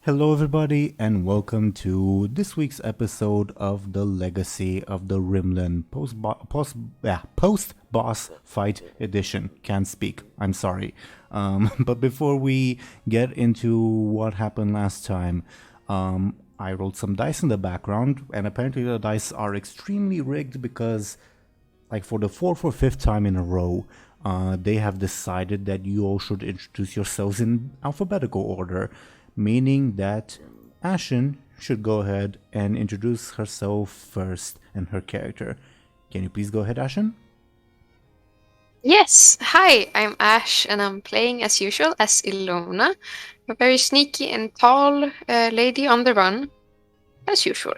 Hello, everybody, and welcome to this week's episode of the Legacy of the Rimlen post boss fight edition. Can't speak. I'm sorry. But before we get into what happened last time, I rolled some dice in the background, and apparently the dice are extremely rigged because, like, for the fourth or fifth time in a row, they have decided that you all should introduce yourselves in alphabetical order, meaning that Ashen should go ahead and introduce herself first and her character. Can you please go ahead, Ashen? Yes, hi, I'm Ash, and I'm playing as usual as Illona, a very sneaky and tall lady on the run, as usual.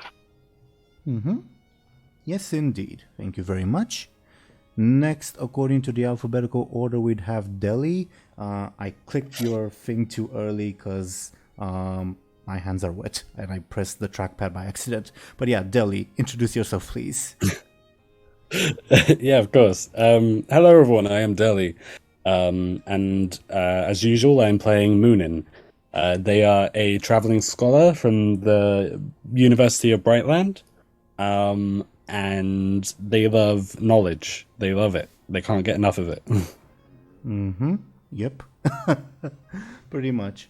Yes, indeed. Thank you very much. Next, according to the alphabetical order, we'd have Deli. I clicked your thing too early because my hands are wet and I pressed the trackpad by accident. But yeah, Deli, introduce yourself, please. Yeah, of course. Hello, everyone. I am Deli. And as usual, I'm playing Muninn. They are a traveling scholar from the University of Brightland. And they love knowledge. They love it. They can't get enough of it. Yep. Pretty much.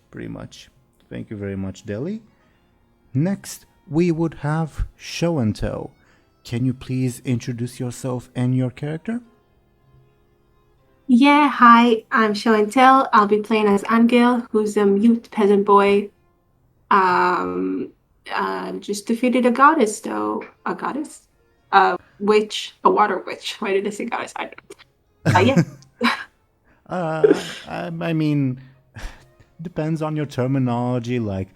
Thank you very much, Deli. Next, we would have Show&Tell. Can you please introduce yourself and your character? Yeah, hi, I'm Show&Tell. I'll be playing as Anghel, who's a mute peasant boy. Just defeated a goddess, though. A goddess? A witch. A water witch. Why did I say goddess? I don't know. Yeah. I mean, depends on your terminology. Like,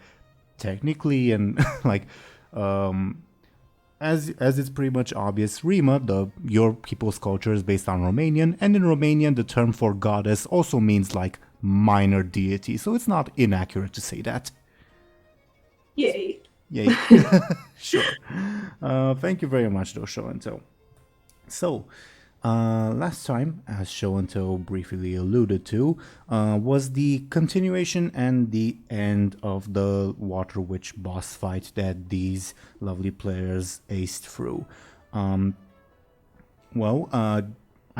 technically, and like, as it's pretty much obvious, Rima, your people's culture is based on Romanian, and in Romanian, the term for goddess also means like minor deity. So it's not inaccurate to say that. Yay. Sure. Thank you very much, though, Show&Tell. So, last time, as Show&Tell briefly alluded to, was the continuation and the end of the Water Witch boss fight that these lovely players aced through. I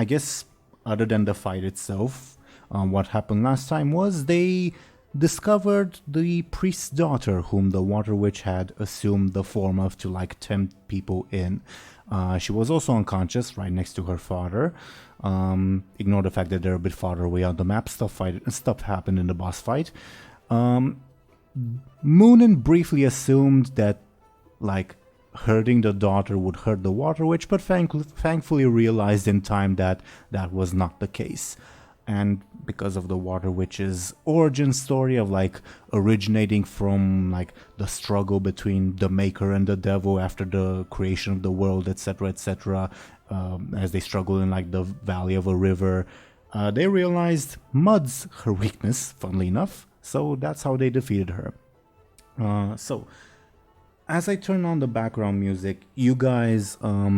guess other than the fight itself, what happened last time was they discovered the priest's daughter, whom the Water Witch had assumed the form of to like tempt people in. She was also unconscious right next to her father. Ignore the fact that they're a bit farther away on the map. Stuff happened in the boss fight. Muninn briefly assumed that like hurting the daughter would hurt the Water Witch, but thankfully realized in time that that was not the case. And because of the Water Witch's origin story of like originating from like the struggle between the maker and the devil after the creation of the world, etc., as they struggle in like the valley of a river, they realized mud's her weakness, funnily enough. So that's how they defeated her. So as I turn on the background music, you guys are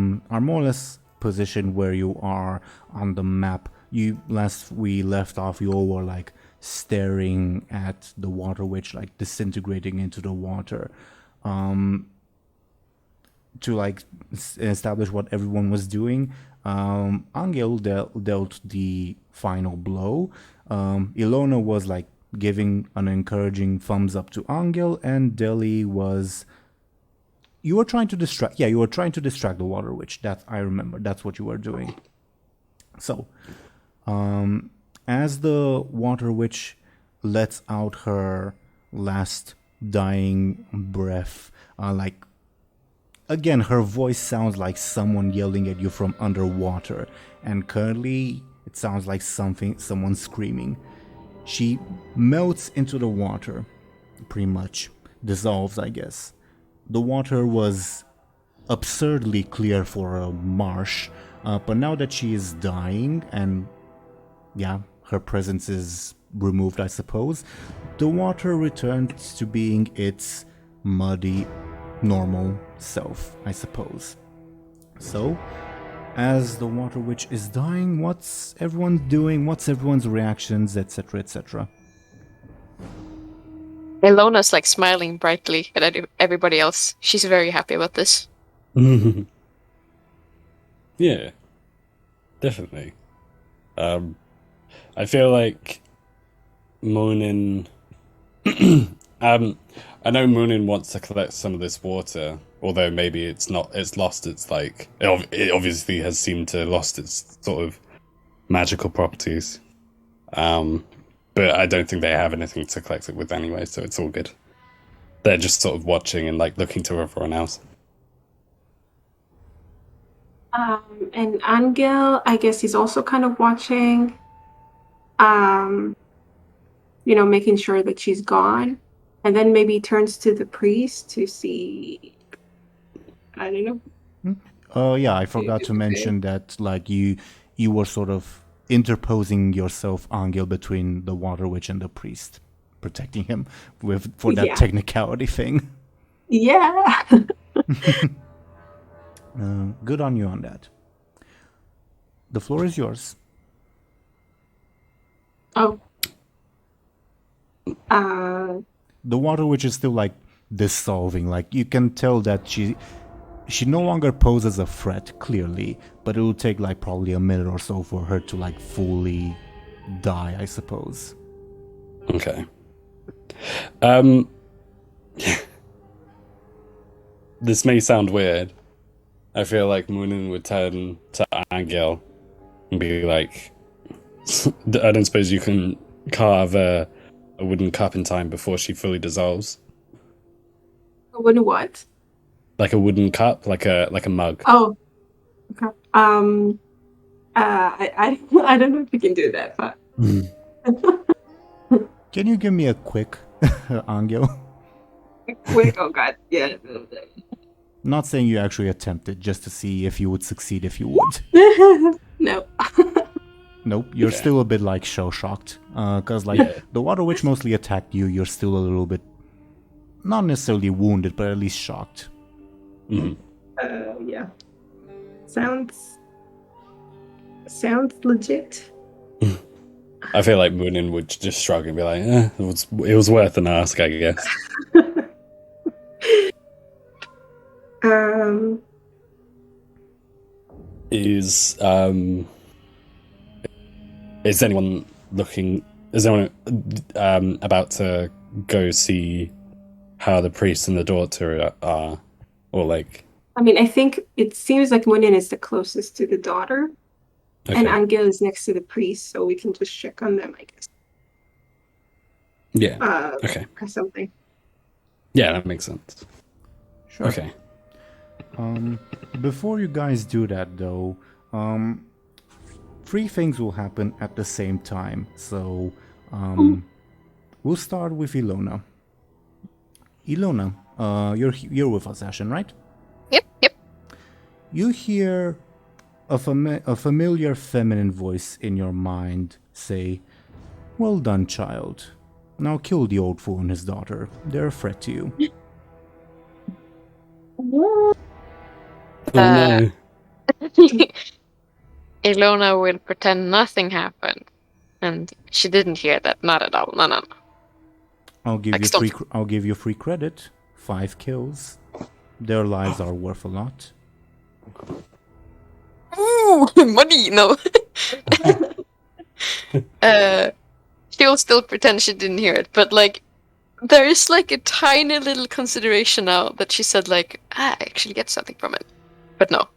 more or less positioned where you are on the map. Last we left off, you all were like staring at the Water Witch, like disintegrating into the water. To like establish what everyone was doing, Anghel dealt the final blow. Illona was like giving an encouraging thumbs up to Anghel, and Deli was. You were trying to distract. Yeah, you were trying to distract the Water Witch. That I remember. That's what you were doing. So. As the Water Witch lets out her last dying breath, again, her voice sounds like someone yelling at you from underwater, and currently it sounds like someone screaming. She melts into the water, pretty much dissolves, I guess. The water was absurdly clear for a marsh, but now that she is dying and yeah, her presence is removed, I suppose, the water returns to being its muddy, normal self, I suppose. So, as the Water Witch is dying, what's everyone doing? What's everyone's reactions, etc., etc.? Ilona's like smiling brightly at everybody else. She's very happy about this. Yeah, definitely. I feel like Muninn. I know Muninn wants to collect some of this water, although maybe it's not. It's lost its like. It obviously has seemed to lost its sort of magical properties. But I don't think they have anything to collect it with anyway, so it's all good. They're just sort of watching and like looking to everyone else. And Anghel, I guess he's also kind of watching. Making sure that she's gone. And then maybe turns to the priest to see. I don't know. Oh yeah, I forgot to mention that like you were sort of interposing yourself, Anghel, between the water witch and the priest, protecting him for that technicality thing. Yeah. Good on you on that. The floor is yours. Oh. The water witch is still like dissolving. Like you can tell that she no longer poses a threat, clearly, but it will take like probably a minute or so for her to like fully die, I suppose. Okay. This may sound weird. I feel like Muninn would turn to Anghel and be like, I don't suppose you can carve a wooden cup in time before she fully dissolves? A wooden what? Like a wooden cup, like a mug. Oh. Okay. I don't know if you can do that, but Can you give me a quick, Anghel? quick. Oh god, yeah. Not saying you actually attempted, just to see if you would succeed if you would. No. Nope, you're still a bit like shocked. Because the water witch mostly attacked you, you're still a little bit, not necessarily wounded, but at least shocked. Mm-hmm. Yeah. Sounds legit. I feel like Muninn would just shrug and be like, it was worth an ask, I guess. Is anyone about to go see how the priest and the daughter are? Or like... I mean, I think it seems like Muninn is the closest to the daughter. Okay. And Anghel is next to the priest, so we can just check on them, I guess. Yeah. Okay. Or something. Yeah, that makes sense. Sure. Okay. Before you guys do that, though, 3 things will happen at the same time. So, we'll start with Illona. Illona, you're with us, Ashen, right? Yep. You hear a familiar feminine voice in your mind say, "Well done, child. Now kill the old fool and his daughter. They're a threat to you." No. Illona will pretend nothing happened, and she didn't hear that. Not at all. No. I'll give you free credit. 5 kills. Their lives are worth a lot. Ooh, money, no. She'll still pretend she didn't hear it, but like, there is like a tiny little consideration now that she said like, I actually get something from it, but no.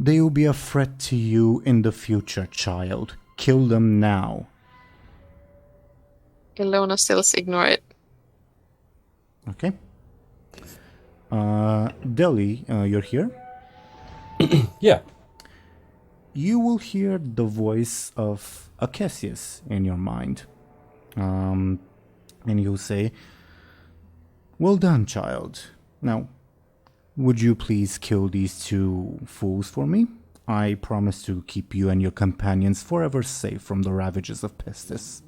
They will be a threat to you in the future, child. Kill them now. Illona still ignore it. Okay. Dely, you're here? Yeah. You will hear the voice of Akesius in your mind. And you'll say, "Well done, child. Now, would you please kill these 2 fools for me? I promise to keep you and your companions forever safe from the ravages of Pestis."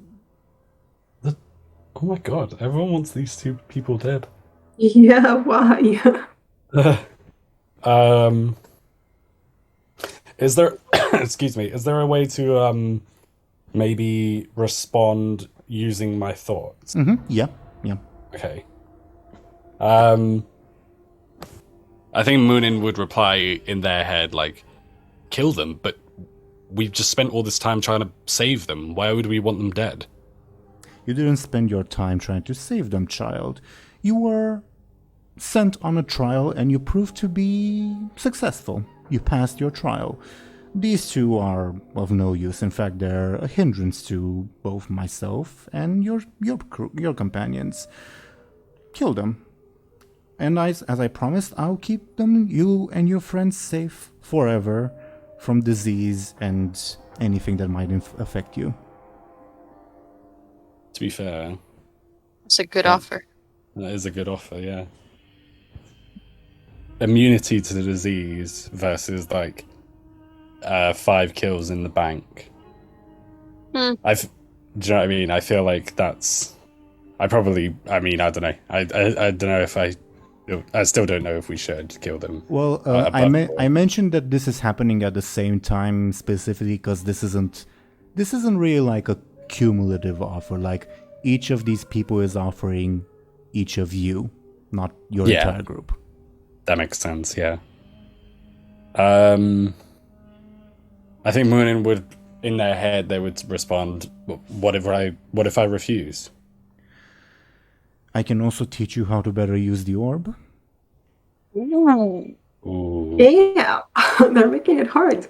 Oh my god, everyone wants these 2 people dead. Yeah, why? Is there excuse me, is there a way to maybe respond using my thoughts? Yeah. Okay. I think Muninn would reply in their head, like, kill them, but we've just spent all this time trying to save them. Why would we want them dead? You didn't spend your time trying to save them, child. You were sent on a trial and you proved to be successful. You passed your trial. These two are of no use. In fact, they're a hindrance to both myself and your companions. Kill them. And as I promised, I'll keep them, you and your friends, safe forever from disease and anything that might affect you. To be fair, It's a good offer. that is a good offer, yeah. Immunity to the disease versus, like, 5 kills in the bank. Do you know what I mean? I feel like that's... I don't know. I don't know if I still don't know if we should kill them. Well, I mentioned that this is happening at the same time specifically because this isn't really like a cumulative offer. Like, each of these people is offering each of you, not your entire group. That makes sense, yeah. I think Muninn would, in their head, they would respond, what if I refuse? I can also teach you how to better use the orb. Ooh. Yeah, they're making it hard.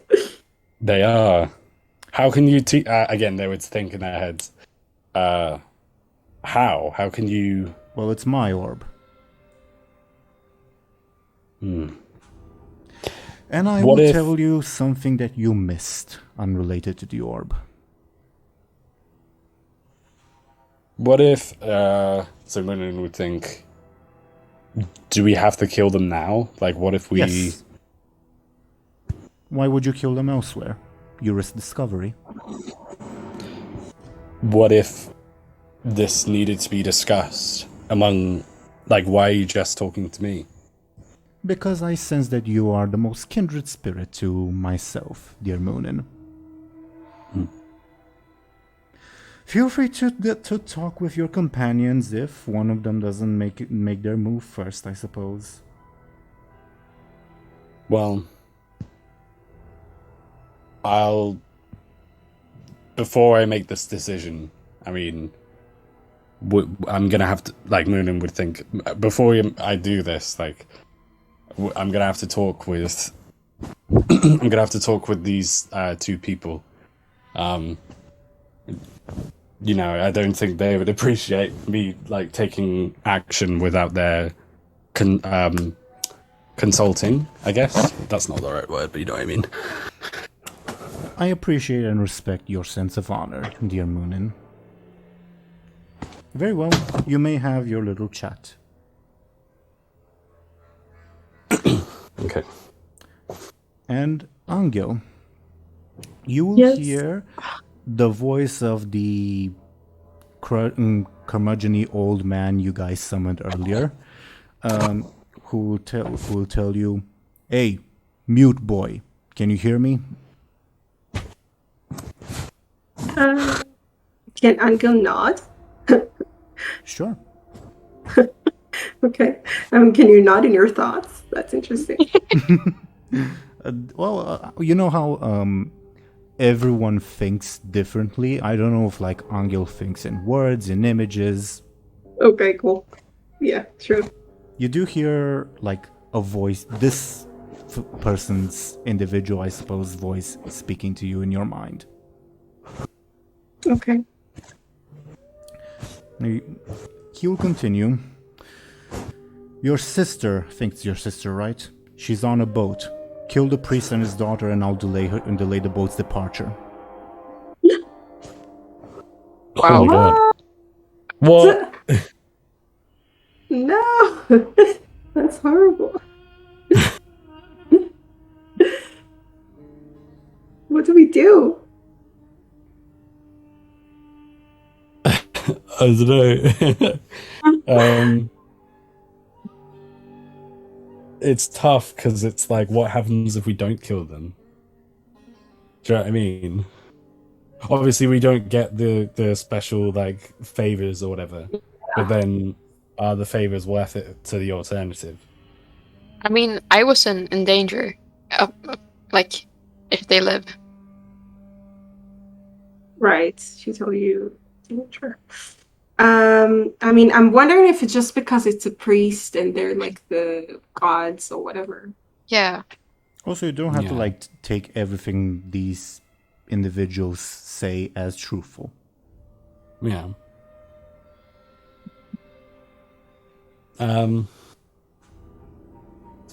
They are. How can you teach... again, they would think in their heads, how? How can you... Well, it's my orb. And I will tell you something that you missed unrelated to the orb. What if... so Muninn would think, do we have to kill them now? Like, what if we... Yes. Why would you kill them elsewhere? You risk discovery. What if this needed to be discussed among... Like, why are you just talking to me? Because I sense that you are the most kindred spirit to myself, dear Muninn. Feel free to talk with your companions if one of them doesn't make their move first, I suppose. Well, before I make this decision, I mean, I'm gonna have to, like, Muninn would think, before I do this, like, I'm gonna have to talk with these 2 people. You know, I don't think they would appreciate me, like, taking action without their consulting, I guess. That's not the right word, but you know what I mean. I appreciate and respect your sense of honor, dear Muninn. Very well, you may have your little chat. Okay. And Anghel, you will hear the voice of the curmudgeon-y old man you guys summoned earlier, who will tell you, "Hey, mute boy, can you hear me?" Can Anghel nod? Sure. Okay. Can you nod in your thoughts? That's interesting. You know how everyone thinks differently? I don't know if, like, Anghel thinks in words, in images. Okay, cool. Yeah, true. You do hear, like, a voice, this person's individual, I suppose, voice speaking to you in your mind. Okay. He will continue. Your sister, I think it's your sister, right? She's on a boat. Kill the priest and his daughter, and I'll delay the boat's departure. Wow. Oh my god. What? No! That's horrible. What do we do? I don't know. It's tough because it's like, what happens if we don't kill them? Do you know what I mean? obviously we don't get the special like favors or whatever, but then are the favors worth it to the alternative? I mean, I wasn't in danger. Like, if they live. Right. She told you. Sure. I mean, I'm wondering if it's just because it's a priest and they're like the gods or whatever. Yeah. Also, you don't have to like take everything these individuals say as truthful. Yeah.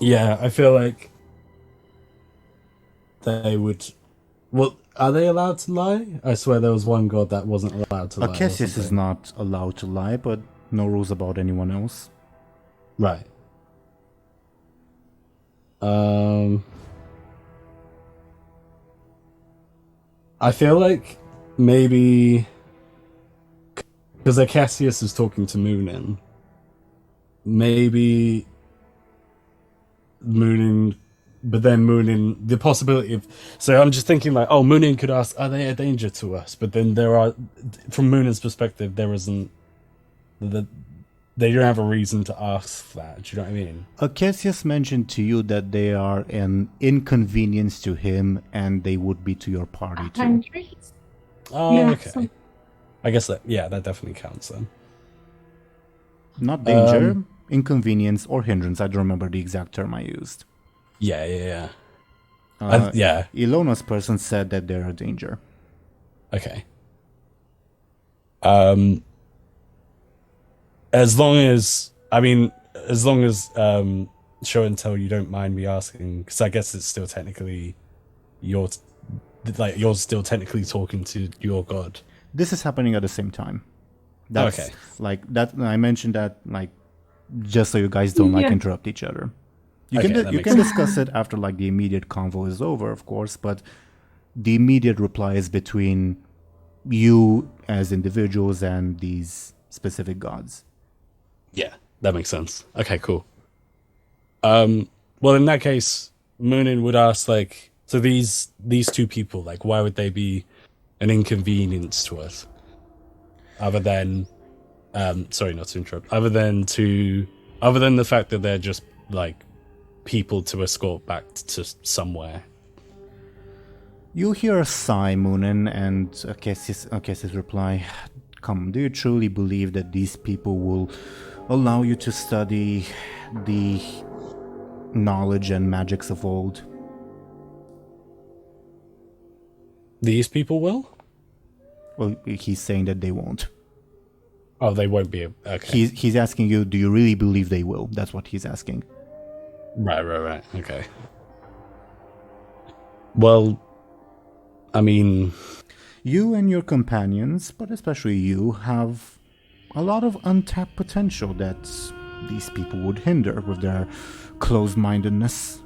Yeah, I feel like they would. Well, are they allowed to lie? I swear there was one god that wasn't allowed to lie. Cassius is not allowed to lie, but no rules about anyone else. Right. I feel like maybe because Cassius is talking to Muninn, maybe Muninn, but then Muninn, the possibility of, so I'm just thinking like, oh, Muninn could ask, are they a danger to us? But then there are, from Muninn's perspective, there isn't, they don't have a reason to ask that. Do you know what I mean? Cassius mentioned to you that they are an inconvenience to him and they would be to your party too. Oh, Yeah, okay. so- I guess that definitely counts then. Not danger, inconvenience, or hindrance. I don't remember the exact term I used. Yeah. Illona's person said that they're a danger. Okay. As long as Show and Tell, you don't mind me asking, because I guess it's still technically you're still technically talking to your god. This is happening at the same time. That's, okay. Like that, I mentioned that like just so you guys don't like interrupt each other. You can discuss it after like the immediate convo is over, of course, but the immediate reply is between you as individuals and these specific gods. Yeah, that makes sense. Okay, cool. Well, in that case, Muninn would ask, like, so these two people, like, why would they be an inconvenience to us? Other than, sorry, not to interrupt. Other than the fact that they're just like people to escort back to somewhere. You hear a sigh, Muninn, and Cassius' reply. Come, do you truly believe that these people will allow you to study the knowledge and magics of old? These people will? Well, he's saying that they won't. Oh, they won't be. Okay. He's asking you, do you really believe they will? That's what he's asking. Right. Okay. Well, I mean, you and your companions, but especially you, have a lot of untapped potential that these people would hinder with their closed-mindedness.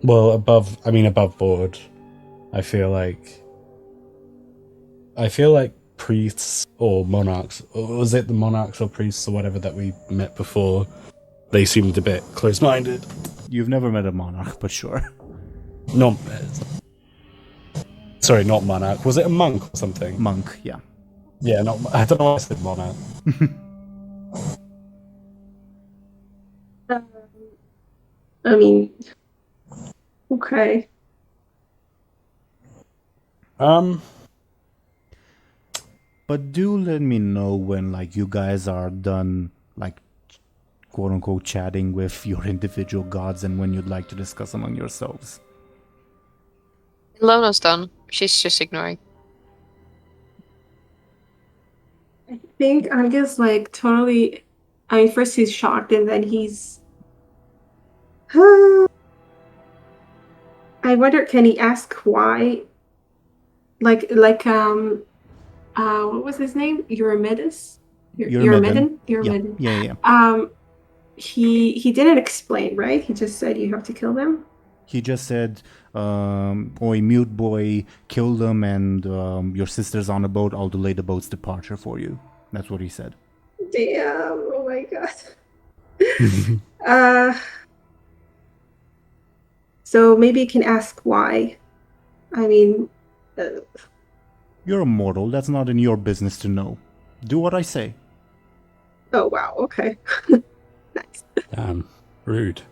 Well, above board, I feel like priests or monarchs, or was it the monarchs or priests or whatever that we met before? They seemed a bit close-minded. You've never met a monarch, but sure. Not monarch. Was it a monk or something? Monk, yeah. Yeah, I don't know why I said monarch. I mean, okay. But do let me know when, like, you guys are done, like, quote-unquote chatting with your individual gods and when you'd like to discuss among yourselves. Illona's done. She's just ignoring. I think Anghel's like totally. I mean, first he's shocked and then he's. I wonder, can he ask why? Like, what was his name? Eurymedus? Eurymedon. Eurymedon. Yeah. He didn't explain, right? He just said you have to kill them. He just said, "Oi, mute boy, kill them, and your sister's on a boat. I'll delay the boat's departure for you." That's what he said. Damn! Oh my god. So maybe you can ask why. I mean, You're a mortal. That's not in your business to know. Do what I say. oh wow, okay. Nice. Damn, rude.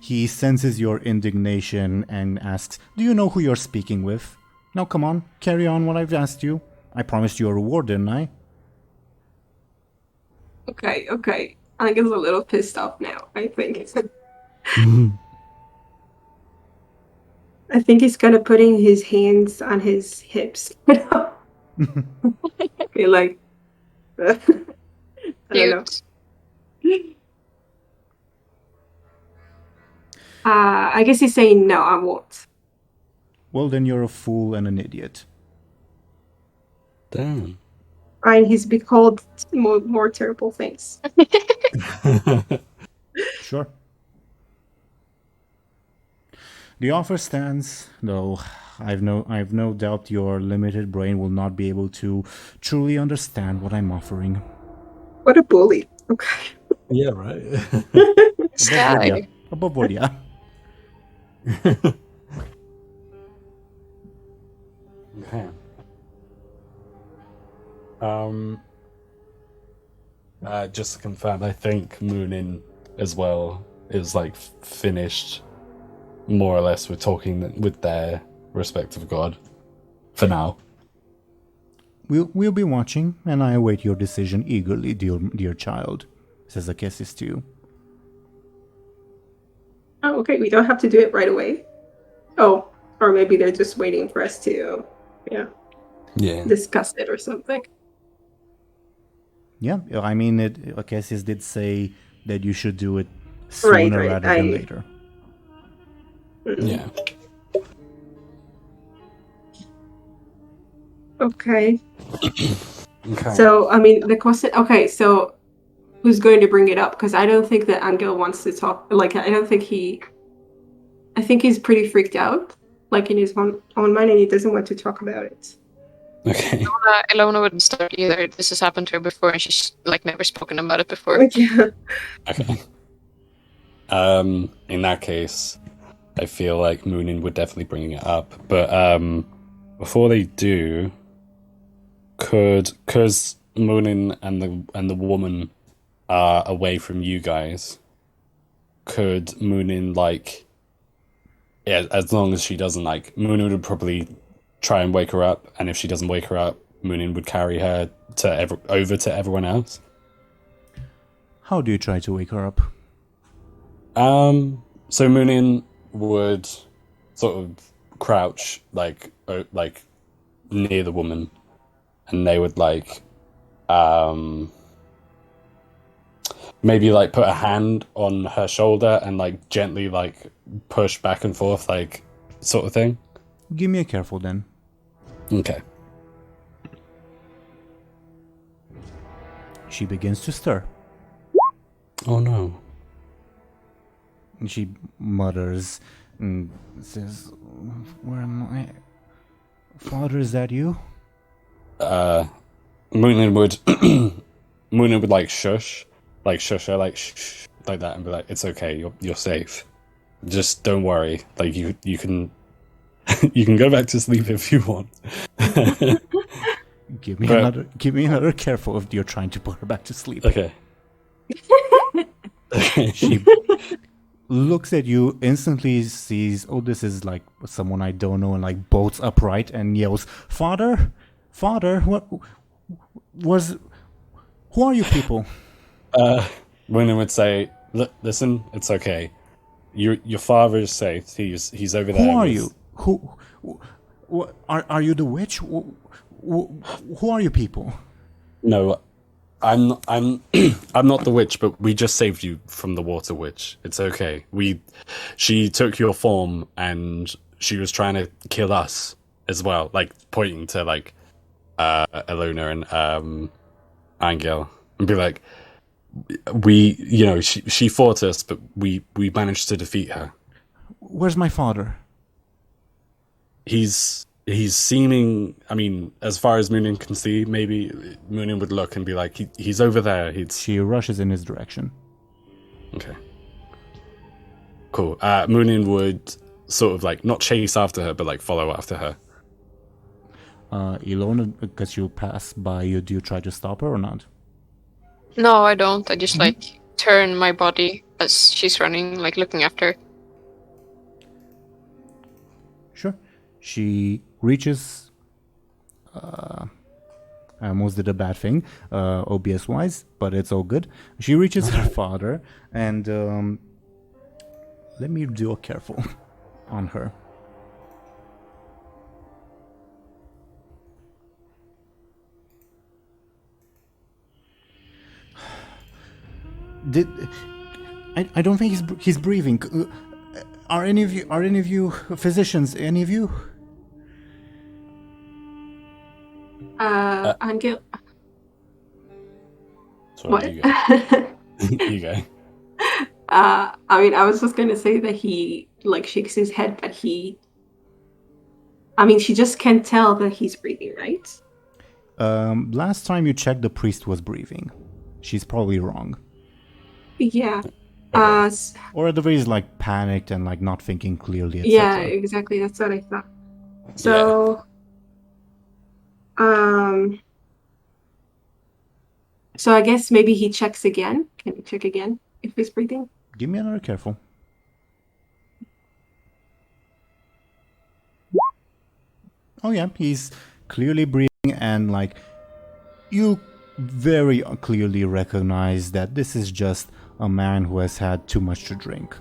He senses your indignation and asks, do you know who you're speaking with? Now come on, carry on what I've asked you. I promised you a reward, didn't I? Okay. Angel's a little pissed off now, I think. I think he's kind of putting his hands on his hips. Be like, I don't know. Cute. I guess he's saying no, I won't. Well, then you're a fool and an idiot. Damn. And he's been called more terrible things. Sure. The offer stands, though I've no doubt your limited brain will not be able to truly understand what I'm offering. What a bully. Okay. Yeah, right. This guy. Above board, yeah. Okay. Just to confirm, I think Muninn as well is like finished more or less with talking with their respective god for now. We'll be watching, and I await your decision eagerly, dear child, says Akesis to you. Oh, okay. We don't have to do it right away. Oh, or maybe they're just waiting for us to, discuss it or something. Yeah, I mean, Akesis did say that you should do it sooner rather than later. Yeah. Okay. Okay. So, I mean, the question... Okay, so who's going to bring it up? Because I don't think that Anghel wants to talk... Like, I don't think he... I think he's pretty freaked out, like, in his own mind, and he doesn't want to talk about it. Okay. Illona wouldn't start either. This has happened to her before, and she's, like, never spoken about it before. Yeah. Okay. In that case, I feel like Muninn would definitely bring it up. But before they do, because Muninn and the woman are away from you guys, could Muninn, like, yeah, as long as she doesn't, like, Muninn would probably try and wake her up, and if she doesn't wake her up, Muninn would carry her over to everyone else. How do you try to wake her up? So Muninn would sort of crouch like near the woman, and they would like maybe like put a hand on her shoulder and like gently like push back and forth, like sort of thing. Give me a careful then. Okay. She begins to stir. Oh no. And she mutters and says, "Where am I? Father, is that you?" Muninn would Muninn would like shush her, like shh, like that, and be like, "It's okay, you're safe. Just don't worry. Like you can you can go back to sleep if you want." Give me another careful if you're trying to put her back to sleep. Okay. She looks at you, instantly sees, oh, this is like someone I don't know, and like bolts upright and yells, Father, who are you people? Muninn would say, listen, it's okay. Your father is safe. He's over there. Who are you? Who are you the witch? Who are you people? No, I'm not the witch, but we just saved you from the water witch. It's okay. She took your form and she was trying to kill us as well, like pointing to like Illona and Anghel, and be like, she fought us, but we managed to defeat her. Where's my father? He's he's seeming. I mean, as far as Muninn can see, maybe Muninn would look and be like, he's over there. She rushes in his direction. Okay. Cool. Muninn would sort of like not chase after her, but like follow after her. Illona, because you pass by you, do you try to stop her or not? No, I don't. I just like turn my body as she's running, like looking after her. Sure. She reaches. I almost did a bad thing, OBS wise, but it's all good. She reaches her father, and let me do a careful on her. I don't think he's breathing. Are any of you physicians? Any of you? Anghel. Sorry, What? you go. You go. I mean, I was just gonna say that he like shakes his head, but I mean, she just can't tell that he's breathing, right? Last time you checked, the priest was breathing. She's probably wrong. Yeah. Or at the very least, like panicked and like not thinking clearly. Etc. Yeah, exactly. That's what I thought. So, so I guess maybe he checks again. Can we check again if he's breathing? Give me another careful. Oh yeah, he's clearly breathing, and like you very clearly recognize that this is just a man who has had too much to drink.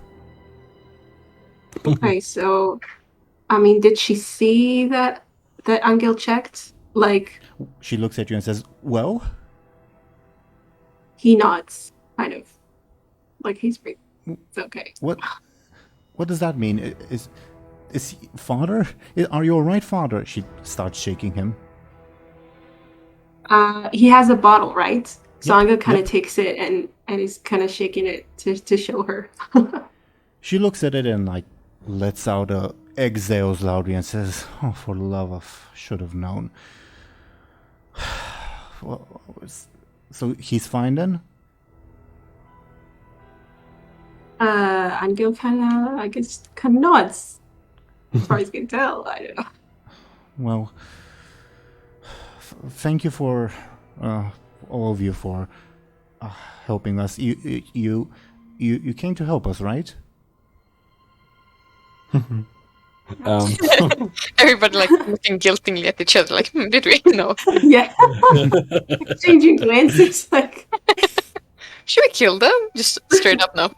Okay, so I mean, did she see that Anghel checked? Like, She looks at you and says, "Well." he nods, kind of, like he's breathing. It's okay. What does that mean? Is he, father? Are you all right, father? She starts shaking him. He has a bottle, right? So Yep, Anghel kind of yep. takes it and is kind of shaking it to show her. She looks at it and like lets out a exhales loudly and says, "Oh, for the love of, should have known." So he's fine then? Anghel kind of, I guess, kind of nods. As far as you can tell, I don't know. Well, thank you for all of you for helping us. You came to help us, right? Everybody like looking guiltily at each other, like, did we? No. Yeah. Exchanging glances, like. Should we kill them? Just straight up, no.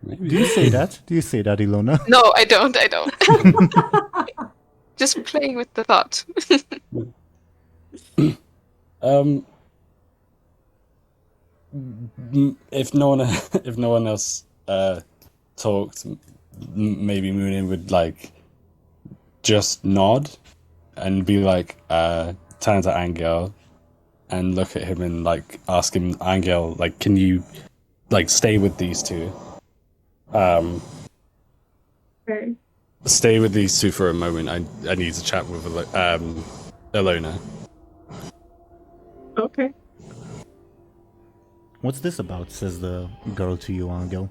Maybe. Do you say that? Do you say that, Illona? No, I don't. Just playing with the thought. If no one else talked, maybe Muninn would like just nod and be like, turn to Anghel and look at him and like ask him, Anghel, like, can you like stay with these two? Okay. Stay with these two for a moment. I need to chat with Illona. Okay. What's this about? Says the girl to you, Anghel,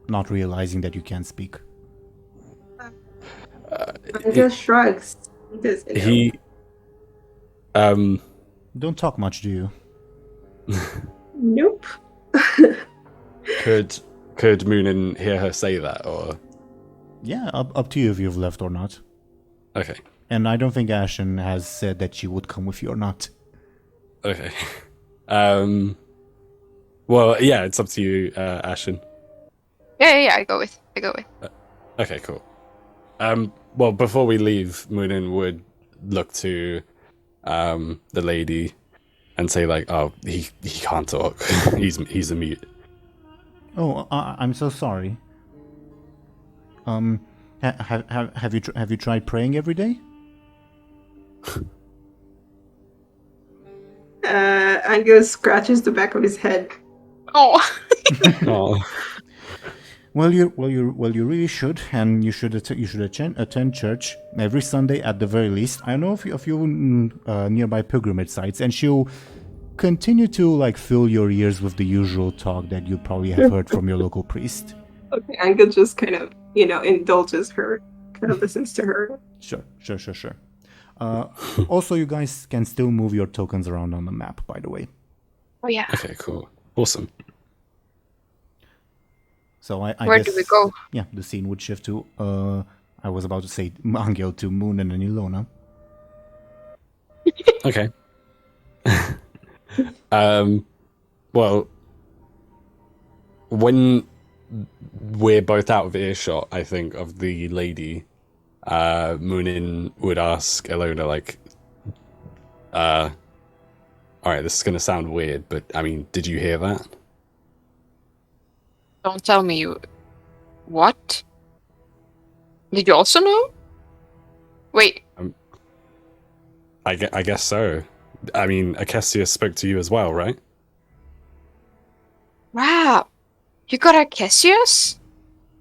not realizing that you can't speak. Anghel shrugs. He Don't talk much, do you? Nope. could Muninn hear her say that, or Yeah, up to you if you've left or not. okay. And I don't think Ashen has said that she would come with you or not. Okay. Well, yeah, it's up to you, Ashen. Yeah, I go with. Okay, cool. Well, before we leave, Muninn would look to the lady and say like, "Oh, he can't talk. he's a mute." Oh, I'm so sorry. Have you tried praying every day? Anghel scratches the back of his head. Oh. Oh. Well, you really should, and you should attend church every Sunday at the very least. I know a few nearby pilgrimage sites, and she'll continue to like fill your ears with the usual talk that you probably have heard from your local priest. Okay, Anghel just kind of, indulges her, kind of listens to her. Sure. Also, you guys can still move your tokens around on the map, by the way. Oh yeah. Okay, cool. Awesome. So I Where guess, do we go? Yeah, the scene would shift to, I was about to say Anghel to Muninn and Illona. Okay. Well, when we're both out of earshot, I think, of the lady, Muninn would ask Illona, like, alright, this is gonna sound weird, but, I mean, did you hear that? Don't tell me you... What? Did you also know? Wait, I guess so. I mean, Akessius spoke to you as well, right? wow. You got Arcesius?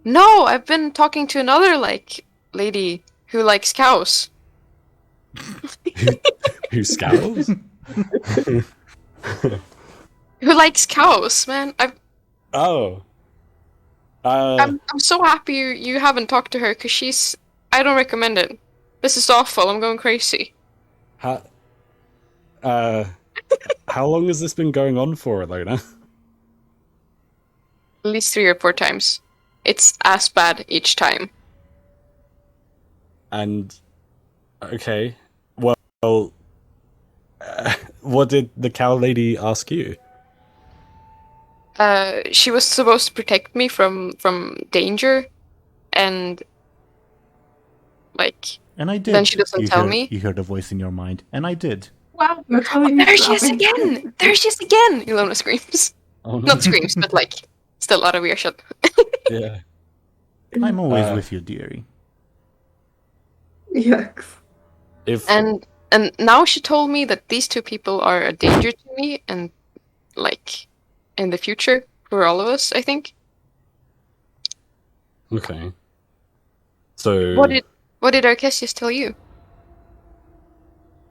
No, I've been talking to another, lady who likes cows. Who scowls? Who likes cows, man. Oh. I'm so happy you haven't talked to her, because I don't recommend it. This is awful, I'm going crazy. How long has this been going on for, Illona? At least 3 or 4 times. It's as bad each time. And okay, well, what did the cow lady ask you? She was supposed to protect me from danger, and And I did. then she doesn't tell me. You heard a voice in your mind, and I did. Wow, you're telling me. There she is again! There she is again! Illona screams. Oh, no. Not screams, but still out of earshot. Yeah. I'm always with you, dearie. Yucks. If And now she told me that these 2 people are a danger to me, and in the future for all of us, I think. okay, so What did Arcesius tell you?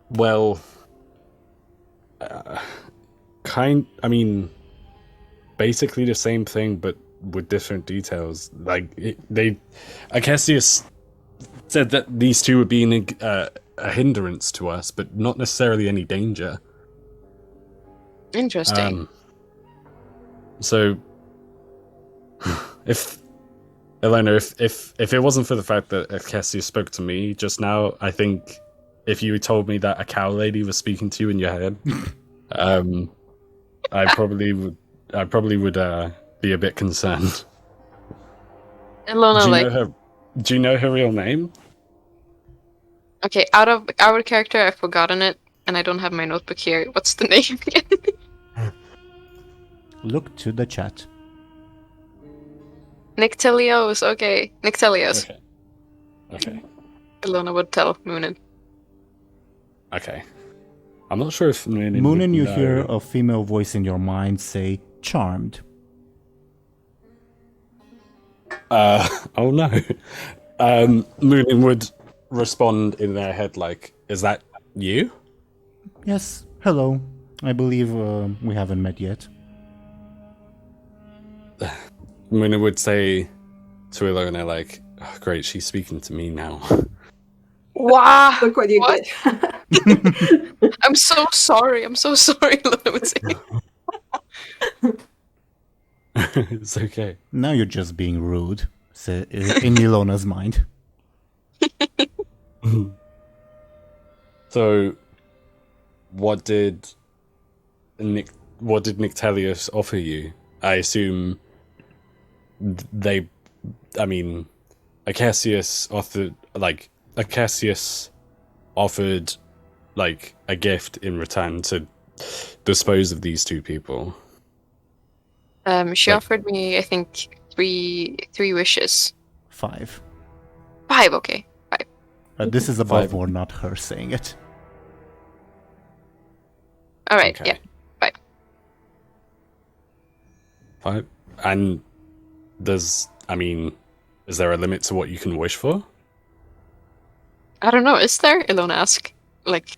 well, I mean, basically the same thing, but with different details. Akessius said that these 2 would be a hindrance to us, but not necessarily any danger. Interesting. So, if Illona, if it wasn't for the fact that Akessius spoke to me just now, I think if you told me that a cow lady was speaking to you in your head, I probably would be a bit concerned. Illona, Do you know her real name? okay, out of our character, I've forgotten it, and I don't have my notebook here. What's the name again? Look to the chat. Nictelios, okay. Nictelios. Okay. Illona would tell Muninn. Okay. I'm not sure if Muninn, you hear a female voice in your mind say, "Charmed." Oh no. Muninn would respond in their head like, "Is that you?" Yes, hello. I believe we haven't met yet. Muninn would say to Illona like, oh, "Great, she's speaking to me now." Wow! Look what you What? did. I'm so sorry, Illona would say. It's okay. Now you're just being rude, in Illona's mind. So, what did Nictelius offer you? I assume Akessius offered a gift in return to dispose of these 2 people. She offered me, I think, three wishes. 5. 5, okay. 5. This is above 5. board, not her saying it. Alright, Okay. yeah. 5. 5. And does I mean, is there a limit to what you can wish for? I don't know. Is there? Illona asked. Like,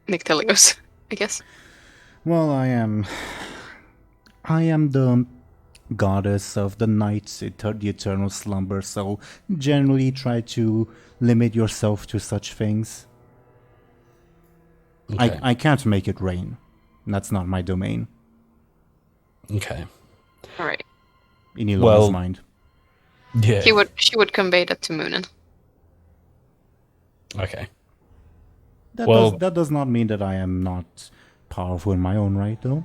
Nick Telios, I guess. Well, I am the goddess of the night, the eternal slumber, so generally try to limit yourself to such things. Okay. I can't make it rain. That's not my domain. Okay. All right. In Ilona's Well- mind. Yeah. She would convey that to Muninn. Okay. That does not mean that I am not powerful in my own right, though.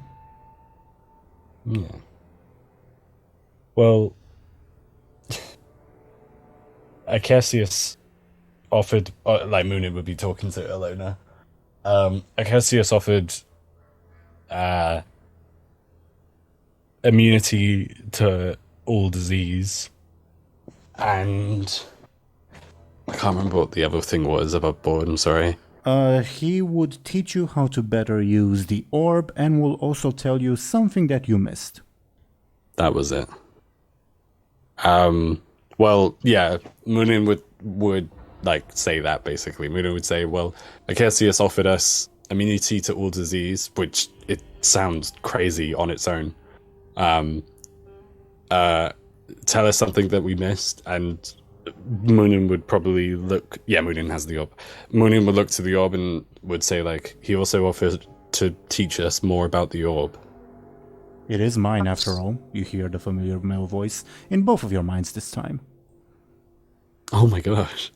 Yeah. Well, Acacius offered, like Muninn would be talking to Illona. Acacius offered immunity to all disease, and I can't remember what the other thing was above board. I'm sorry. He would teach you how to better use the orb and will also tell you something that you missed. That was it. Well, yeah, Muninn would like say that basically. Muninn would say, well, Acacius offered us immunity to all disease, which it sounds crazy on its own. Tell us something that we missed, and Muninn would probably look. Yeah, Muninn has the orb. Muninn would look to the orb and would say, like, he also offered to teach us more about the orb. It is mine, after all. You hear the familiar male voice in both of your minds this time. Oh my gosh.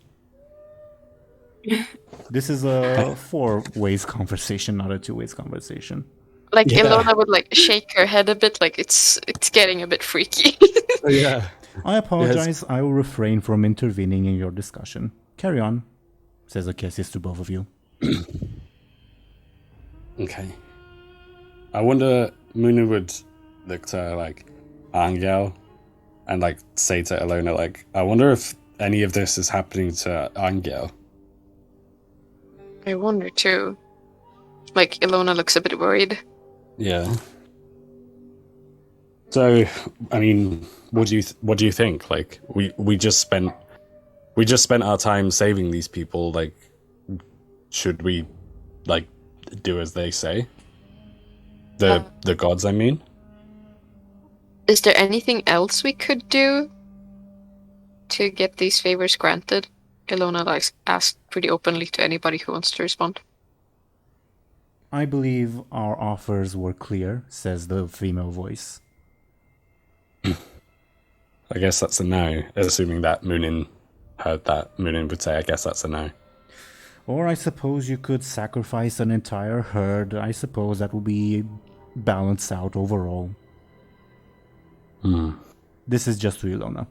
This is a four-ways conversation, not a two-ways conversation. Like, Yeah. Illona would, like, shake her head a bit, like, it's getting a bit freaky. Yeah. I apologize. I will refrain from intervening in your discussion. Carry on, says Acacius to both of you. Okay. I wonder, Muninn would look to, like, Anghel and, like, say to Illona, like, I wonder if any of this is happening to Anghel. I wonder, too. Like, Illona looks a bit worried. Yeah. So, I mean, what do you think? Like, we just spent our time saving these people. Like, should we, like, do as they say? The gods, I mean. Is there anything else we could do to get these favors granted? Illona, like, asked pretty openly to anybody who wants to respond. I believe our offers were clear, says the female voice. I guess that's a no, assuming that Muninn heard that. Muninn would say, I guess that's a no. Or I suppose you could sacrifice an entire herd. I suppose that would be balanced out overall. This is just to Illona.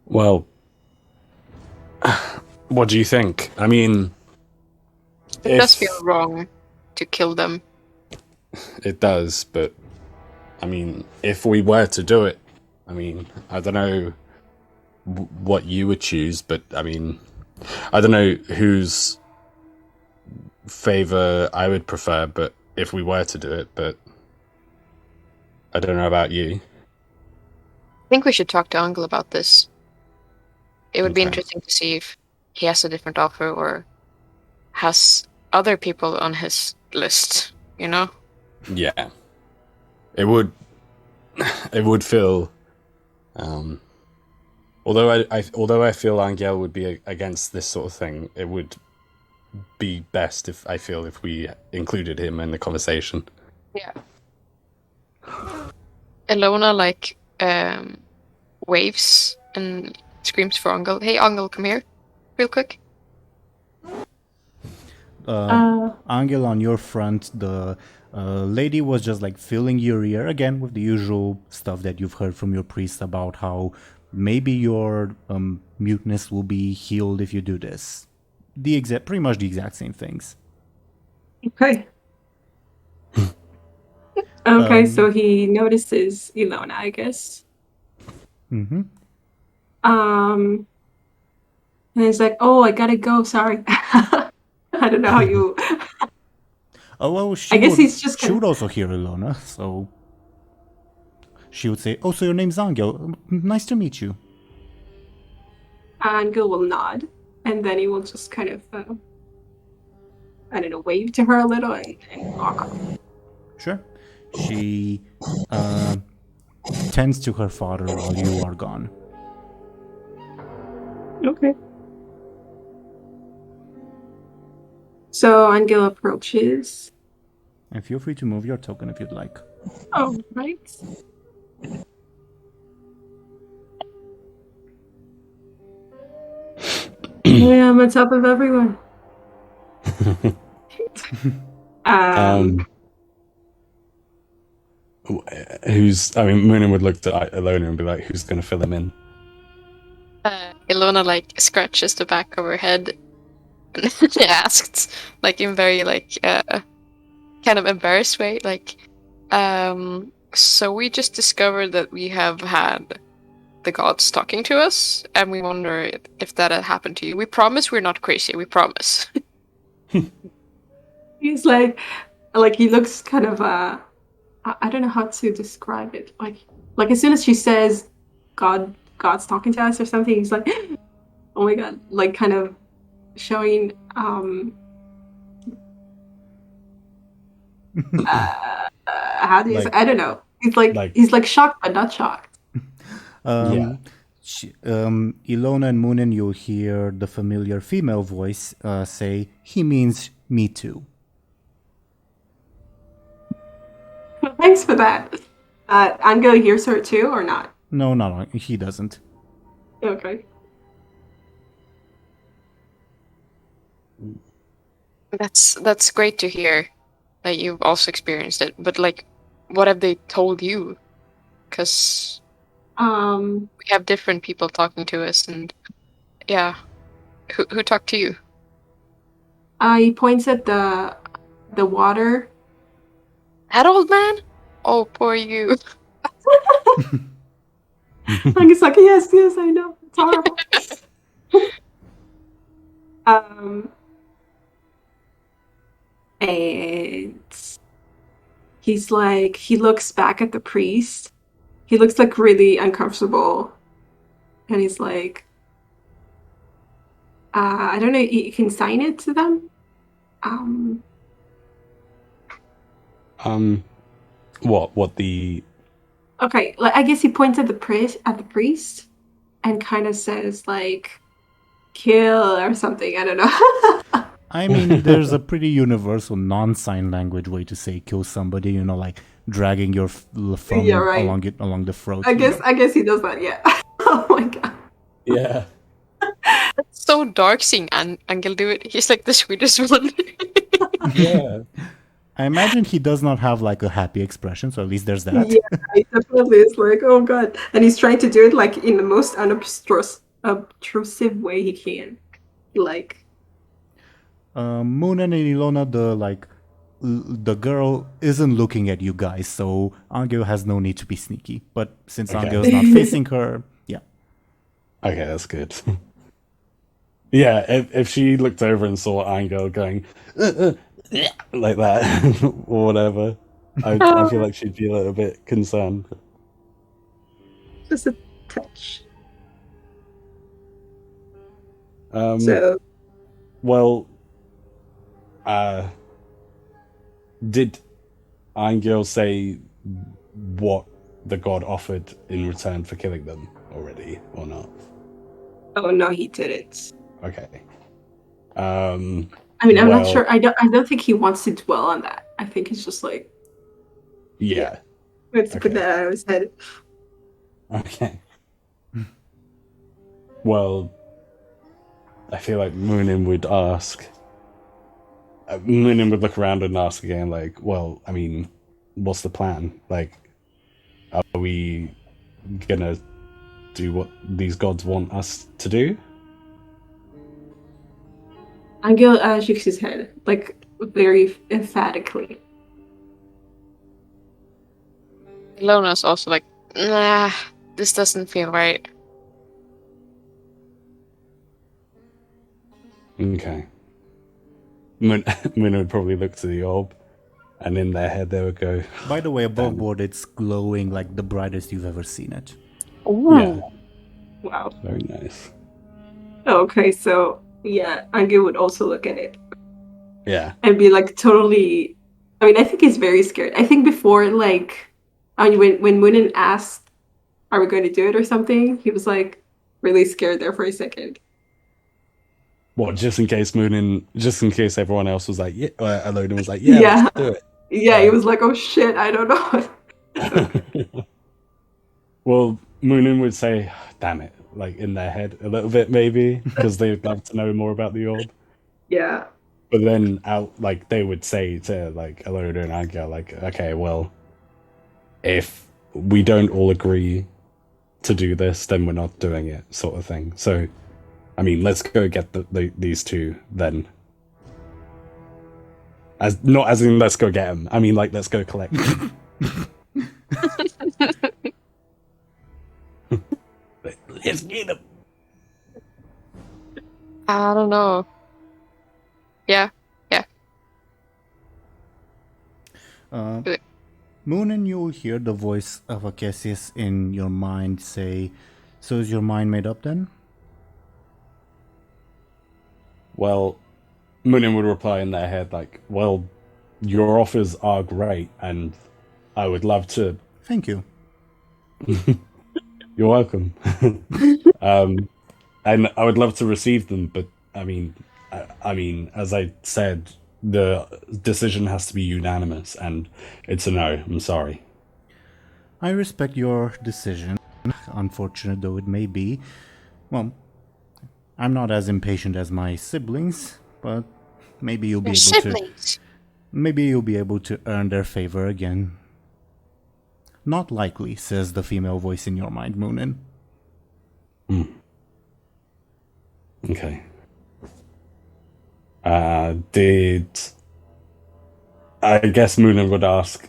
Well, what do you think? I mean, It does feel wrong to kill them. It does, but I mean, if we were to do it, I mean, I don't know what you would choose, but I mean, I don't know whose favor I would prefer, but if we were to do it, but I don't know about you. I think we should talk to Anghel about this. It would be Okay. interesting to see if he has a different offer or has other people on his list, you know? Yeah, it would feel. Although I feel Anghel would be against this sort of thing, it would be best if we included him in the conversation. Yeah. Illona, like, waves and screams for Anghel. Hey, Anghel, come here, real quick. Anghel, on your front, the lady was just like filling your ear again with the usual stuff that you've heard from your priest about how maybe your muteness will be healed if you do this. Pretty much the exact same things. Okay. Okay, so he notices Illona, I guess. Mm-hmm. And he's like, "Oh, I gotta go. Sorry." I don't know how you. Oh well, I guess he's just. she would also hear Illona, so she would say, "Oh, so your name's Anghel. Nice to meet you." Anghel will nod, and then he will just kind of, I don't know, wave to her a little and walk off. Sure. She tends to her father while you are gone. Okay. So Anghel approaches. And feel free to move your token if you'd like. Oh, right. Yeah, I'm on top of everyone. Muninn would look to Illona and be like, who's going to fill him in? Illona like scratches the back of her head and asked, like in very like kind of embarrassed way, like, so we just discovered that we have had the gods talking to us, and we wonder if that had happened to you. We promise we're not crazy. We promise. He's like he looks kind of I don't know how to describe it. Like as soon as she says God's talking to us or something, he's like, oh my god, like kind of showing how do you say? I don't know. He's like shocked but not shocked. Ilona and Muninn, you'll hear the familiar female voice say, "He means me too." Thanks for that. Anghel hears her too, or not? No, he doesn't. Okay. That's great to hear that you've also experienced it. But like, what have they told you? Because we have different people talking to us, and yeah, who talked to you? He points at the water. That old man? Oh, poor you. He's like, yes, I know. It's horrible. And he's like, he looks back at the priest. He looks like really uncomfortable. And he's like, I don't know, you can sign it to them? What the... Okay, like I guess he points at the priest and kind of says like, kill or something, I don't know. I mean, there's a pretty universal non-sign language way to say kill somebody, you know, like dragging your thumb along the throat. I guess he does that, yeah. Oh my god. Yeah. It's so dark seeing Anghel do it. He's like the sweetest one. Yeah. I imagine he does not have like a happy expression, so at least there's that. Yeah, he definitely is like, oh god. And he's trying to do it like in the most unobtrusive way he can. Like Muninn and Illona, the girl isn't looking at you guys, so Anghel has no need to be sneaky. But since Angel's not facing her, yeah. Okay, that's good. Yeah, if she looked over and saw Anghel going like that or whatever, I feel like she'd be a little bit concerned. just a touch. Well, did Anghel say what the god offered in return for killing them already, or not? Oh no, he didn't. Okay. I mean, I'm not sure. I don't think he wants to dwell on that. I think he's just like, yeah. Let's put that out of his head. Okay. Well, I feel like Muninn would ask. Muninn would look around and ask again, like, well, I mean, what's the plan? Like, are we gonna do what these gods want us to do? Anghel shakes his head, like, very emphatically. Illona's also like, nah, this doesn't feel right. Okay. Moon would probably look to the orb, and in their head they would go, By the way, above Damn. board, it's glowing like the brightest you've ever seen it. yeah, Wow. very nice. Okay, so yeah, Anghel would also look at it Yeah. and be like totally. I mean, I think he's very scared. I think before, like, when Muninn asked, "Are we going to do it?" or something, he was like really scared there for a second. What, just in case everyone else was like, yeah, Illona was like, yeah, let's do it. Yeah, he was like, "Oh shit, I don't know." Well, Muninn would say, damn it, like in their head a little bit maybe, because they'd love to know more about the orb. Yeah. But then they would say to like Illona and Anghel, like, okay, well, if we don't all agree to do this, then we're not doing it, sort of thing. So, I mean, let's go get these two then. Not as in let's go get them. I mean, like, let's go collect them. Let's get them. I don't know. Yeah. Muninn, you'll hear the voice of Acacius in your mind say, "So is your mind made up then?" Well, Muninn would reply in their head, like, well, your offers are great, and I would love to... Thank you. You're welcome. And I would love to receive them, but, I mean, as I said, the decision has to be unanimous, and it's a no. I'm sorry. I respect your decision, unfortunate though it may be. Well, I'm not as impatient as my siblings, but maybe you'll be able to earn their favor again. Not likely, says the female voice in your mind, Muninn. Okay. I guess Muninn would ask,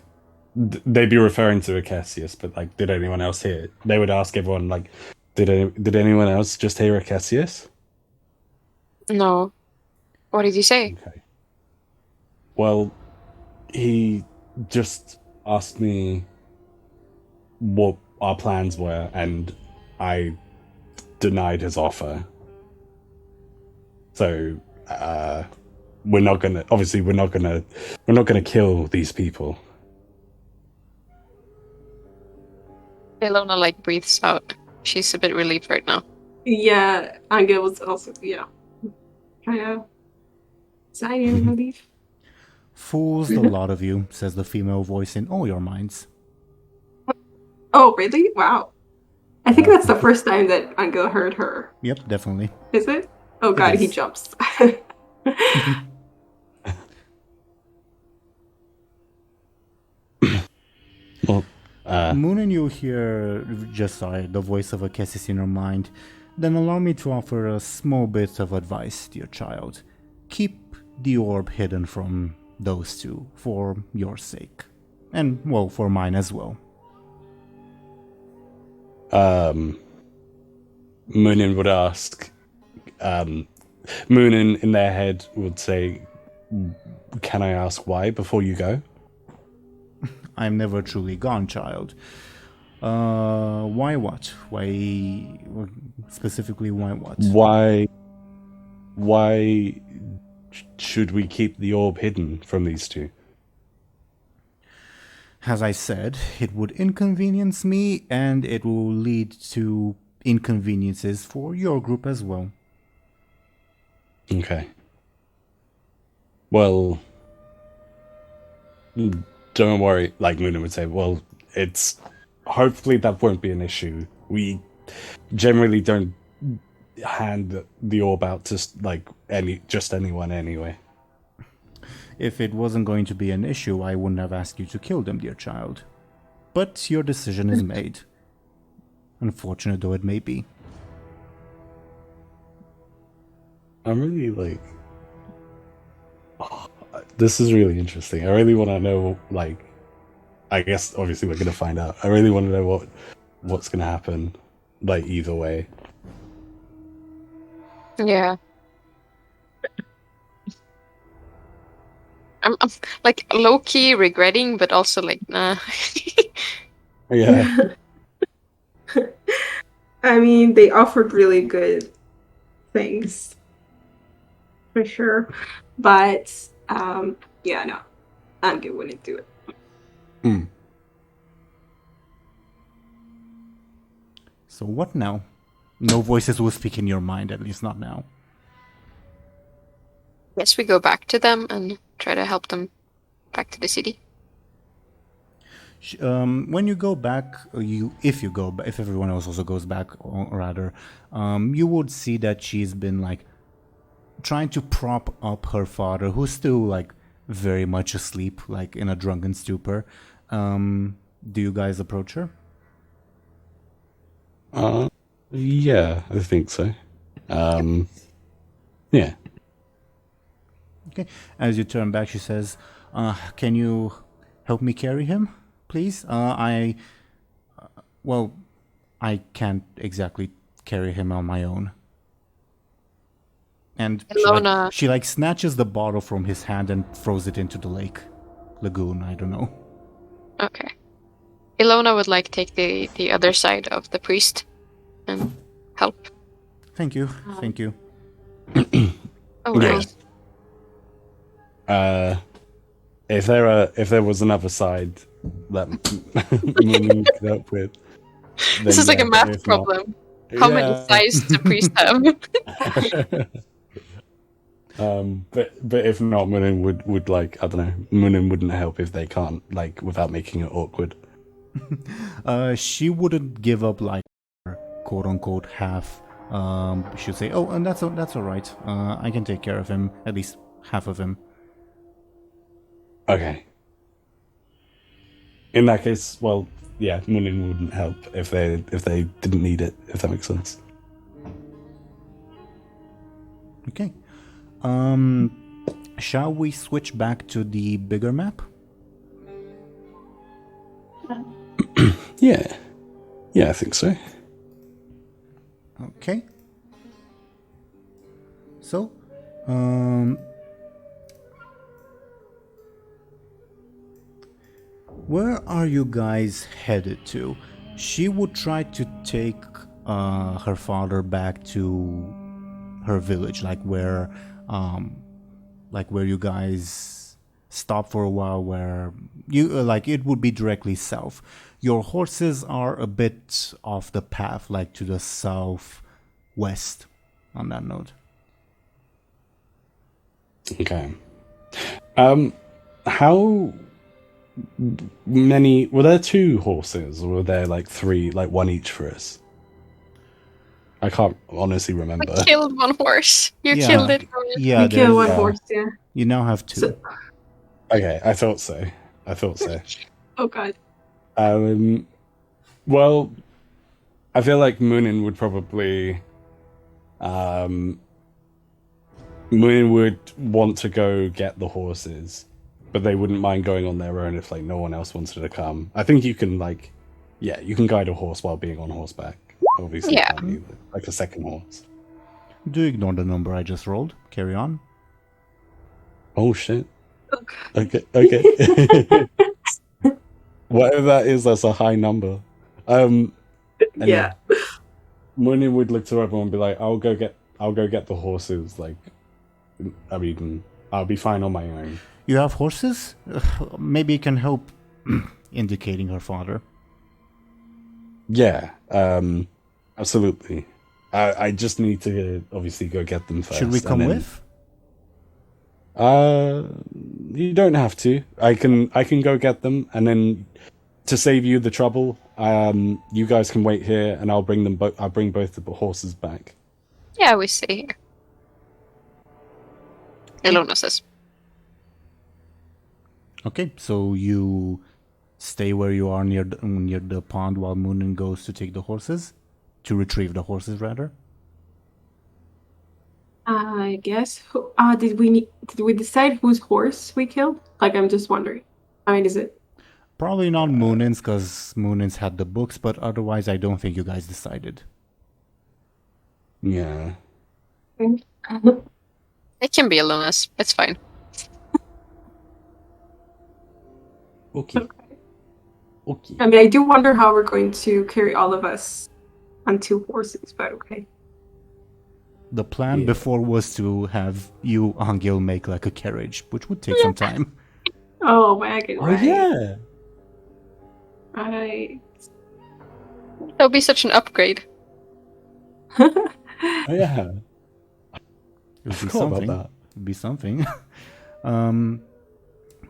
they'd be referring to Acacius, but like, did anyone else hear it? They would ask everyone, like, did anyone else just hear Acacius? No. What did you say? Okay. Well, he just asked me what our plans were, and I denied his offer. So, we're not gonna kill these people. Illona like breathes out. She's a bit relieved right now. Yeah, Anghel was also kind of signing relief. Fools, the lot of you, says the female voice in all your minds. Oh, really? Wow. I think that's the first time that Anghel heard her. Yep, definitely. Is it? Oh god, he is. jumps. Well, Muninn, you hear the voice of Acacius in your mind. Then allow me to offer a small bit of advice, dear child. Keep the orb hidden from those two, for your sake. And, well, for mine as well. Muninn would ask, Muninn in their head would say, can I ask why before you go? I'm never truly gone, child. Why what? Why, specifically, why what? Why should we keep the orb hidden from these two? As I said, it would inconvenience me, and it will lead to inconveniences for your group as well. Okay. Well, don't worry, like Muninn would say, well, hopefully that won't be an issue. We generally don't hand the orb out to anyone anyway. If it wasn't going to be an issue, I wouldn't have asked you to kill them, dear child. But your decision is made. Unfortunate though it may be. I'm really this is really interesting. I really want to know, I guess obviously we're going to find out. I really want to know what's going to happen, either way. Yeah. I'm like low key regretting, but also like nah. Yeah. I mean, they offered really good things for sure, but yeah, no, Anghel wouldn't do it. Hmm. So what now? No voices will speak in your mind, at least not now. Guess we go back to them and try to help them back to the city. When you go back, if everyone else also goes back, or rather, you would see that she's been like trying to prop up her father, who's still like very much asleep, like in a drunken stupor. Do you guys approach her? Yeah, I think so. Yeah. Okay. As you turn back, she says, "Can you help me carry him, please? I can't exactly carry him on my own." And Illona, she snatches the bottle from his hand and throws it into the lagoon. I don't know. okay. Illona would like take the other side of the priest and help. Thank you. Thank you. Oh, worries. If there was another side that Muninn could help with, This is like a math problem. How many sides does the priest have? But if not, Muninn would like, I don't know, Muninn wouldn't help if they can't, like, without making it awkward. She wouldn't give up like her quote unquote half. She'd say, "Oh, and that's all right. I can take care of him, at least half of him." Okay. In that case, well, yeah, Muninn wouldn't help if they didn't need it, if that makes sense. Okay. Shall we switch back to the bigger map? Yeah, I think so. Okay. So, where are you guys headed to? She would try to take her father back to her village, like where you guys stop for a while, where you it would be directly south. Your horses are a bit off the path, like to the southwest on that note. Okay. How many were there? 2 horses, or were there like 3, like one each for us? I can't honestly remember. I killed one horse. You killed it. Yeah, we kill one there's- horse, yeah. You now have 2. So- Okay, I thought so. Oh god. Well, I feel like Muninn would probably Muninn would want to go get the horses, but they wouldn't mind going on their own if like no one else wanted to come. I think you can you can guide a horse while being on horseback. Obviously, Yeah. can't you? Like a second horse. Do ignore the number I just rolled. Carry on. Oh shit. Okay. Okay. Whatever that is, that's a high number. Yeah. Muninn would look to everyone and be like, I'll go get the horses. Like, I mean, I'll be fine on my own. You have horses? Maybe it can help indicating her father. Yeah, absolutely. I just need to obviously go get them first. Should we come with? You don't have to. I can go get them, and then to save you the trouble, you guys can wait here, and I'll bring them. I'll bring both the horses back. Yeah, we stay here. Illona says. Okay, so you stay where you are near the pond while Muninn goes to take the horses, to retrieve the horses rather. I guess. Did we decide whose horse we killed? Like, I'm just wondering. I mean, is it? Probably not Munin's, because Munin's had the books, but otherwise I don't think you guys decided. Yeah. It can be Illona's. It's fine. Okay. Okay. I mean, I do wonder how we're going to carry all of us on 2 horses, but okay. The plan Yeah. before was to have you, Anghel, make like a carriage, which would take some time. Oh, wagon, Oh right. yeah. Right. That'll be such an upgrade. Oh yeah. It would be Forgot about something. that. It would be something.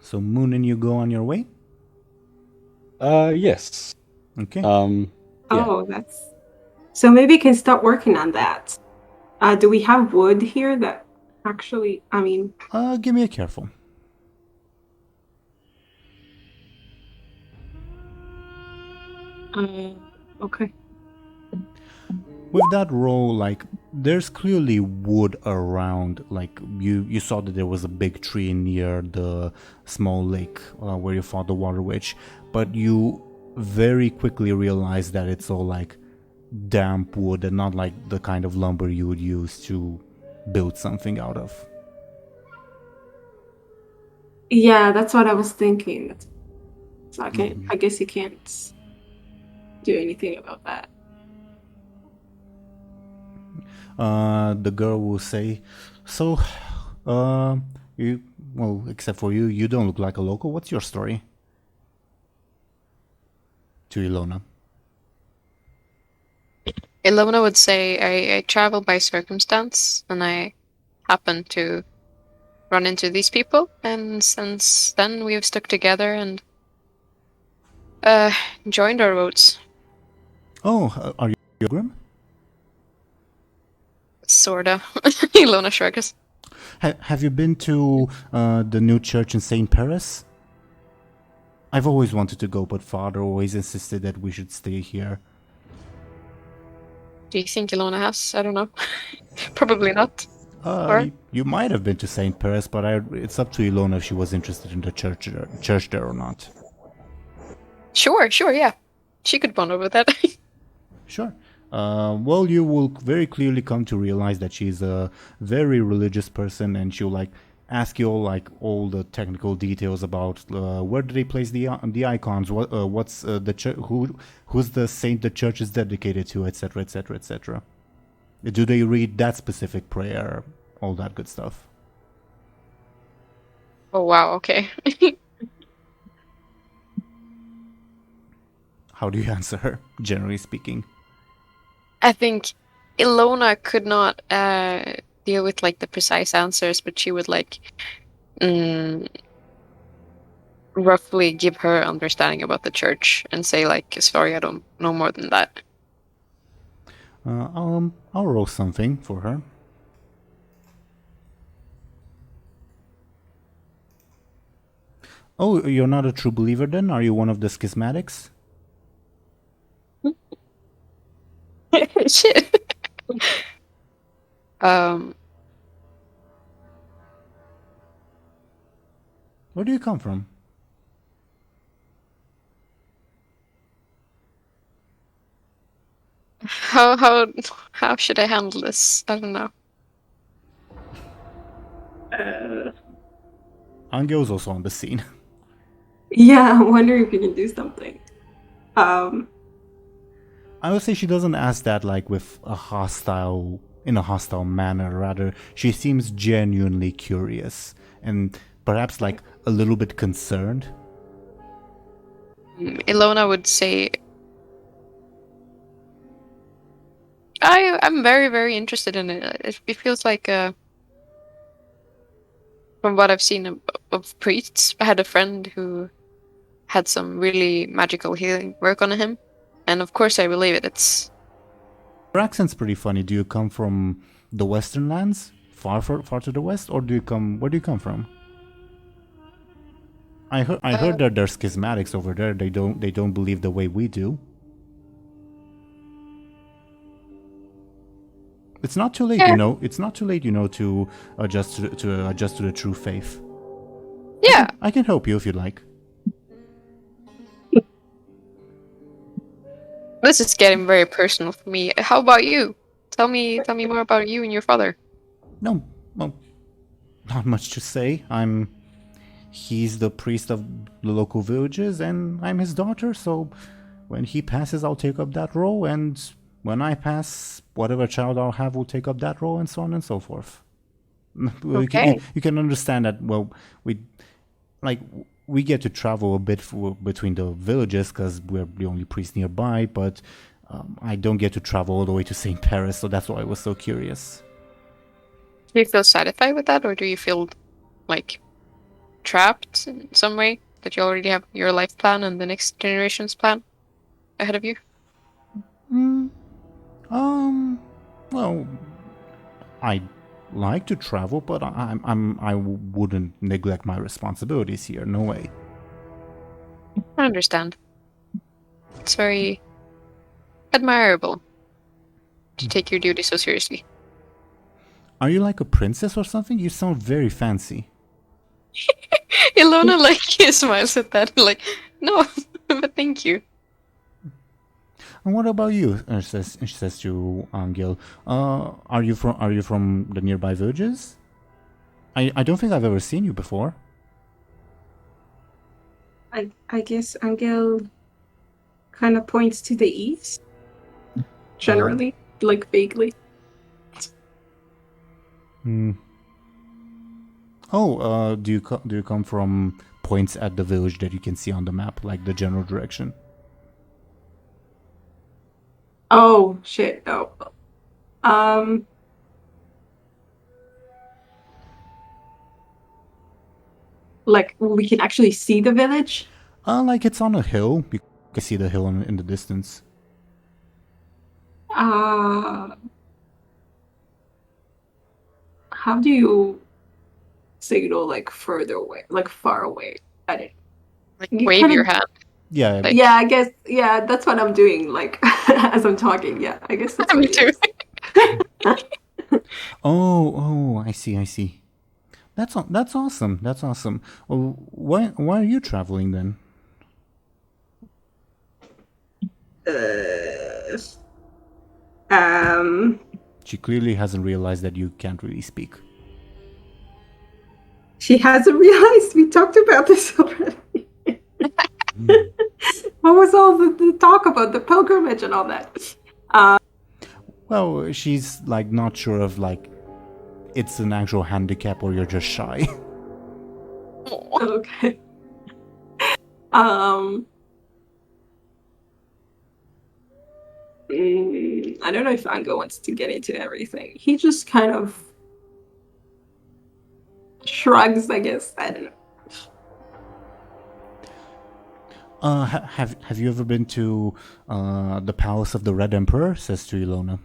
So Muninn, you go on your way? Yes. Okay. Yeah. Oh, that's... So maybe you can start working on that. Do we have wood here that actually, I mean... Give me a careful. Okay. With that roll, like, there's clearly wood around. Like, you saw that there was a big tree near the small lake where you fought the water witch, but you very quickly realize that it's all like damp wood and not like the kind of lumber you would use to build something out of. Yeah, that's what I was thinking. So I guess you can't do anything about that. The girl will say, "So, you, well, except for you, you don't look like a local. What's your story?" To Illona. Illona would say, I travel by circumstance, and I happen to run into these people, and since then we have stuck together and joined our votes. Oh, are you Grim? Sorta. Illona shrugs. Have you been to the new church in St. Paris? I've always wanted to go, but Father always insisted that we should stay here. Do you think Illona has? I don't know. Probably not. Or? You might have been to St. Paris, but it's up to Illona if she was interested in the church there or not. Sure, yeah. She could bond over that. Sure. Well, you will very clearly come to realize that she's a very religious person, and she'll like ask you all the technical details about where do they place the icons, what's the who's the saint the church is dedicated to, etc., etc., etc. Do they read that specific prayer, all that good stuff? Oh wow, okay. How do you answer her, generally speaking? I think Illona could not deal with like the precise answers, but she would like roughly give her understanding about the church and say like, sorry, I don't know more than that. I'll roll something for her. Oh, you're not a true believer then? Are you one of the schismatics? Shit. Where do you come from? How should I handle this? I don't know. Angel's also on the scene. Yeah, I'm wondering if you can do something. I would say she doesn't ask that like with a hostile manner. Rather, she seems genuinely curious and perhaps like a little bit concerned. Illona would say, I'm very, very interested in it. It feels like, from what I've seen of priests, I had a friend who had some really magical healing work on him. And of course I believe it. It's... Your accent's pretty funny. Do you come from the Western lands? Far to the west? Or where do you come from? I heard that there's schismatics over there. They don't believe the way we do. It's not too late, Yeah. you know. It's not too late, you know, to adjust to the true faith. Yeah. I can help you if you'd like. This is getting very personal for me. How about you? Tell me more about you and your father. No, well, not much to say. I'm he's the priest of the local villages, and I'm his daughter, so when he passes, I'll take up that role, and when I pass, whatever child I'll have will take up that role, and so on and so forth. Okay. You can understand that, well, we get to travel a bit between the villages because we're the only priest nearby, but I don't get to travel all the way to St. Paris, so that's why I was so curious. Do you feel satisfied with that, or do you feel like trapped in some way that you already have your life plan and the next generation's plan ahead of you? Well, I like to travel, but I wouldn't neglect my responsibilities here. No way. I understand. It's very admirable to take your duty so seriously. Are you like a princess or something? You sound very fancy. Illona like smiles at that, like, no, but thank you. And what about you? She says to Anghel. Are you from the nearby villages? I don't think I've ever seen you before. I guess Anghel kind of points to the east. Generally, like vaguely. Oh, do you come from points at the village that you can see on the map, like the general direction? Oh shit! No. Like we can actually see the village. Like it's on a hill. You can see the hill in the distance. How do you signal like further away, like far away? I don't. Like You wave kinda- your hand. Yeah. Like- Yeah, I guess. Yeah, that's what I'm doing. Like as I'm talking. Yeah, I guess that's what Me it too. is. Oh, I see. That's awesome. That's awesome. Well, why are you traveling then? She clearly hasn't realized that you can't really speak. She hasn't realized we talked about this already. What was all the talk about the pilgrimage and all that? Well, she's like not sure if like it's an actual handicap or you're just shy. Okay. I don't know if Anghel wants to get into everything. He just kind of shrugs, I guess. I don't know. Have you ever been to the Palace of the Red Emperor? Says to Illona.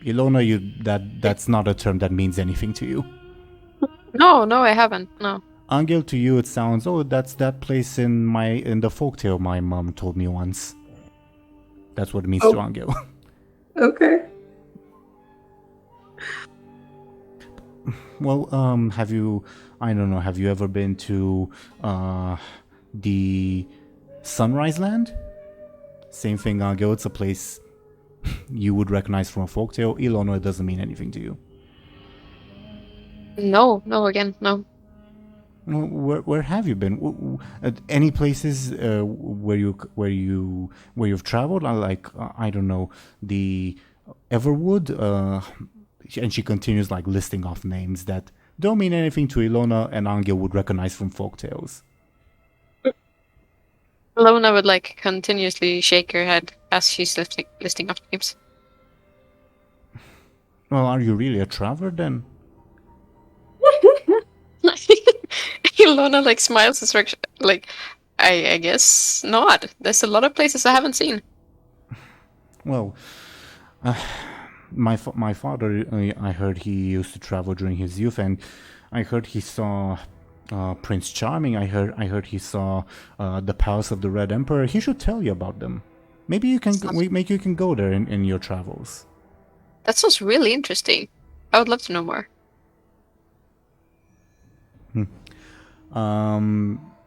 Illona, that's not a term that means anything to you. No, I haven't. No. Anghel, to you it sounds, oh, that's that place in the folktale my mom told me once. That's what it means to Anghel. Okay. Well, have you ever been to the Sunrise Land? Same thing, Anghel, it's a place you would recognize from a folktale. Illona, it doesn't mean anything to you. No, again, no. Where have you been? Any places where you've traveled? Like I don't know, the Everwood. And she continues like listing off names that don't mean anything to Illona and Anghel would recognize from folktales. Illona would like continuously shake her head as she's listing off names. Well, are you really a traveler then? Illona like smiles and like, I guess not. There's a lot of places I haven't seen. Well, my father, I heard he used to travel during his youth, and I heard he saw Prince Charming. I heard he saw the Palace of the Red Emperor. He should tell you about them. Maybe you can go there in your travels. That sounds really interesting. I would love to know more.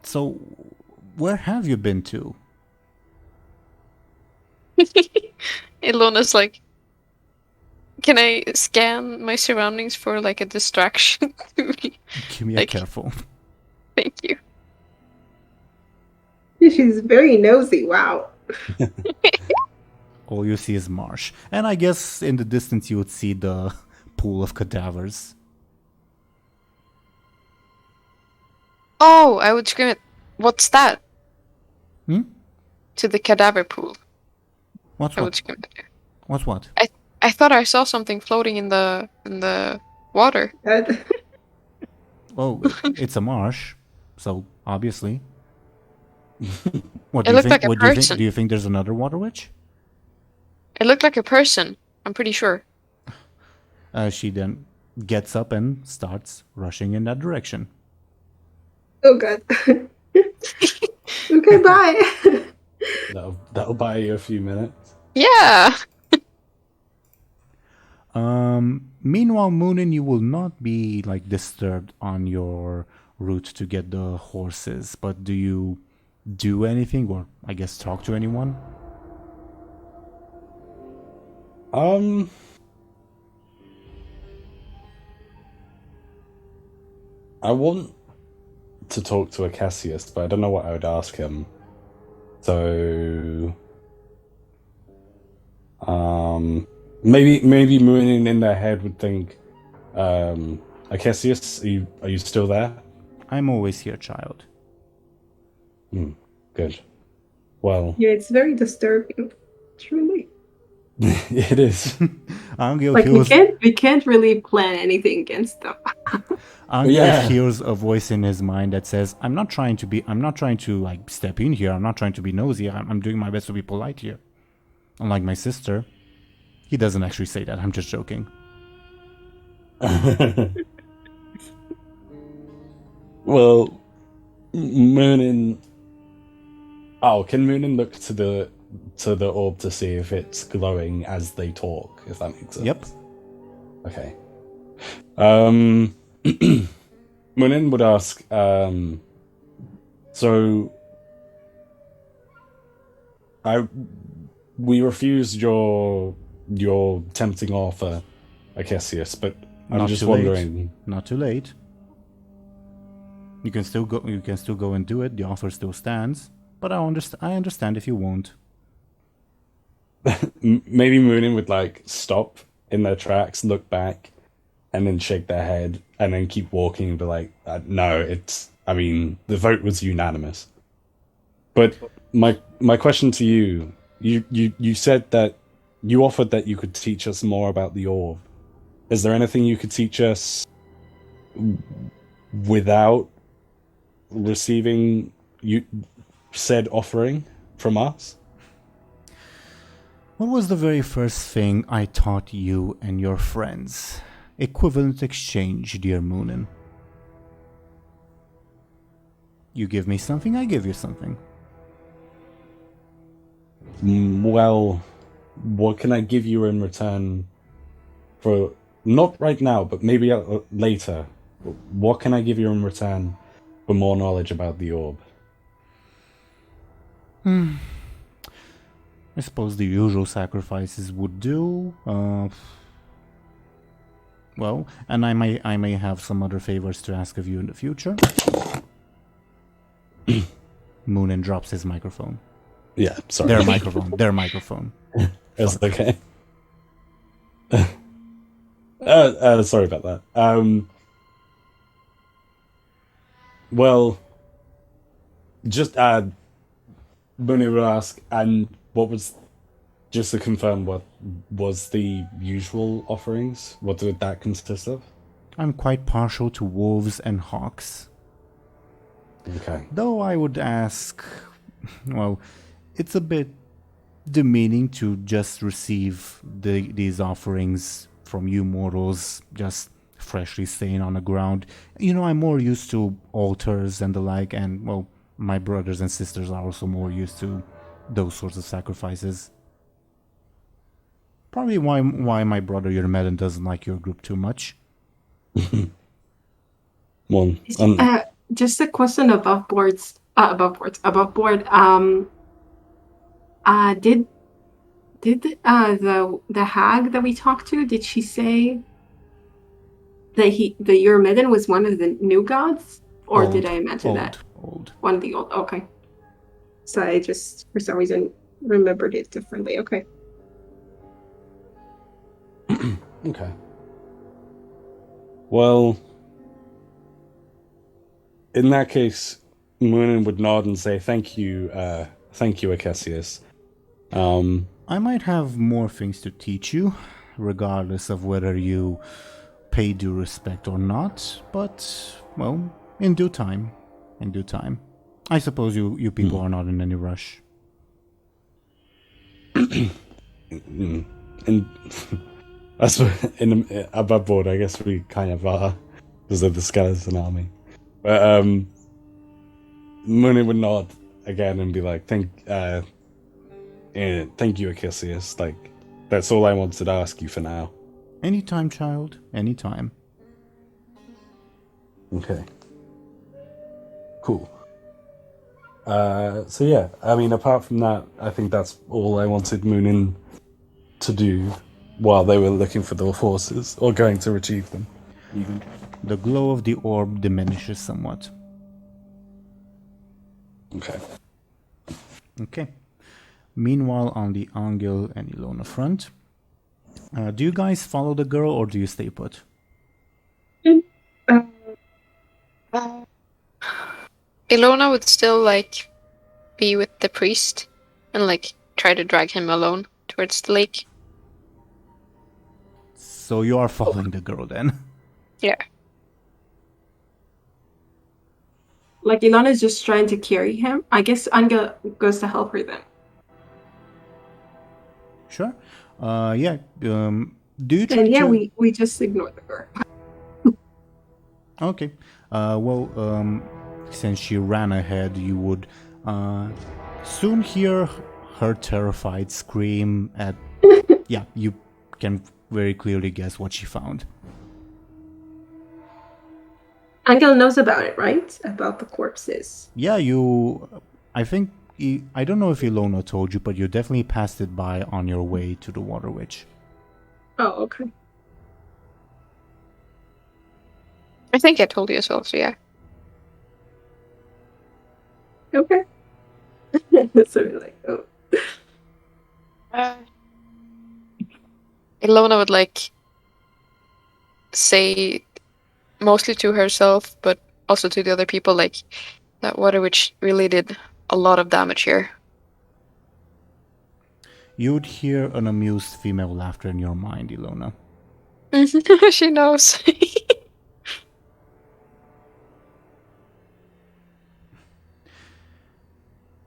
So where have you been to? Illona's like, can I scan my surroundings for like a distraction? Give me a careful. Thank you. She's very nosy. Wow. All you see is marsh. And I guess in the distance you would see the pool of cadavers. Oh, I would scream it. What's that? Hmm? To the cadaver pool. What's I would what? scream it. What's what? I thought I saw something floating in the water. Oh, it's a marsh, so obviously. What It do you looked think? like a What do you think? person. Do you think there's another water witch? It looked like a person. I'm pretty sure. She then gets up and starts rushing in that direction. Oh god. Okay, bye. That'll buy you a few minutes. Yeah. Meanwhile, Muninn, you will not be like disturbed on your route to get the horses. But do you do anything, or I guess talk to anyone? I want to talk to Acacius, but I don't know what I would ask him. So, maybe Muninn in their head would think, Acacius, are you still there? I'm always here, child. Good. Well, Yeah, it's very disturbing. Truly. it is. Anghel Like hears, we can't really plan anything against them. hears a voice in his mind that says, I'm not trying to like step in here. I'm not trying to be nosy. I'm doing my best to be polite here. Unlike my sister. He doesn't actually say that. I'm just joking. Well, Muninn. Oh, can Muninn look to the orb to see if it's glowing as they talk? If that makes sense. Yep. Okay. Muninn would ask. So, we refused your tempting offer, Acacius, but I'm Not just too late. wondering. Not too late. You can still go. You can still go and do it. The offer still stands. But I understand if you won't. Maybe Muninn would like stop in their tracks, look back, and then shake their head, and then keep walking and be like, "No, it's. I mean, the vote was unanimous." But my question to you, you said that you offered that you could teach us more about the orb. Is there anything you could teach us without receiving said offering from us? What was the very first thing I taught you and your friends? Equivalent exchange, dear Muninn. You give me something, I give you something. Well, what can I give you in return for, not right now, but maybe later? What can I give you in return for more knowledge about the orb? I suppose the usual sacrifices would do. Well, and I may have some other favors to ask of you in the future. Muninn drops his microphone. Yeah, sorry. Their microphone. It's okay. Sorry about that. Well, just Muninn would ask, and what was, just to confirm, what was the usual offerings? What did that consist of? I'm quite partial to wolves and hawks. Okay. Though I would ask, well, it's a bit demeaning to just receive these offerings from you mortals, just freshly staying on the ground. You know, I'm more used to altars and the like, and, well, my brothers and sisters are also more used to those sorts of sacrifices. Probably why my brother Rimlen doesn't like your group too much. Well, Just a question above board. Did the hag that we talked to, did she say that your Rimlen was one of the new gods? Or did I imagine old, that? Old. One of the old. Okay. So I just, for some reason, remembered it differently. Okay. Okay. Well, in that case, Muninn would nod and say, "Thank you, Acesius." I might have more things to teach you, regardless of whether you pay due respect or not, but, well, in due time. In due time. I suppose you people are not in any rush. And I suppose above board, I guess we kind of are, because of the skeleton army. But Muninn would nod again and be like, "Thank you, Acesius. Like, that's all I wanted to ask you for now." Anytime, child. Anytime. Okay. Cool. So yeah, I mean, apart from that, I think that's all I wanted Muninn to do while they were looking for the horses, or going to retrieve them. Even. The glow of the orb diminishes somewhat. Okay. Okay. Meanwhile, on the Anghel and Illona front, do you guys follow the girl or do you stay put? Illona would still like be with the priest and like try to drag him alone towards the lake. So you are following the girl then? Yeah. Like Ilona's just trying to carry him. I guess Anghel goes to help her then. Sure. Yeah. Do you try And yeah, to... we just ignore the girl. Okay. Well, since she ran ahead, you would soon hear her terrified scream at... Yeah, you can very clearly guess what she found. Anghel knows about it, right? About the corpses. Yeah, I think... I don't know if Illona told you, but you definitely passed it by on your way to the Water Witch. Oh, okay. I think I told you as well, so yeah. Okay. So we're like, oh. Illona would like say mostly to herself, but also to the other people, like that Water Witch really did a lot of damage here. You would hear an amused female laughter in your mind, Illona. She knows.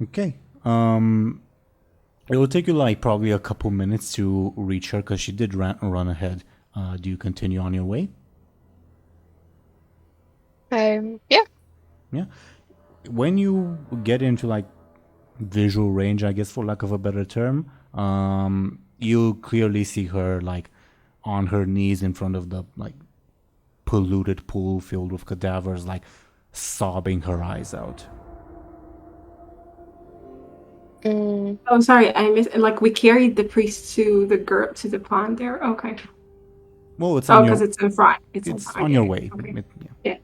Okay. It will take you like probably a couple minutes to reach her because she did run ahead. Do you continue on your way? Yeah. Yeah. When you get into like visual range, I guess for lack of a better term, you clearly see her like on her knees in front of the like polluted pool filled with cadavers, like sobbing her eyes out. Oh, sorry, I missed. Like we carried the priest to the pond there. Okay. Well, it's on because it's in front. It's on your way. Okay. Yeah.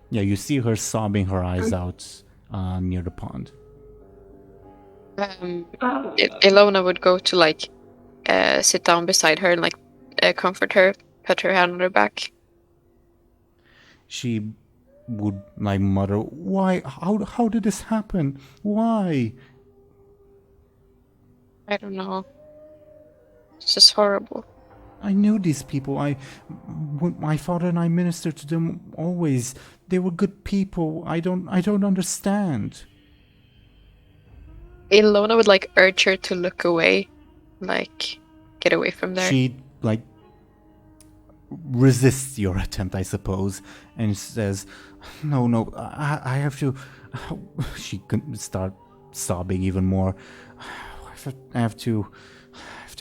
Yeah, you see her sobbing her eyes out near the pond. Illona would go to like sit down beside her and like comfort her, put her hand on her back. She would like mutter, "Why? How did this happen? Why?" I don't know. It's just horrible. I knew these people. My father and I ministered to them always. They were good people. I don't understand. Illona would like urge her to look away, like get away from there. She like resists your attempt, I suppose, and says, "No, I have to." She can start sobbing even more. I have to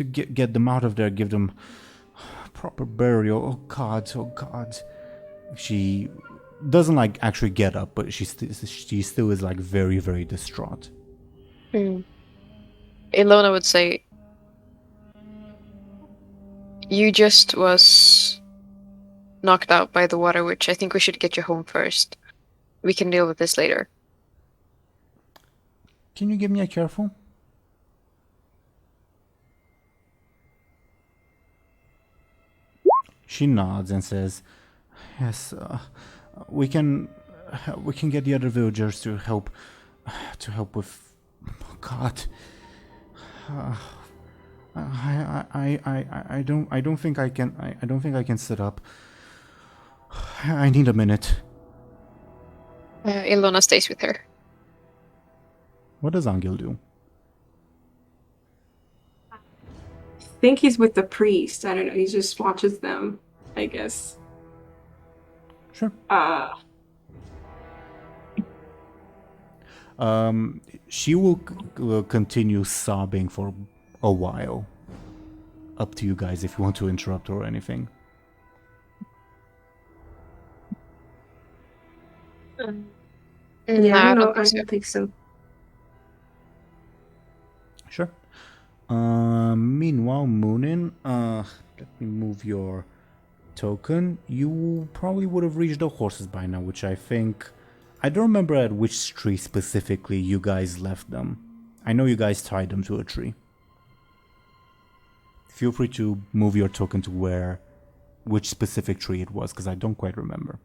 get them out of there. Give them proper burial. Oh God. She doesn't like actually get up, but she still is like very, very distraught. Illona would say, "You just was knocked out by the water witch. I think we should get you home first. We can deal with this later. Can you give me a careful? She nods and says, "Yes, we can get the other villagers to help with. Oh God, I don't think I can. I don't think I can sit up. I need a minute." Illona stays with her. What does Anghel do? I think he's with the priest. I don't know. He just watches them, I guess. Sure. She will continue sobbing for a while. Up to you guys if you want to interrupt her or anything. Yeah, I don't know. I don't think so. Sure. Meanwhile, Muninn, let me move your token. You probably would have reached the horses by now, which I think... I don't remember at which tree specifically you guys left them. I know you guys tied them to a tree. Feel free to move your token to which specific tree it was, because I don't quite remember.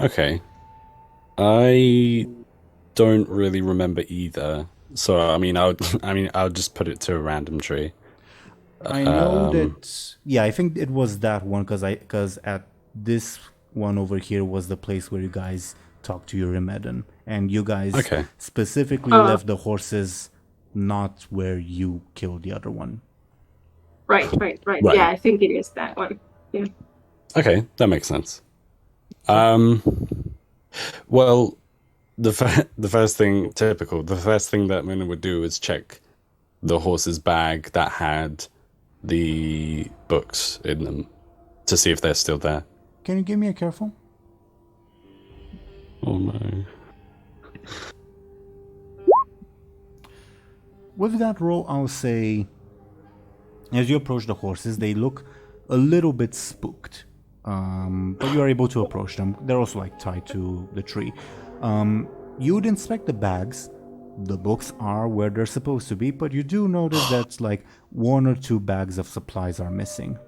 Okay. I don't really remember either. So I'll just put it to a random tree. I know that. Yeah, I think it was that one because at this one over here was the place where you guys talked to your Rimlen, and you guys specifically left the horses not where you killed the other one. Right. Yeah, I think it is that one. Yeah. Okay, that makes sense. Well, the first thing that Muninn would do is check the horse's bag that had the books in them to see if they're still there. Can you give me a careful? Oh no. With that roll, I'll say, as you approach the horses, they look a little bit spooked. But you are able to approach them. They're also tied to the tree. You would inspect the bags. The books are where they're supposed to be, but you do notice that one or two bags of supplies are missing.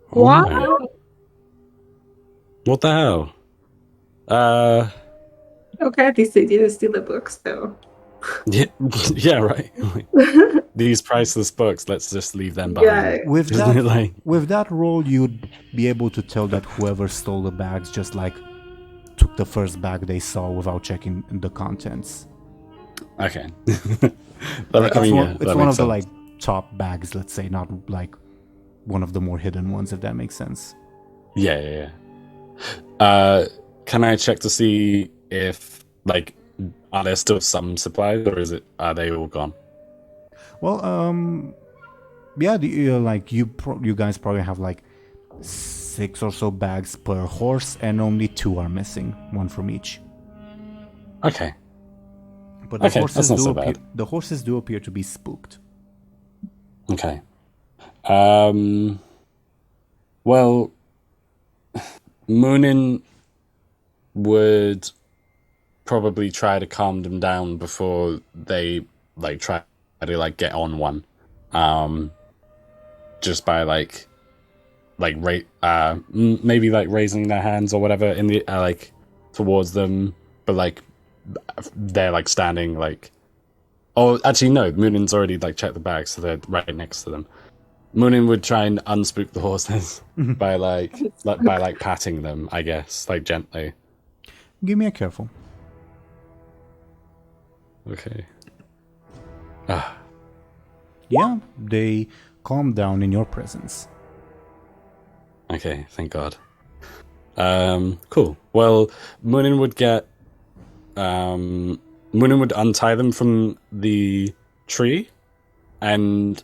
What? What the hell? Okay, at least they didn't steal the books, though. Yeah, right. These priceless books, let's just leave them behind. Yeah. With that roll, you'd be able to tell that whoever stole the bags just took the first bag they saw without checking the contents. Okay. It's one of the top bags, let's say, not one of the more hidden ones, if that makes sense. Yeah. Can I check to see if are there still some supplies, or are they all gone? Well, yeah, you guys probably have 6 or so bags per horse, and only 2 are missing, 1 from each. Okay. But the horses do appear to be spooked. Okay. Well, Muninn would probably try to calm them down before they try to get on one, just by maybe raising their hands or whatever in the towards them, but they're standing oh, actually no, Muninn's already checked the bags, so they're right next to them. Muninn would try and unspook the horses by patting them, I guess, gently. Give me a careful. Okay. Yeah, they calm down in your presence. Okay, thank God. Cool. Well, Muninn would untie them from the tree and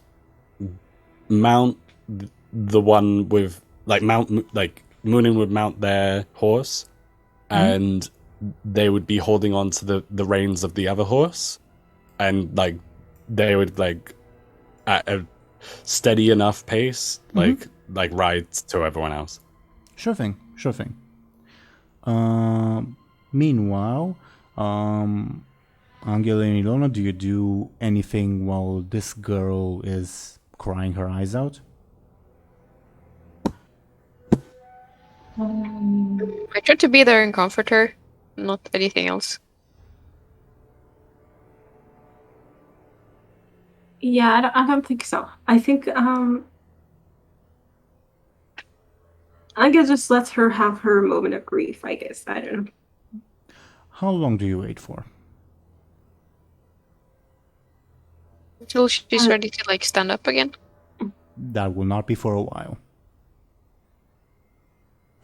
mount the one with Muninn would mount their horse, and they would be holding on to the reins of the other horse, and they would at a steady enough pace, like ride to everyone else. Sure thing. Sure thing. Meanwhile, Anghel and Illona, do you do anything while this girl is crying her eyes out? I try to be there and comfort her, not anything else. Yeah, I don't think so. I think I guess just let her have her moment of grief, I guess. I don't know. How long do you wait for? Until she's ready to like stand up again. That will not be for a while.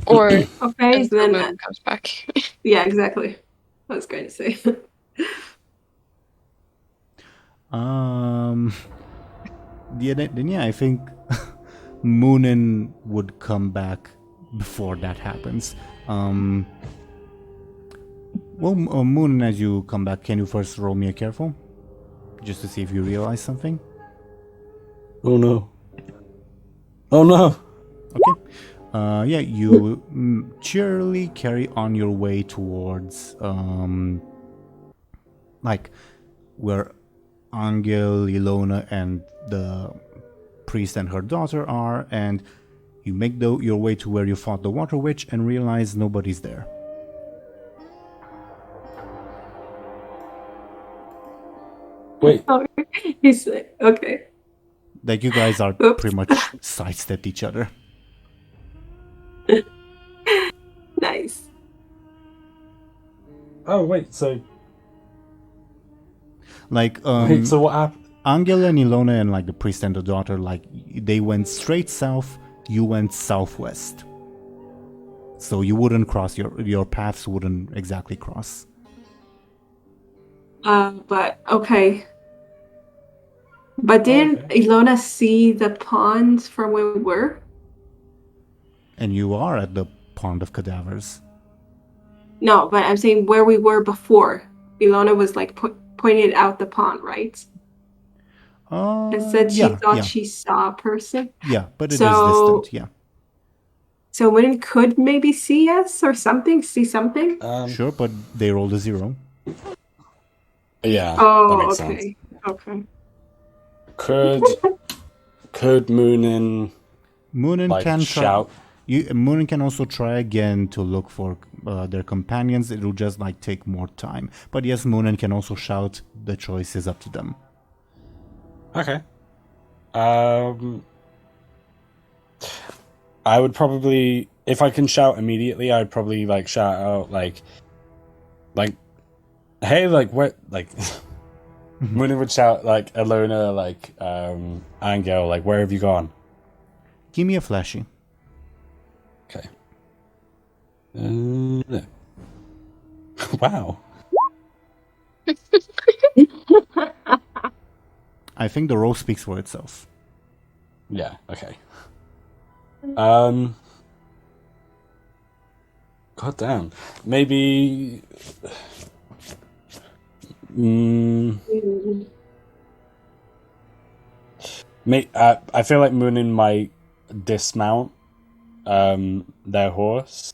Or Okay, until then Muninn comes back. yeah, exactly. I was going to say. Yeah, I think Muninn would come back before that happens. Muninn, as you come back, can you first roll me a careful? Just to see if you realize something? Oh no. Oh no! Okay. Yeah, you cheerily carry on your way towards, like, where Anghel, Illona, and the priest and her daughter are, and you make your way to where you fought the water witch and realize nobody's there. Wait. He's okay. Like, you guys are Oops. pretty much sidestepped each other. Nice. Oh wait, so Like, wait, so what happened? Anghel and Illona and like the priest and the daughter, like they went straight south, you went southwest. So you wouldn't cross, your paths wouldn't exactly cross. But okay. But didn't Illona see the pond from where we were? And you are at the pond of cadavers. No, but I'm saying where we were before. Illona was like pointed out the pond, right? And said she thought she saw a person. Yeah, but it is distant, yeah. So Muninn could maybe see us or something, see something? Sure, but they rolled a 0. Yeah. Oh, that makes okay. sense. Okay. Could Muninn Muninn can shout? Muninn can also try again to look for their companions. It will just like take more time. But yes, Muninn can also shout. The choice is up to them. Okay. I would probably, if I can shout immediately, I'd probably like shout out like, hey, like what, like. Muninn would shout like Illona, like Anghel, like where have you gone? Give me a flashy. Okay. Wow. I think the roll speaks for itself. Yeah. Okay. God damn. Maybe. I feel like Muninn might dismount their horse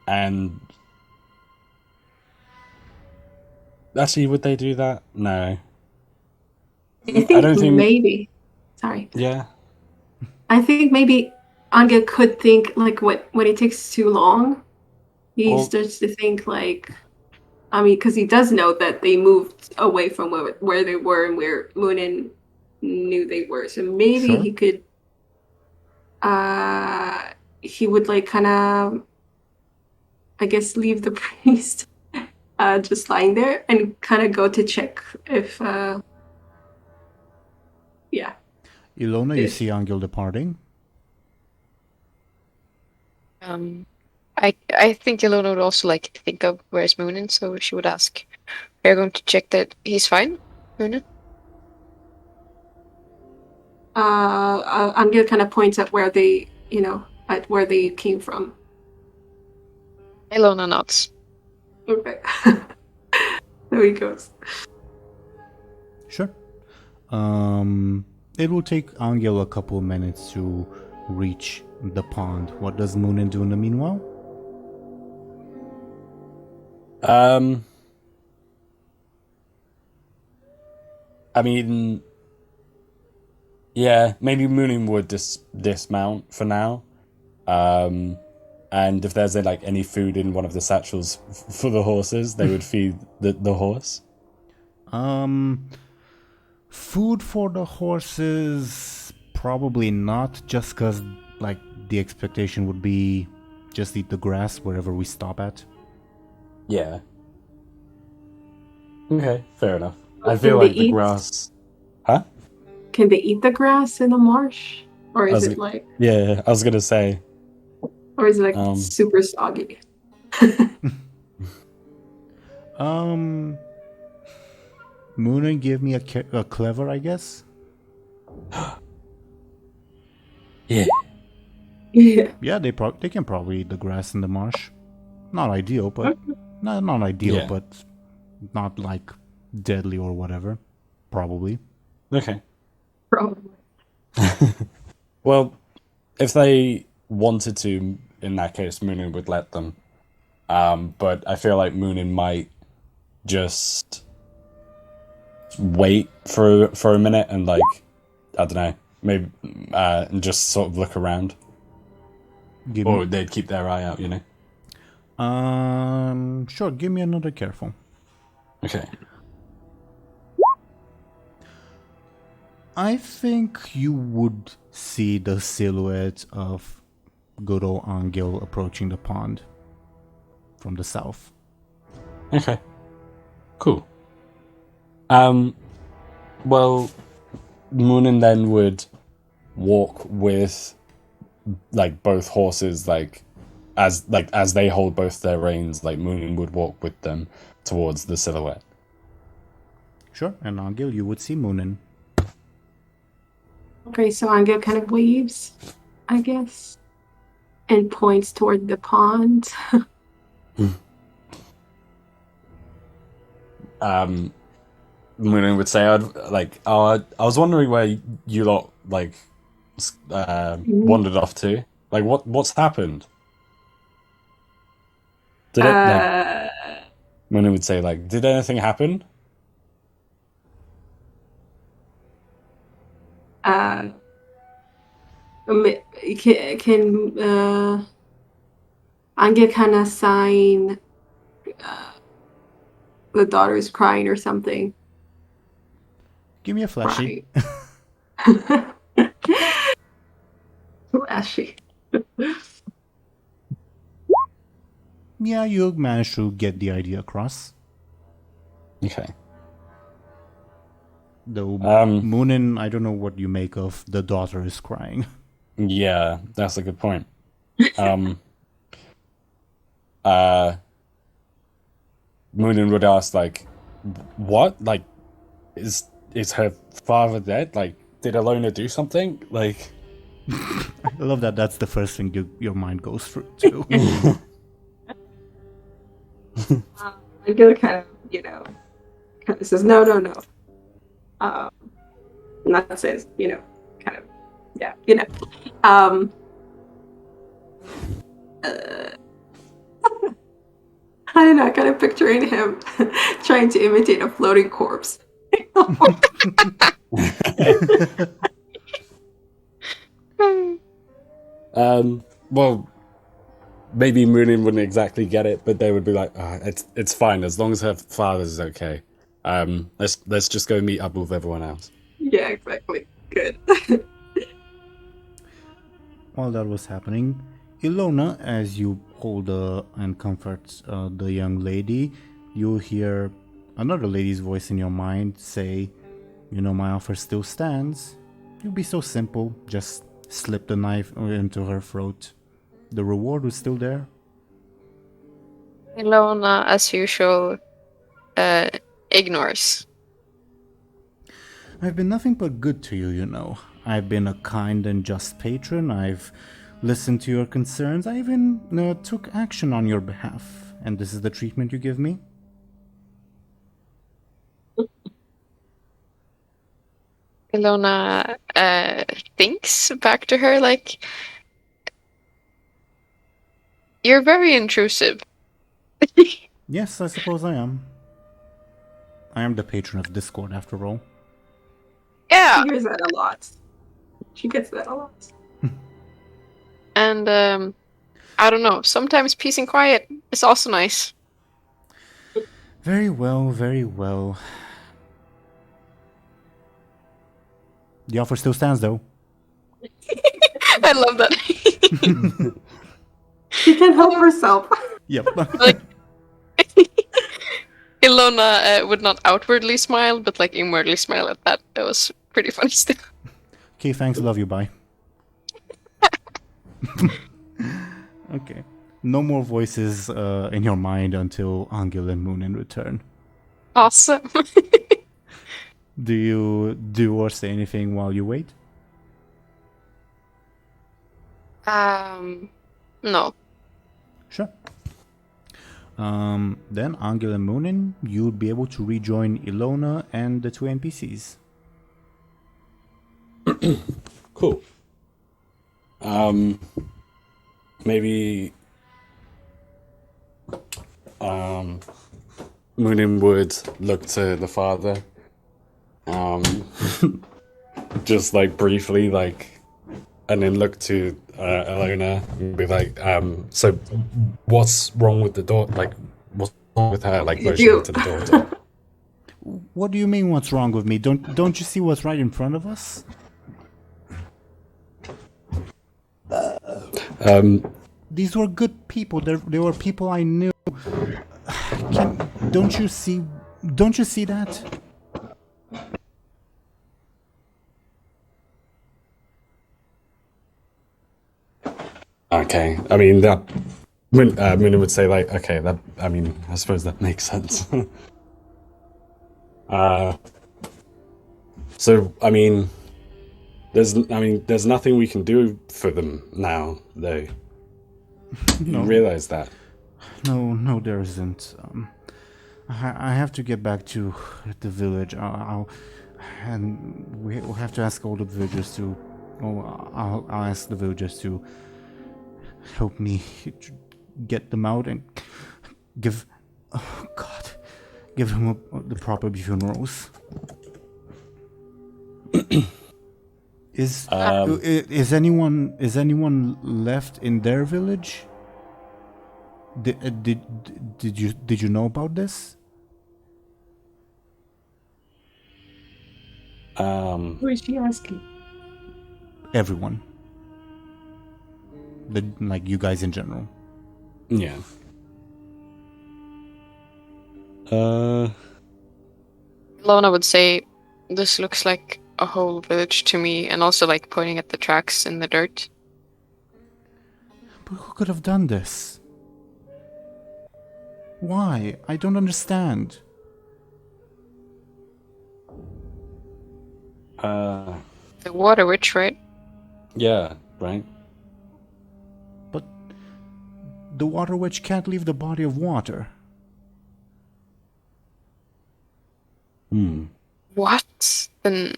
and actually, would they do that? No. I don't think maybe. Sorry. Yeah. I think maybe Anghel could think like when it takes too long, he starts to think like, I mean, because he does know that they moved away from where they were and where Muninn knew they were. So maybe he could, he would like kind of, I guess, leave the priest just lying there and kind of go to check if, yeah. Illona, you see Anghel departing? I think Illona would also like think of where's Muninn, so she would ask, "Are you going to check that he's fine, Muninn?" Anghel kind of points at where they, at where they came from. Illona nods. Okay. There he goes. Sure. It will take Anghel a couple of minutes to reach the pond. What does Muninn do in the meanwhile? I mean, yeah, maybe Muninn would dismount for now. And if there's like any food in one of the satchels for the horses, they would feed the horse. Food for the horses, probably not, just because like the expectation would be just eat the grass wherever we stop at. Yeah. Okay, fair enough. I feel like the grass... Huh? Can they eat the grass in the marsh? Or is it like... Yeah, I was going to say... Or is it like super soggy? Muninn, give me a clever, I guess? Yeah. Yeah. Yeah, they can probably eat the grass in the marsh. Not ideal, but... Not ideal, Yeah. but not like deadly or whatever. Probably. Okay. Probably. Well, if they wanted to, in that case, Muninn would let them. But I feel like Muninn might just wait for a minute and like, I don't know, maybe and just sort of look around. Or they'd keep their eye out, you know? Sure, give me another careful. Okay. I think you would see the silhouette of good old Anghel approaching the pond from the south. Okay. Cool. Well, Muninn then would walk with like both horses, like as they hold both their reins, like Muninn would walk with them towards the silhouette. Sure, and Anghel, you would see Muninn. Okay, so Anghel kind of waves, I guess, and points toward the pond. Muninn would say, I was wondering where you lot like wandered off to. Like, what's happened? Did it? Muninn would say, like, did anything happen? Can Anghel kind of sign the daughter's crying or something? Give me a flashy. Flashy. Yeah, you managed to get the idea across. Okay. Though Muninn, I don't know what you make of the daughter is crying. Yeah, that's a good point. Muninn would ask, like, what? Like, is her father dead? Like, did Illona do something? Like, I love that that's the first thing your mind goes through, too. Anghel kind of, kind of says, no. And that says, kind of, yeah, I don't know, kind of picturing him trying to imitate a floating corpse. Well, maybe Muninn wouldn't exactly get it, but they would be like, it's fine as long as her father's okay. Let's just go meet up with everyone else. Yeah, exactly. Good. While that was happening, Illona, as you hold and comfort the young lady, you hear another lady's voice in your mind say, my offer still stands. It'd be so simple, just slip the knife into her throat. The reward was still there. Illona, as usual, ignores. I've been nothing but good to you, I've been a kind and just patron. I've listened to your concerns. I even took action on your behalf. And this is the treatment you give me? Illona thinks back to her like, "You're very intrusive." Yes, I suppose I am. I am the patron of Discord, after all. Yeah, She hears that a lot. She gets that a lot. and I don't know. Sometimes peace and quiet is also nice. Very well, very well. The offer still stands, though. I love that. She can help herself. Yep. Like, Illona would not outwardly smile, but like inwardly smile at that. It was pretty funny still. Okay, thanks, love you, bye. Okay. No more voices in your mind until Anghel and Muninn return. Awesome. Do you do or say anything while you wait? No. Sure. Then Anghel and Muninn, you'll be able to rejoin Illona and the two NPCs. Cool. Maybe Muninn would look to the father, just like briefly, like, and then look to Illona and be like, so what's wrong with the daughter? Like, what's wrong with her? Like, motioning to the daughter. What do you mean? What's wrong with me? Don't you see what's right in front of us? These were good people. They were people I knew. Don't you see? Don't you see that? Okay, I mean that. Muninn would say like, okay, that. I mean, I suppose that makes sense. So I mean, there's nothing we can do for them now, though. No. You realize that? No, there isn't. I have to get back to the village. And we'll have to ask all the villagers to. I'll ask the villagers to help me get them out and give. Oh God, give them the proper funerals. Is anyone left in their village? Did you know about this? Who is she asking? Everyone. Like you guys in general. Yeah. Lona would say, "This looks like a whole village to me," and also like pointing at the tracks in the dirt. But who could have done this? Why? I don't understand. The water witch, right? Yeah, right. But the water witch can't leave the body of water. What? Then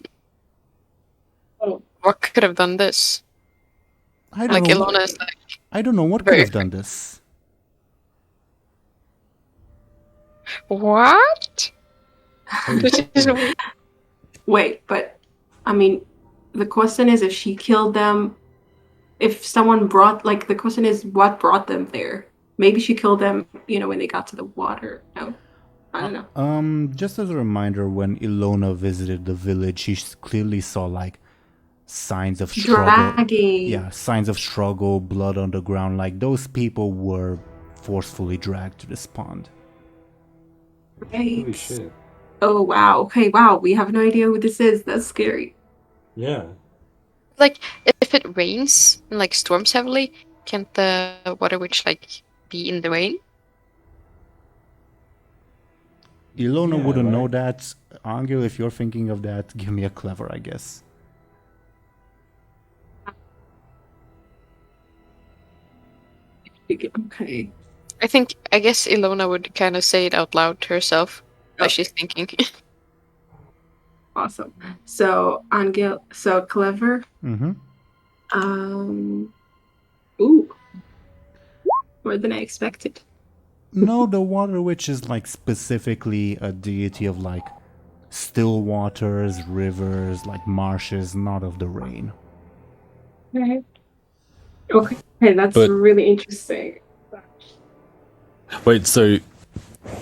what could have done this? I don't know. Illona is like, I don't know what could have done this. what? This is Wait, but I mean, the question is if she killed them. If someone brought, like, the question is what brought them there. Maybe she killed them, when they got to the water. No, I don't know. Just as a reminder, when Illona visited the village, she clearly saw like signs of struggle. Dragging. Yeah, signs of struggle, blood on the ground. Like those people were forcefully dragged to this pond. Right. Holy shit. Oh wow. Okay. Wow. We have no idea who this is. That's scary. Yeah. like, if it rains and like storms heavily, can't the water witch like be in the rain? Illona wouldn't know that. Anghel, if you're thinking of that, give me a clever, I guess. Okay. I guess Illona would kind of say it out loud to herself, what she's thinking. Awesome. So Anghel, so clever. Mm-hmm. Ooh, more than I expected. No, the water witch is like specifically a deity of like still waters, rivers, like marshes, not of the rain. Okay. Okay, that's But- really interesting. Wait, so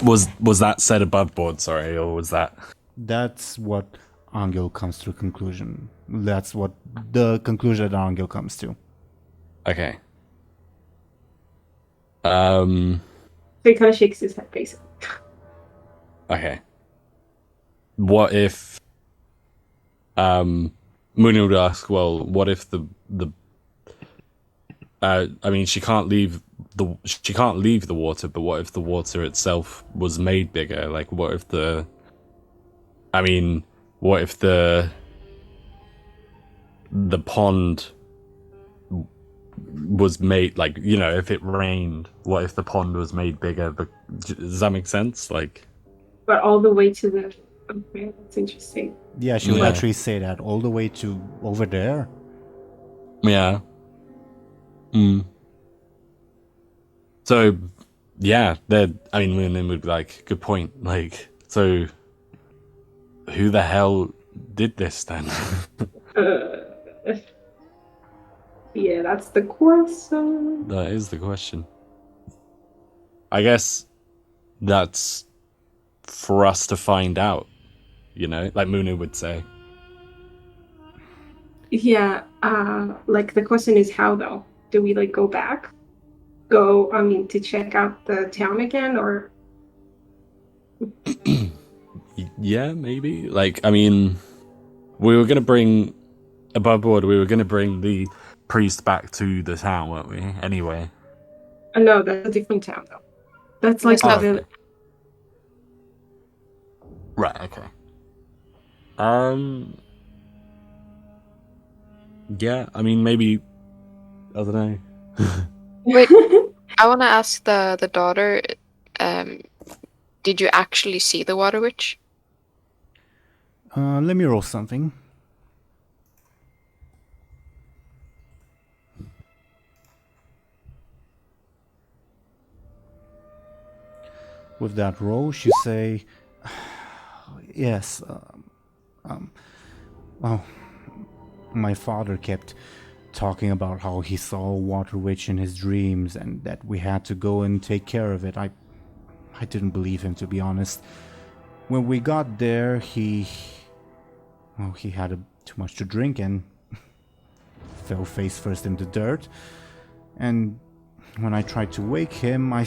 was that said above board? Sorry, or was that? That's what Anghel comes to conclusion. That's what the conclusion that Anghel comes to. Okay. So he kind of shakes his head, basically. Okay. What if Muninn would ask, well, what if the I mean, she can't leave the water, but what if the water itself was made bigger? Like, what if the pond was made, like, you know, if it rained, what if the pond was made bigger? But does that make sense? Like, But all the way to the. Okay, that's interesting. Yeah, she would Yeah. actually say that all the way to over there. yeah. So, yeah, Muninn would be like, good point. Like, so who the hell did this then? Yeah, that's the question. That is the question. I guess that's for us to find out, you know, like Muninn would say. Yeah, like the question is how though? Do we like go back? To check out the town again, or Yeah, maybe. Like, I mean, we were going to bring, above board, we were going to bring the priest back to the town, weren't we? Anyway. no, that's a different town though. That's like That's the not- Right, okay. Yeah, I mean, maybe, I don't know. Wait, I want to ask the daughter. Did you actually see the water witch? Let me roll something. With that roll, she say, "Yes. Well, my father kept talking about how he saw a water witch in his dreams, and that we had to go and take care of it. I didn't believe him, to be honest. When we got there, he had too much to drink and fell face first in the dirt. And when I tried to wake him, I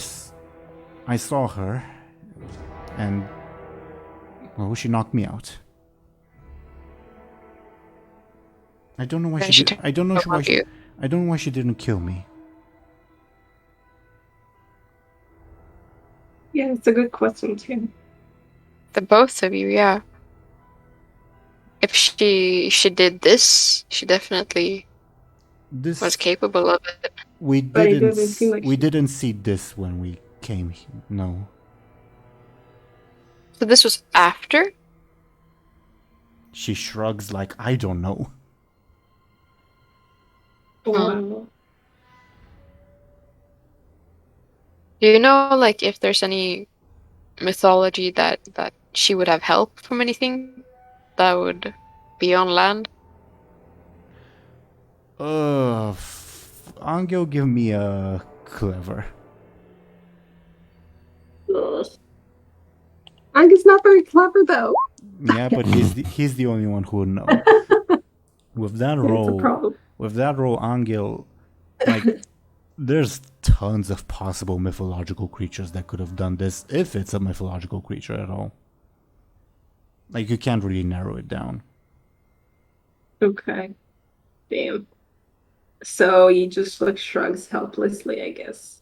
saw her, and well, she knocked me out. I don't know why Then she she did. took I don't know care why of she. you. I don't know why she didn't kill me. yeah, it's a good question too. The both of you, yeah. If she did this, she definitely This was capable of it. we But it didn't. doesn't seem like We she- didn't see this when we came. No. So this was after? She shrugs like I don't know. Wow. Do you know, like, if there's any mythology that she would have help from anything that would be on land? Anghel, give me a clever. Ugh. Ang's not very clever though. Yeah, but he's the only one who would know. With that It's a roll, problem. Anghel, like, there's tons of possible mythological creatures that could have done this, if it's a mythological creature at all. Like, you can't really narrow it down. Okay. Damn. So he just like shrugs helplessly, I guess.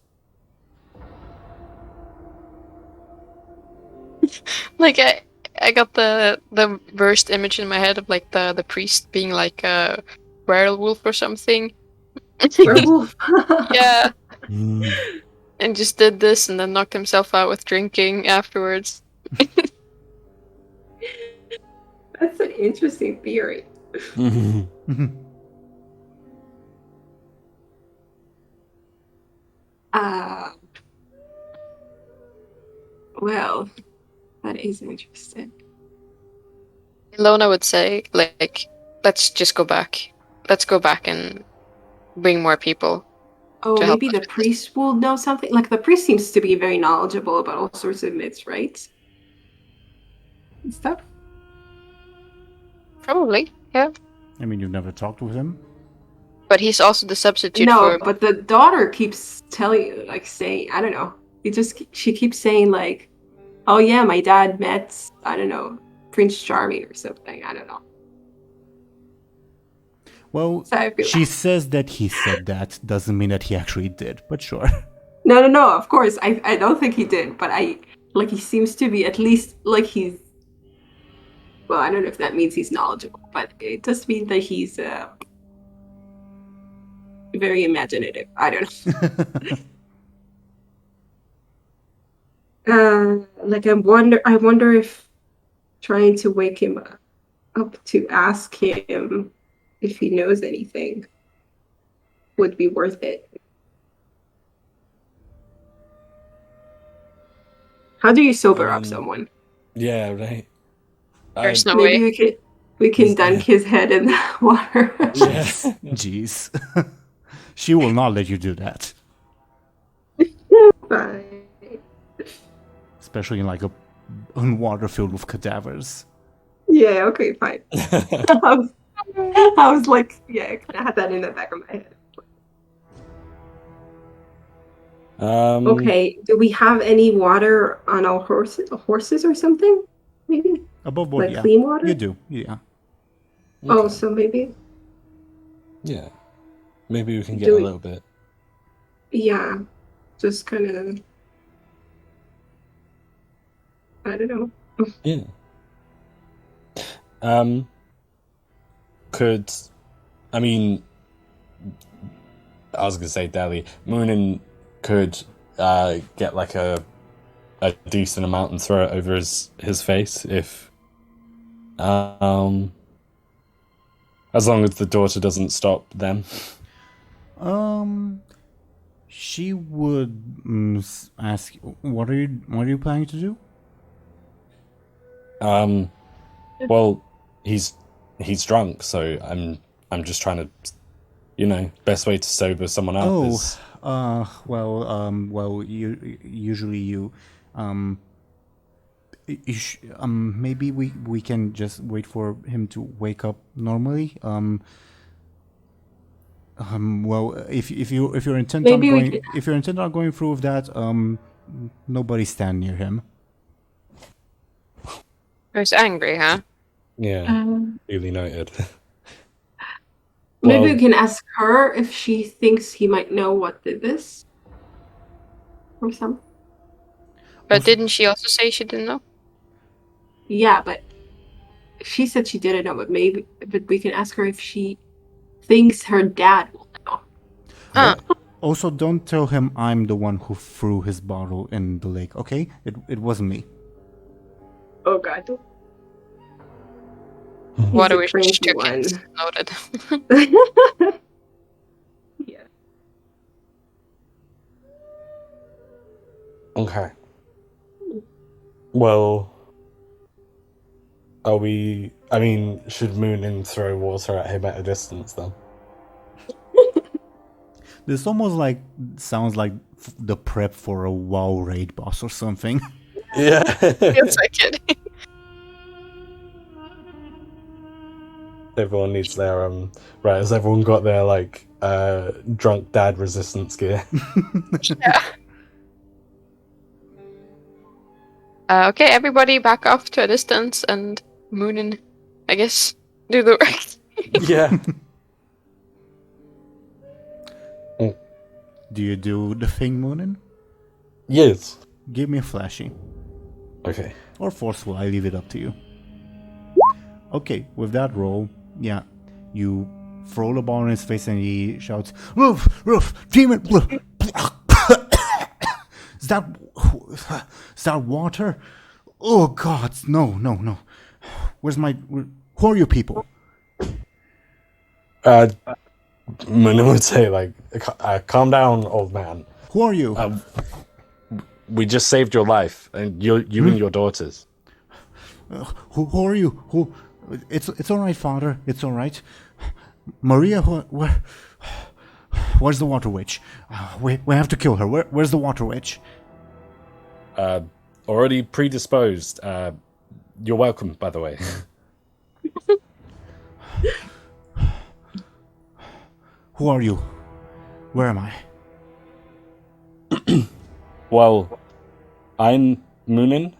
Like, I got the worst image in my head of like the priest being like a werewolf or something. Werewolf. Yeah, Mm. and just did this and then knocked himself out with drinking afterwards. That's an interesting theory. Well, that is interesting. Illona would say, like, let's just go back. Let's go back and bring more people. Oh, To help maybe us the with this. priest will know something. Like the priest seems to be very knowledgeable about all sorts of myths, right? And stuff. Probably, yeah. I mean, you've never talked with him? But he's also the substitute No, for. but the daughter keeps telling you, like, saying, I don't know. She keeps saying, like, oh yeah, my dad met, I don't know, Prince Charming or something. I don't know. Well, So I feel she says that he said that. Doesn't mean that he actually did, but sure. No, of course. I don't think he did, but he seems to be at least, like, he's, well, I don't know if that means he's knowledgeable, but it does mean that he's very imaginative. I don't know. Like, I wonder if trying to wake him up to ask him if he knows anything would be worth it. How do you sober up someone? Yeah, right. There's no Maybe way. we can He's dunk dead. his head in the water. Yes. Jeez. She will not let you do that. Fine. Especially in like in water filled with cadavers. Yeah, okay, fine. I was like, yeah, I had that in the back of my head. Okay, do we have any water on our horses or something? Maybe? Above board, Like yeah. clean water? You do, yeah. Oh, Okay. so maybe, Yeah. Maybe we can get Do a we- little bit. yeah, just kind of, I don't know. Yeah. Could I mean I was gonna say Deli. Muninn could get like a decent amount and throw it over his face if as long as the daughter doesn't stop them. She would ask, what are you planning to do? Well, he's drunk, so I'm just trying to, best way to sober someone up is maybe we can just wait for him to wake up normally. Well, if you're intent Maybe we on going if you're intent on going through with that, nobody stand near him. He's angry, huh? yeah, duly noted. Maybe Well- we can ask her if she thinks he might know what did this. Or something. But didn't she also say she didn't know? Yeah, but she said she didn't know, but we can ask her if she thinks her dad will know. Also, don't tell him I'm the one who threw his bottle in the lake. Okay, it wasn't me. Oh god. What He's do a we cranky took one. it? Noted. Yeah. Okay. Well, are we? I mean, should Muninn throw water at him at a distance then? This almost sounds like the prep for a WoW raid boss or something. Yeah. Feels like it. Everyone needs their right. Has everyone got their drunk dad resistance gear? Yeah. Okay, everybody back off to a distance and Muninn, I guess, do the work. Yeah. Do you do the thing, Muninn? Yes. Give me a flashy. Okay. Or forceful, I leave it up to you. Okay, with that roll, yeah, you throw the ball in his face and he shouts, "Roof, roof, demon! Is that water? Oh God, no. Who are you people? Muninn would say, like, calm down, old man. Who are you? We just saved your life, and you and your daughters. Who are you? Who? It's all right, Father. It's all right. Maria, where's the water witch? We have to kill her. Where's the water witch? Already predisposed. You're welcome, by the way. Who are you? Where am I? Well, I'm Muninn.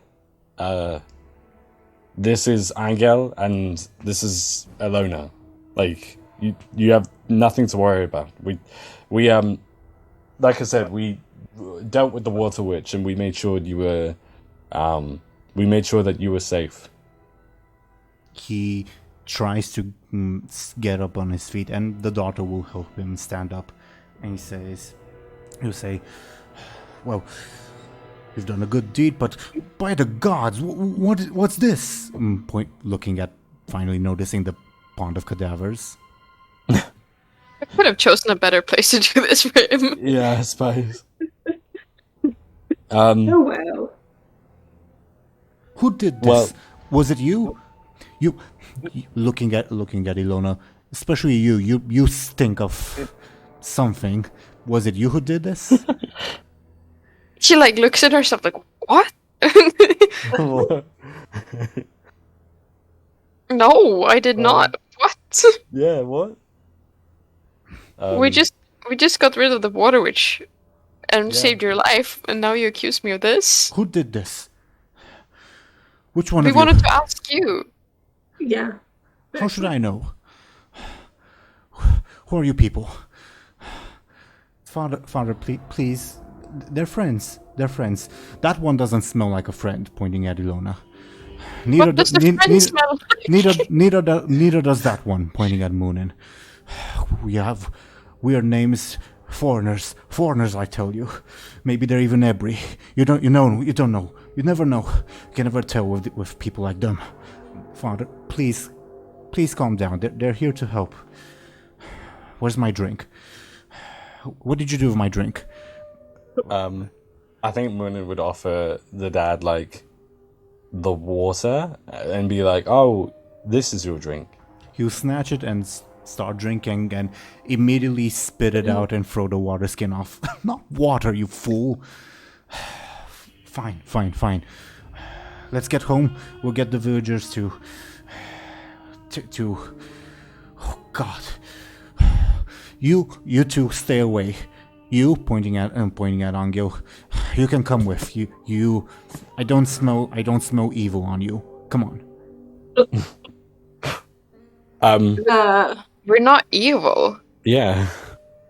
This is Anghel, and this is Illona. Like, you have nothing to worry about. We like I said, we dealt with the water witch, and we made sure you were, we made sure that you were safe. He tries to get up on his feet, and the daughter will help him stand up. And he'll say, well, you've done a good deed, but by the gods, what's this? Finally noticing the pond of cadavers. I could have chosen a better place to do this for him. Yeah, I suppose. Oh well. Who did this? Well, was it you? You looking at Illona, especially you stink of something. Was it you who did this? She like looks at herself like, what? No, I did not. What? Yeah, what? We just got rid of the water witch and saved your life, and now you accuse me of this? Who did this? Which one We of you? wanted to ask you. Yeah. How should I know? Who are you people? Father, please. They're friends. That one doesn't smell like a friend, pointing at Illona. What does the friend smell like? Neither does that one, pointing at Muninn. We are names foreigners, I tell you. Maybe they're even Ebri. You don't know. You never know. You can never tell with people like them. Father, please calm down. They're here to help. Where's my drink? What did you do with my drink? I think Muninn would offer the dad, like, the water and be like, oh, this is your drink. He'll snatch it and start drinking and immediately spit it out and throw the water skin off. Not water, you fool. Fine. Let's get home. We'll get the villagers to oh God. You two stay away. You pointing at Anghel. You can come with you. I don't smell evil on you. Come on. We're not evil. Yeah.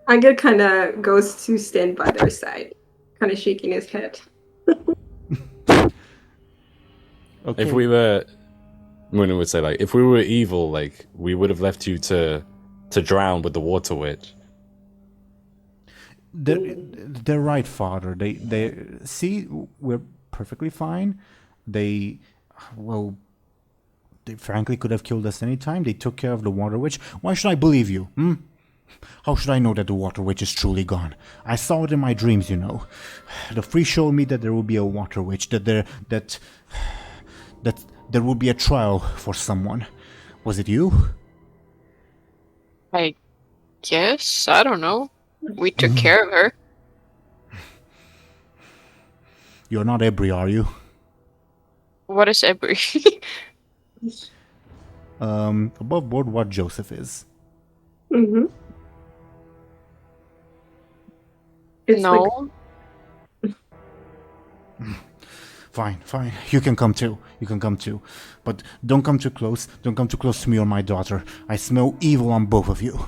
Anghel kind of goes to stand by their side, kind of shaking his head. Okay. If we were, Muninn would say, like, if we were evil, like, we would have left you to drown with the water witch. They're right, Father. They see we're perfectly fine. They frankly could have killed us anytime. They took care of the water witch. Why should I believe you? How should I know that the water witch is truly gone? I saw it in my dreams, you know. The free showed me that there will be a water witch. That there will be a trial for someone. Was it you? I guess. I don't know. We took care of her. You're not Ebri, are you? What is Ebri? Above board what Joseph is. Mm-hmm. No. Fine. You can come too. But don't come too close. Don't come too close to me or my daughter. I smell evil on both of you.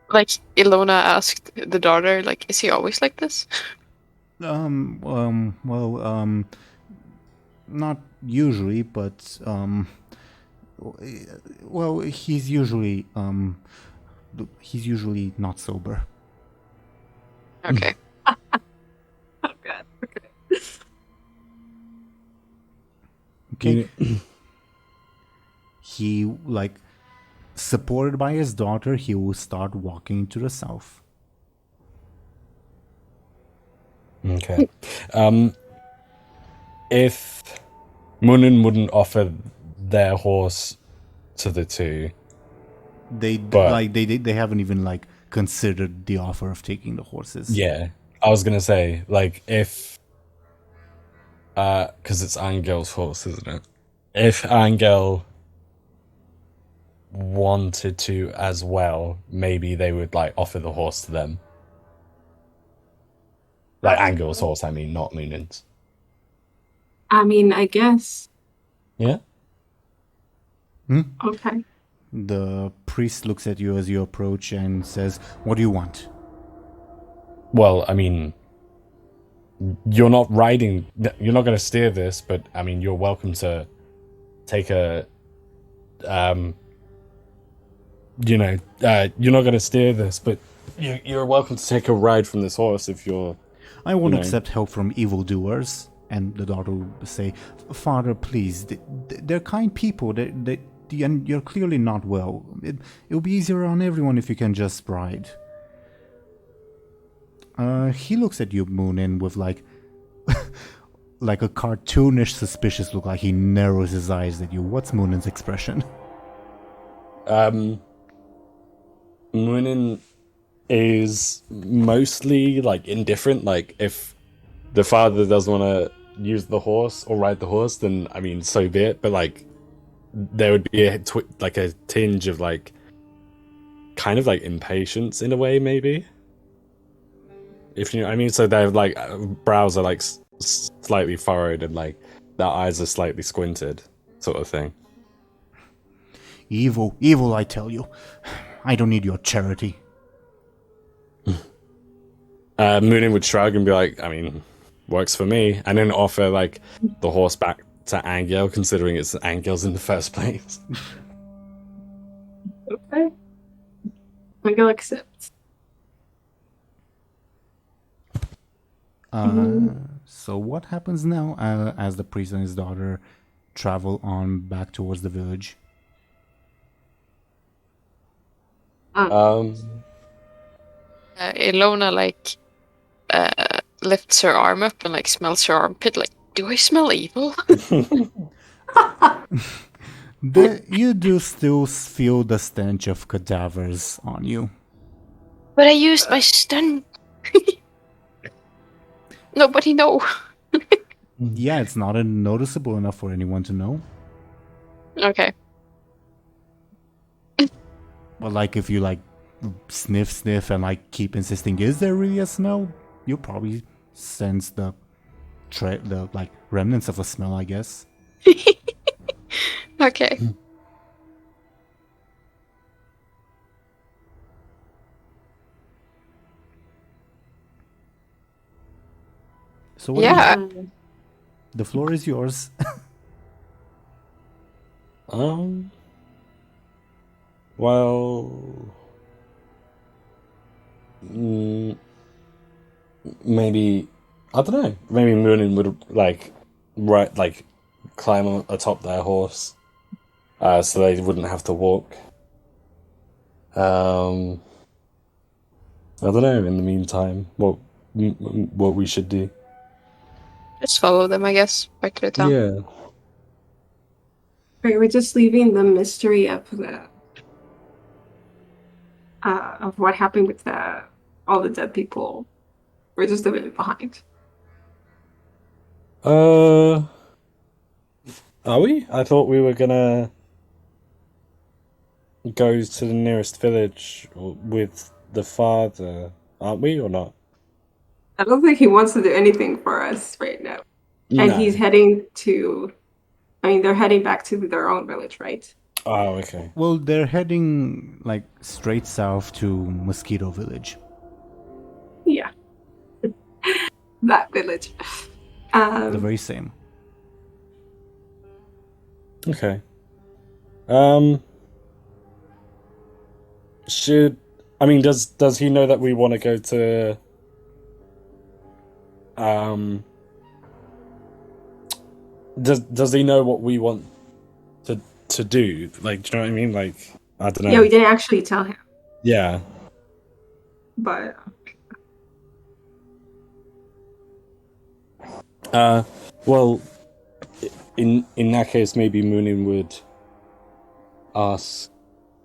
Like, Illona asked the daughter, like, is he always like this? Not usually, but, well, he's usually not sober. Okay. Oh god. Okay. Okay. he, like, supported by his daughter, he will start walking to the south. Okay. If Muninn wouldn't offer their horse to the two, They But- like they haven't even like considered the offer of taking the horses. yeah, I was gonna say, like, if because it's Angel's horse, isn't it? If Anghel wanted to as well, maybe they would like offer the horse to them. Like Angel's horse, I mean, not Muninn's. I mean, I guess. Yeah. Okay. The priest looks at you as you approach and says, "What do you want?" Well, I mean, you're not riding. You're not going to steer this, but I mean, you're welcome to take a. You're not going to steer this, but you're welcome to take a ride from this horse if you're. I won't No. accept help from evildoers. And the daughter will say, "Father, please, they're kind people. And you're clearly not well. It'll be easier on everyone if you can just ride." He looks at you, Muninn, with like like a cartoonish, suspicious look. Like he narrows his eyes at you. What's Muninn's expression? Muninn is mostly like indifferent. Like if the father doesn't want to use the horse or ride the horse, then I mean, so be it. But like, there would be a tinge of like, kind of like impatience in a way, maybe. If you know what I mean. So their like brows are like slightly furrowed and like their eyes are slightly squinted, sort of thing. Evil, evil, I tell you. I don't need your charity. Muninn would shrug and be like, I mean, works for me, and then offer like the horse back to Anghel, considering it's Anghel's in the first place. Okay. Anghel accepts. So what happens now as the priest and his daughter travel on back towards the village? Illona like lifts her arm up and like smells her armpit. Like, do I smell evil? You do still feel the stench of cadavers on you. But I used my stun. Nobody know. Yeah, it's not noticeable enough for anyone to know. Okay. But like if you like sniff and like keep insisting, is there really a smell? You'll probably sense the like remnants of a smell, I guess. Okay. So what do you- Yeah. the floor is yours. Well, maybe I don't know. Maybe Muninn would like climb atop their horse, so they wouldn't have to walk. I don't know. In the meantime, what we should do? Just follow them, I guess, back to the town. Yeah. Right, we're just leaving the mystery of the of what happened with all the dead people. We're just a bit behind. Are we? I thought we were gonna go to the nearest village with the father, aren't we, or not? I don't think he wants to do anything for us right now. And No. he's heading to. I mean, they're heading back to their own village, right? Oh, okay. Well, they're heading like straight south to Mosquito Village. Yeah. That village. The very same. Okay. Does he know that we want to go to does he know what we want to to do. Like, do you know what I mean? Like, I don't know. Yeah, we didn't actually tell him, Yeah. but Well, in that case, maybe Muninn would ask.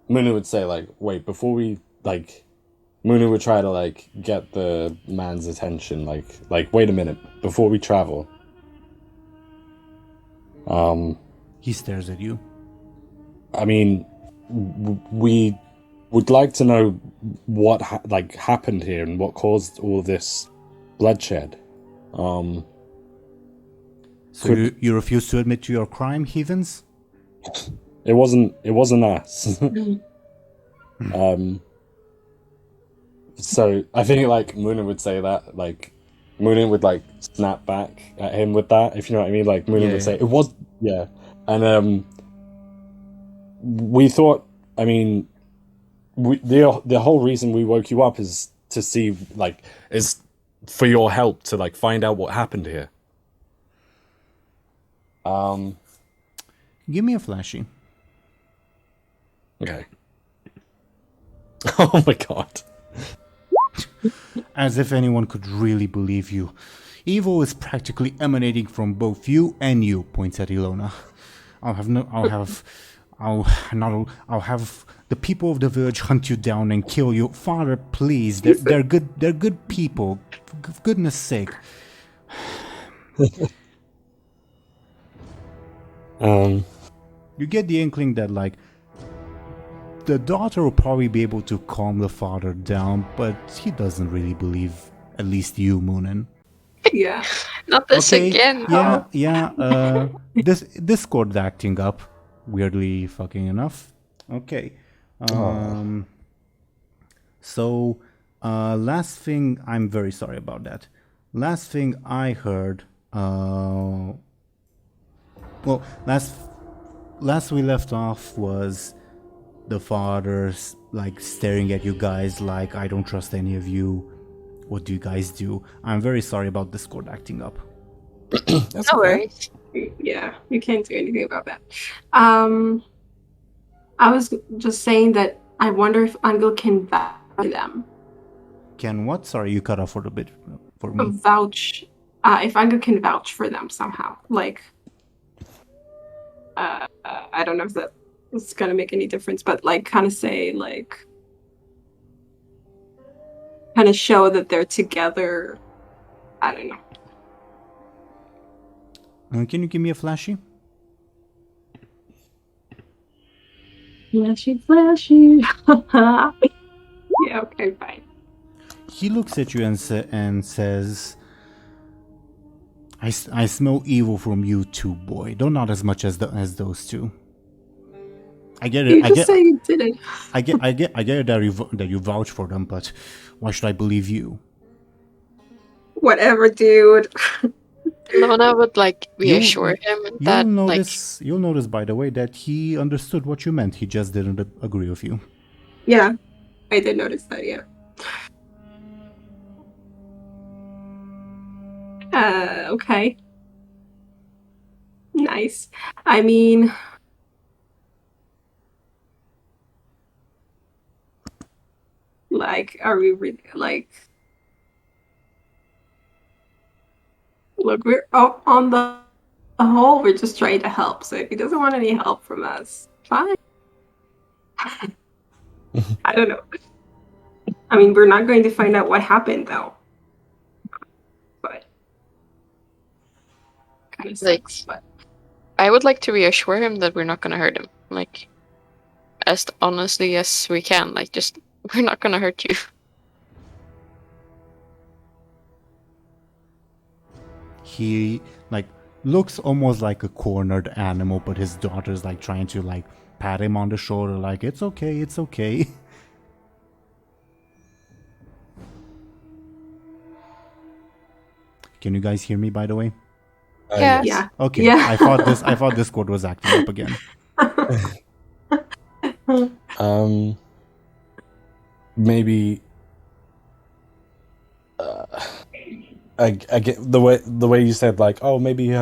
Muninn would say, like, wait, before we like. Muninn would try to like get the man's attention. Like, wait a minute, before we travel. He stares at you. I mean, we would like to know what happened here and what caused all this bloodshed. So you refuse to admit to your crime, heathens? It wasn't us. So I think like Muninn would say that, like Muninn would like snap back at him with that, if you know what I mean. Like Muninn would say it was, yeah, and we thought, I mean, the whole reason we woke you up is to see, like, is for your help to like find out what happened here. Give me a flashy. Okay. Oh my god. As if anyone could really believe you. Evil is practically emanating from both you and you, points at Illona. I'll have the people of the village hunt you down and kill you. Father, please, they're good people. For goodness sake. You get the inkling that, like, the daughter will probably be able to calm the father down, but he doesn't really believe, at least you, Muninn. yeah. Not this again. Yeah. This Discord's acting up, weirdly fucking enough. Okay. So, last thing, I'm very sorry about that. Last thing I heard, last we left off was the father's like staring at you guys like, I don't trust any of you. What do you guys do? I'm very sorry about Discord acting up. No worries. Yeah, you can't do anything about that. I was just saying that I wonder if Anghel can vouch for them. Can what? Sorry, you cut off for a bit for me. Vouch. If Anghel can vouch for them somehow. Like, I don't know if that's gonna make any difference, but like kind of say, like, kind of show that they're together. I don't know. Can you give me a flashy? Flashy. Yeah, okay, fine. He looks at you and says, I smell evil from you too, boy. Though not as much as those two. I get it. You just say you didn't. I get it that you vouch for them, but why should I believe you? Whatever, dude. Illona would like reassure him that You'll notice, by the way, that he understood what you meant. He just didn't agree with you. Yeah, I did notice that. Yeah. Okay. Nice. I mean, like, are we really like? Look, we're on the whole. We're just trying to help. So if he doesn't want any help from us, fine. I don't know. I mean, we're not going to find out what happened, though. But kind of sucks. But I would like to reassure him that we're not going to hurt him. Like, as honestly as we can. Like, just, we're not going to hurt you. He, like, looks almost like a cornered animal, but his daughter's, like, trying to, like, pat him on the shoulder, like, it's okay, it's okay. Can you guys hear me, by the way? Yes. yeah. Okay. Yeah. I thought Discord was acting up again. Maybe I get the way you said, like, oh, maybe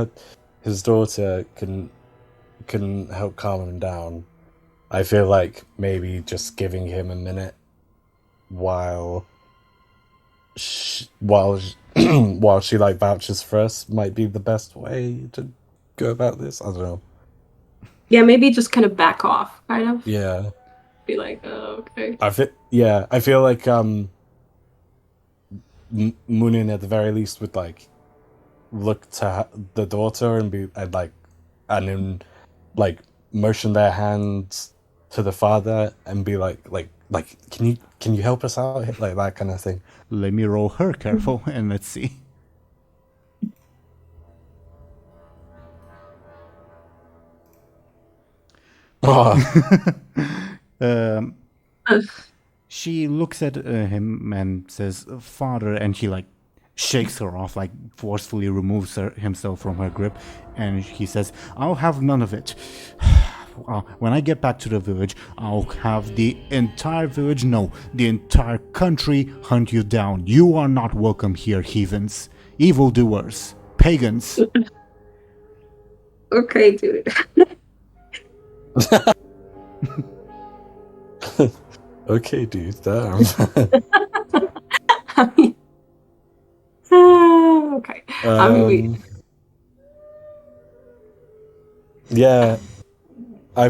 his daughter can can help calm him down, I feel like maybe just giving him a minute while while she like vouches for us might be the best way to go about this. I don't know. Yeah, maybe just kind of back off, kind of. Yeah. Be like, oh, okay. I feel like Muninn at the very least would like look to the daughter and then motion their hands to the father and be like can you help us out, like that kind of thing. Let me roll her careful and let's see. She looks at him and says, "Father," and she like shakes her off, like forcefully removes himself from her grip, and he says, "I'll have none of it. When I get back to the village, I'll have the entire village, no, the entire country hunt you down. You are not welcome here, heathens, evildoers, pagans." Okay, dude. Okay, dude, damn. I mean, okay. Yeah, I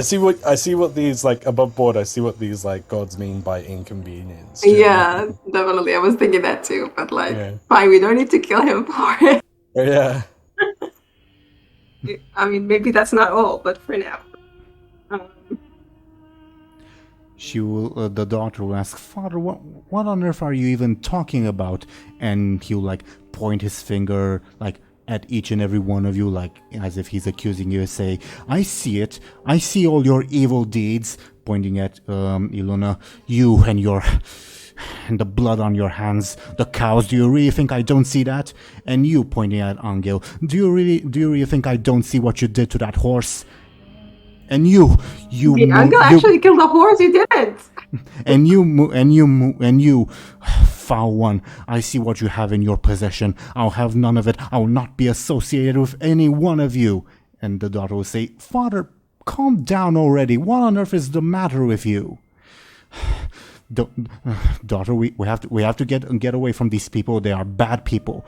see what these like above board. I see what these like gods mean by inconvenience. Yeah, definitely. I was thinking that too, but like, fine, we don't need to kill him for it. Yeah. I mean, maybe that's not all, but for now. The daughter will ask, "Father, what on earth are you even talking about?" And he'll like point his finger like at each and every one of you, like as if he's accusing you. Say, "I see it. I see all your evil deeds," pointing at Illona. "You and the blood on your hands, the cows. Do you really think I don't see that?" And you, pointing at Anghel. Do you really think I don't see what you did to that horse?" And you Anghel actually killed a horse. You didn't. And you, foul one. I see what you have in your possession. I'll have none of it. I will not be associated with any one of you. And the daughter will say, "Father, calm down already. What on earth is the matter with you?" Daughter, we have to get away from these people. They are bad people.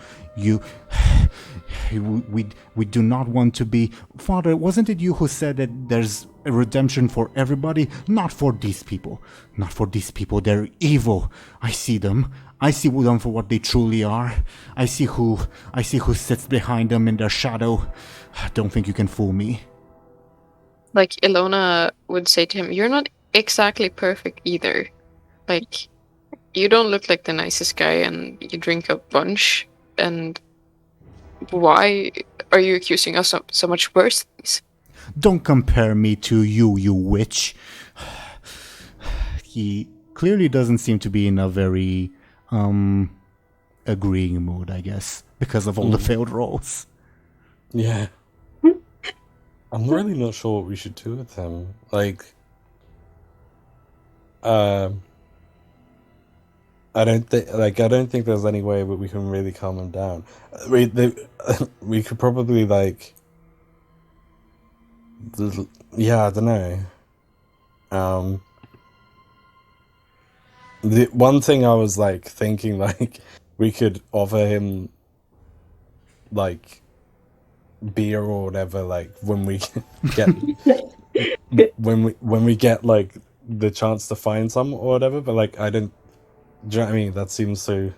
We do not want to be. Father, wasn't it you who said that there's a redemption for everybody? Not for these people. Not for these people. They're evil. I see them. I see them for what they truly are. I see who sits behind them in their shadow. I don't think you can fool me. Like Illona would say to him, "You're not exactly perfect either. Like, you don't look like the nicest guy, and you drink a bunch, and why are you accusing us of so much worse things?" Don't compare me to you, you witch. He clearly doesn't seem to be in a very agreeing mood, I guess, because of all the failed rolls. Yeah. I'm really not sure what we should do with him. Like, I don't think there's any way that we can really calm him down. We could probably like, I don't know. The one thing I was like thinking, like, we could offer him like beer or whatever, like when we get when we get like the chance to find some or whatever. But like, I don't. Do you know what I mean? That seems so.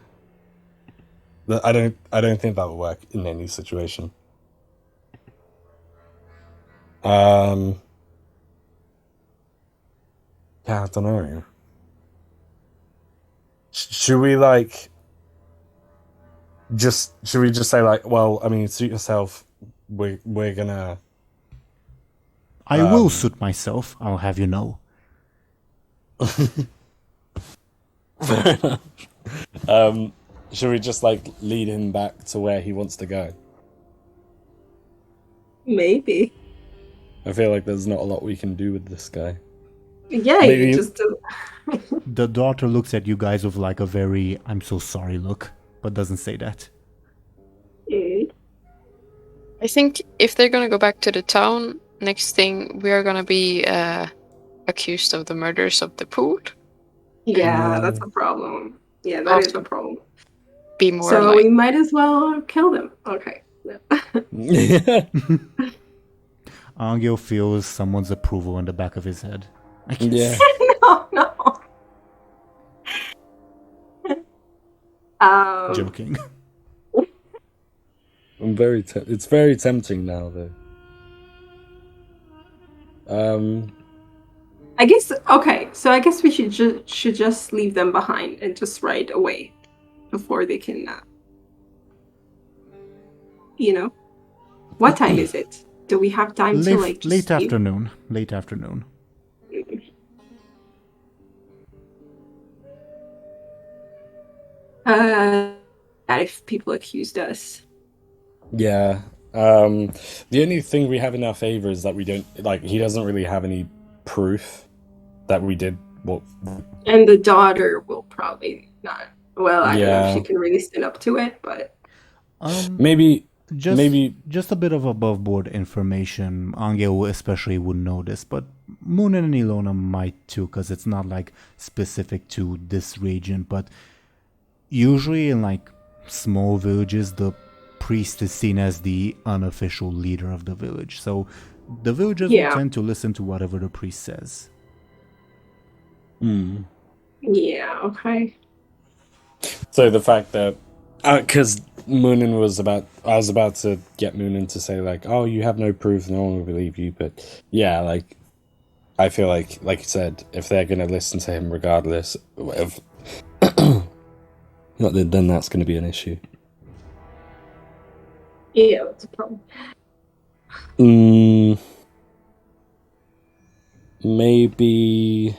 I don't think that would work in any situation. Yeah, I don't know. Should we like? Should we just say like, well, I mean, suit yourself. We're gonna. I will suit myself. I'll have you know. Fair enough. Should we just like lead him back to where he wants to go? Maybe. I feel like there's not a lot we can do with this guy. Yeah, Maybe you just. The daughter looks at you guys with like a very "I'm so sorry" look, but doesn't say that. I think if they're gonna go back to the town, next thing we are gonna be accused of the murders of the pool. Yeah, that's a problem. Yeah, that is a problem. Be more So like we might as well kill them. Okay. Anghel feels someone's approval in the back of his head. Yeah. No. Joking. I'm very. It's very tempting now, though. I guess okay. So I guess we should just leave them behind and just ride away before they can. What time is it? Do we have time to like just late leave? afternoon? Late afternoon. If people accused us. Yeah. The only thing we have in our favor is that we don't like. He doesn't really have any proof that we did what. And the daughter will probably not. Well, I don't know if Yeah. she can really stand up to it, but Maybe just a bit of above board information. Anghel especially would know this, but Muninn and Illona might too, because it's not like specific to this region. But usually in like small villages, the priest is seen as the unofficial leader of the village. So the villagers will tend to listen to whatever the priest says. Yeah, okay. So the fact that because Muninn I was about to get Muninn to say like, oh, you have no proof, no one will believe you. But yeah, like I feel like you said, if they're gonna listen to him regardless of, then that's gonna be an issue. Yeah, that's a problem. Maybe.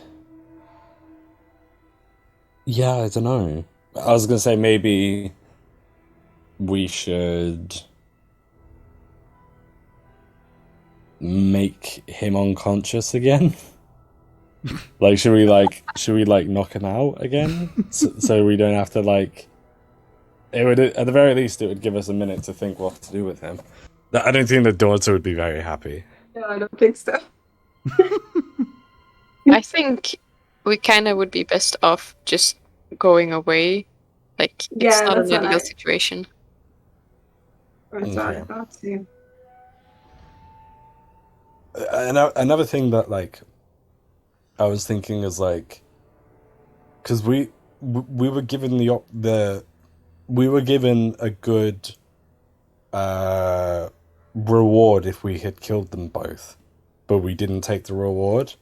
Yeah, I don't know. I was gonna say maybe we should make him unconscious again. Like, should we knock him out again, so we don't have to like. It would, at the very least, it would give us a minute to think what to do with him. I don't think the daughter would be very happy. No, I don't think so. I think we kind of would be best off just going away. Like, it's not an ideal situation. That's what I thought too. Another thing that like I was thinking is like, because we were given we were given a good reward if we had killed them both, but we didn't take the reward.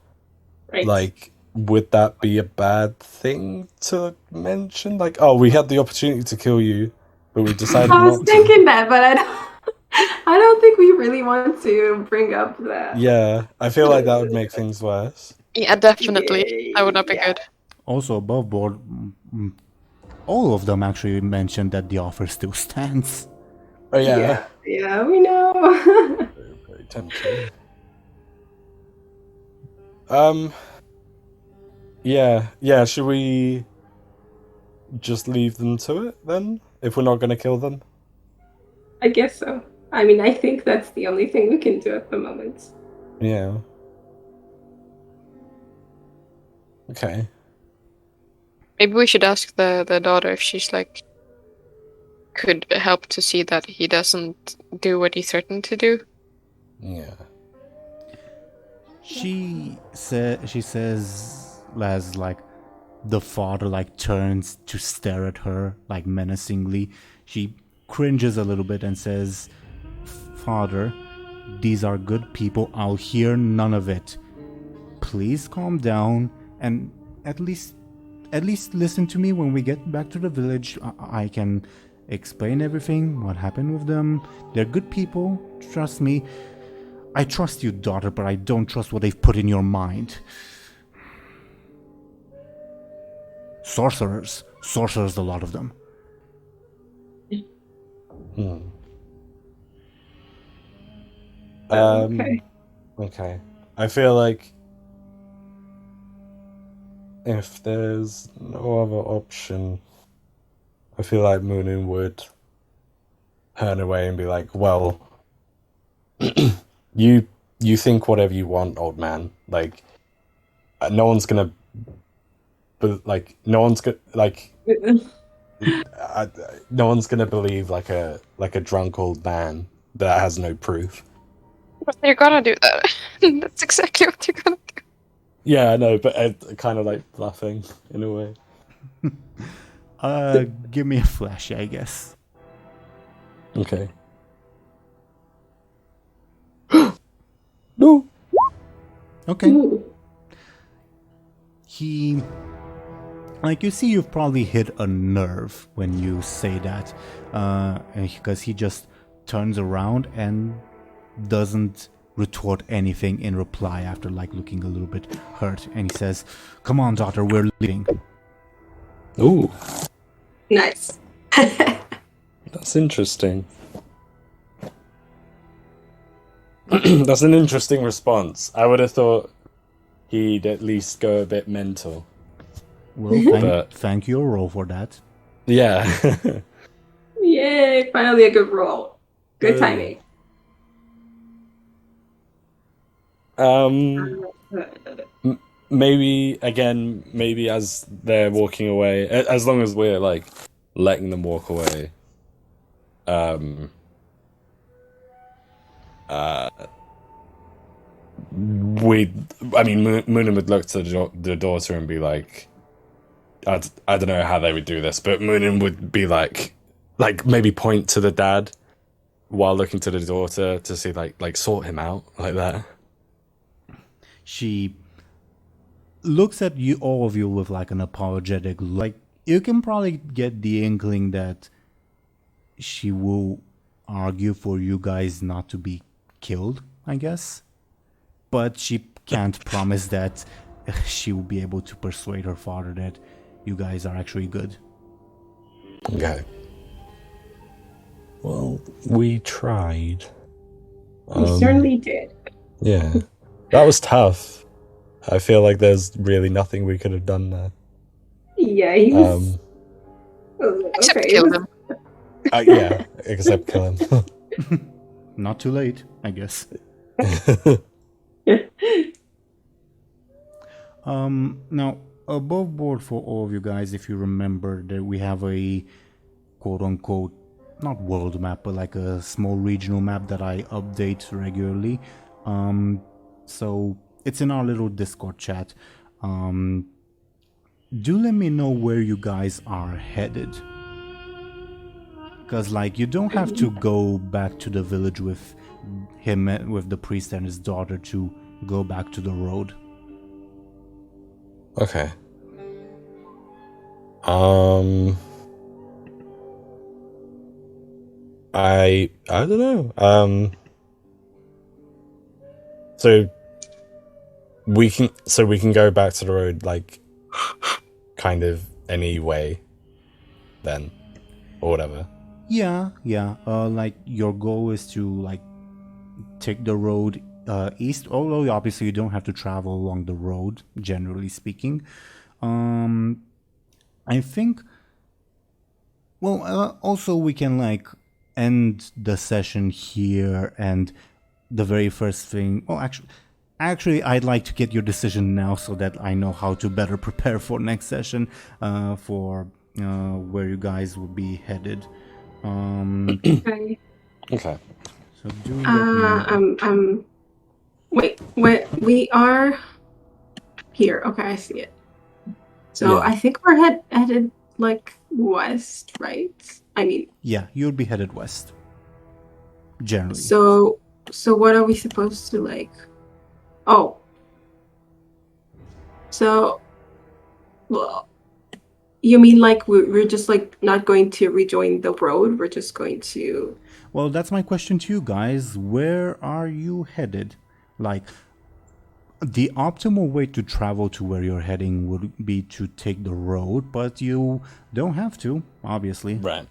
Right. Like, would that be a bad thing to mention? Like, oh, we had the opportunity to kill you, but we decided not to. I was thinking that, but I don't think we really want to bring up that. Yeah, I feel like that would make things worse. Yeah, definitely. That would not be good. Also, above board, all of them actually mentioned that the offer still stands. Oh yeah. Yeah, we know. Very, very tempting. Yeah, should we just leave them to it then? If we're not gonna kill them? I guess so. I mean, I think that's the only thing we can do at the moment. Yeah. Okay. Maybe we should ask the daughter if she's like could help to see that he doesn't do what he threatened to do. Yeah. She says as like the father like turns to stare at her like menacingly. She cringes a little bit and says, "Father, these are good people. I'll hear none of it. Please calm down and at least listen to me when we get back to the village. I can explain everything, what happened with them. They're good people, trust me. I trust you, daughter, but I don't trust what they've put in your mind. Sorcerers, a lot of them." Okay. I feel like if there's no other option, I feel like Muninn would turn away and be like, well, You think whatever you want, old man. Like, no one's gonna, but like, no one's gonna no one's gonna believe like a drunk old man that has no proof. But they're gonna do that. That's exactly what they're gonna do. Yeah, I know, but kind of like bluffing in a way. Give me a flash, I guess. Okay. No. Okay. Ooh. He, like, you see, you've probably hit a nerve when you say that, because he just turns around and doesn't retort anything in reply after like looking a little bit hurt, and he says, "Come on, daughter, we're leaving." Ooh, Nice. that's interesting. That's an interesting response. I would have thought he'd at least go a bit mental. Well, thank you, roll for that. Yeah. Yay! Finally a good roll. Good timing. Maybe as they're walking away, as long as we're like letting them walk away. Muninn would look to the daughter and be like, I don't know how they would do this, but Muninn would be like maybe point to the dad while looking to the daughter to see like sort him out like that. She looks at you, all of you, with like an apologetic look. Like, you can probably get the inkling that she will argue for you guys not to be killed, I guess. But she can't promise that she will be able to persuade her father that you guys are actually good. Okay. Well, we tried. We certainly did. Yeah. That was tough. I feel like there's really nothing we could have done there. Yeah, he was... Except okay, kill them. Yeah, except kill him. Not too late, I guess. Now, above board for all of you guys, if you remember, that we have a quote-unquote, not world map, but like a small regional map that I update regularly. So it's in our little Discord chat. Do let me know where you guys are headed. Because, like, you don't have to go back to the village with him, with the priest and his daughter, to go back to the road. Okay. I don't know. So we can go back to the road, like, kind of anyway, then, or whatever. Yeah. Like, your goal is to, like, take the road east, although obviously you don't have to travel along the road, generally speaking. I think, well, also we can, like, end the session here, and the very first thing, well, actually I'd like to get your decision now so that I know how to better prepare for next session, for where you guys will be headed. Okay. Okay. So do let me... Wait, we are here. Okay, I see it. So Yeah. I think we're headed like west, right? I mean, Yeah, you'll be headed west. Generally. so what are we supposed to like? Oh, so, well, you mean like we're just like not going to rejoin the road? We're just going to... Well, that's my question to you guys. Where are you headed? Like, the optimal way to travel to where you're heading would be to take the road, but you don't have to, obviously. Right.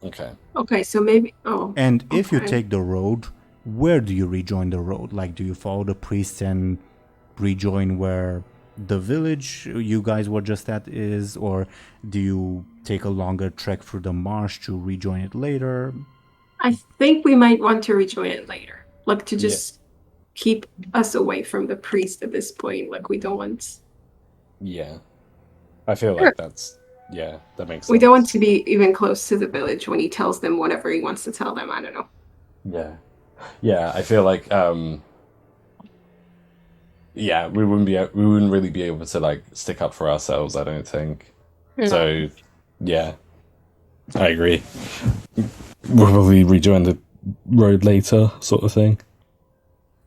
Okay. Okay, so maybe... Oh. And if you okay. take the road, where do you rejoin the road? Like, do you follow the priest and rejoin where the village you guys were just at is? Or do you take a longer trek through the marsh to rejoin it later? I think we might want to rejoin it later. like to just keep us away from the priest at this point. Like we don't want. Yeah, I feel like that's that makes sense. We don't want to be even close to the village when he tells them whatever he wants to tell them. I don't know. Yeah. I feel like we wouldn't really be able to like stick up for ourselves. I don't think. No. So, yeah, I agree. We'll probably rejoin the road later, sort of thing.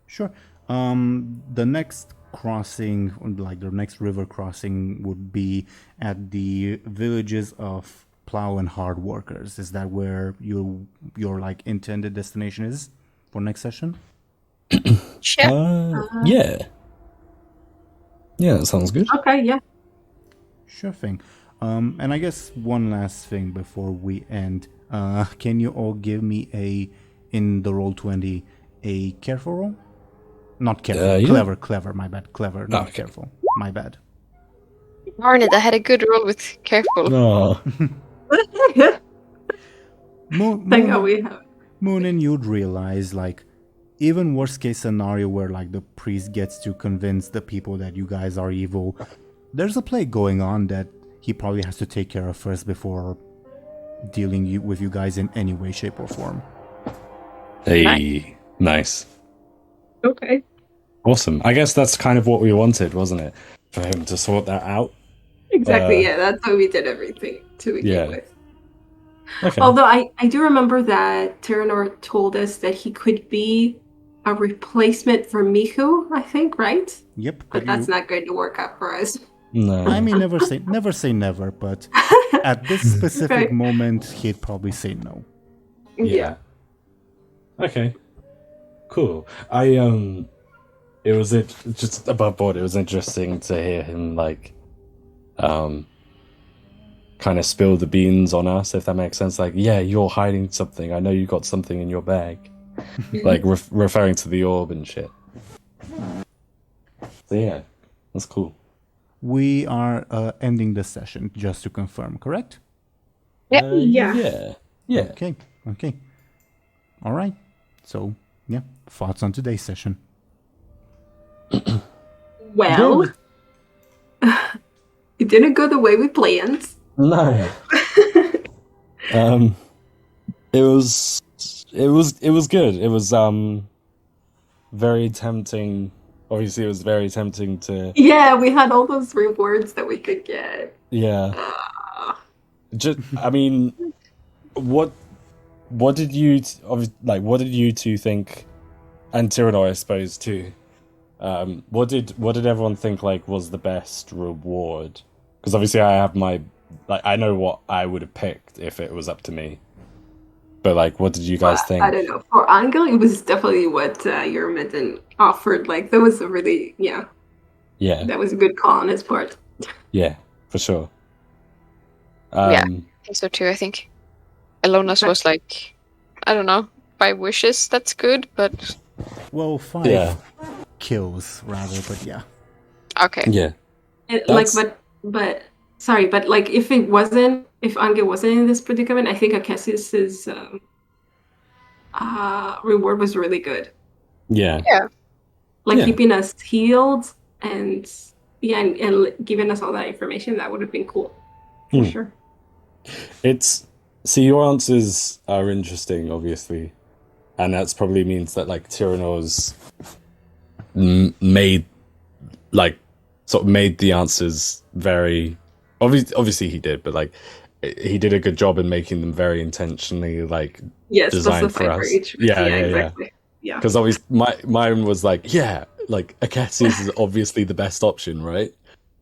Sure. The next crossing, like the next river crossing, would be at the villages of plow and hard workers. Is that where your like intended destination is for next session? Yeah. Yeah, that sounds good. Okay, yeah. Sure thing. And I guess one last thing before we end. Can you all give me in the Roll20 a careful roll? Not careful. Yeah. Clever. My bad. Clever, not Okay. careful. My bad. Darn it, I had a good roll with careful. Oh, Thank God we have. Muninn, you'd realize, like, even worst case scenario where like the priest gets to convince the people that you guys are evil, there's a plague going on that he probably has to take care of first before dealing with you guys in any way, shape, or form. hey, nice. Okay. Awesome. I guess that's kind of what we wanted, wasn't it? For him to sort that out. Exactly, yeah, that's why we did everything to begin Yeah. with. Okay. Although I do remember that Teeironor told us that he could be a replacement for Miku, I think, right? Yep. But that's not going to work out for us. No. I mean, never say never, but at this specific Okay. moment, he'd probably say no. Yeah. Okay. Cool. It was just above board. It was interesting to hear him like, kind of spill the beans on us, if that makes sense. Like, yeah, you're hiding something. I know you got something in your bag. Like referring to the orb and shit. So yeah, that's cool. We are ending the session, just to confirm, correct? Yeah. Yeah. Okay. All right. So, yeah, thoughts on today's session? Well, it didn't go the way we planned. No. It was good. It was very tempting. Obviously, it was very tempting to. Yeah, we had all those rewards that we could get. Yeah. Just, I mean, what did you what did you two think, and Teeironor, I suppose too. What did everyone think like was the best reward? Because obviously I have my I know what I would have picked if it was up to me. But like, what did you guys think? I don't know. For Anghel, it was definitely what Muninn offered. Like, that was a really, Yeah. that was a good call on his part. Yeah, for sure. Yeah. I think so too. I think Illona's was like, I don't know, 5 wishes. That's good, but Well, 5 kills rather, but yeah. okay. Yeah. But sorry, but like if Anghel wasn't in this predicament, I think Akesius's reward was really good. Yeah. Like keeping us healed and giving us all that information, that would have been cool. For sure. Your answers are interesting, obviously. And that's probably means that like Teeironor's made the answers very obviously he did, but like he did a good job in making them very intentionally like designed for us. Exactly. Yeah. Because obviously mine was like Akesius is obviously the best option, right?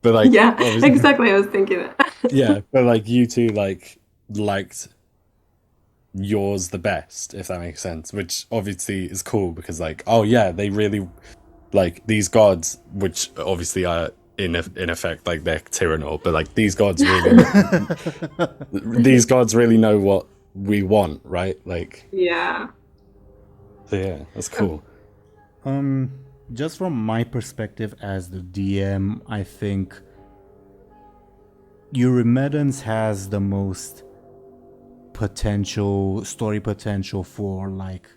But like exactly. I was thinking that. Yeah, but like you two liked yours the best, if that makes sense, which obviously is cool because like, oh yeah, they really like these gods, which obviously are in effect like they're Teeironor, but like these gods really know what we want, right? Like yeah. So yeah, that's cool. Just from my perspective as the DM, I think Eurymedons has the most story potential for like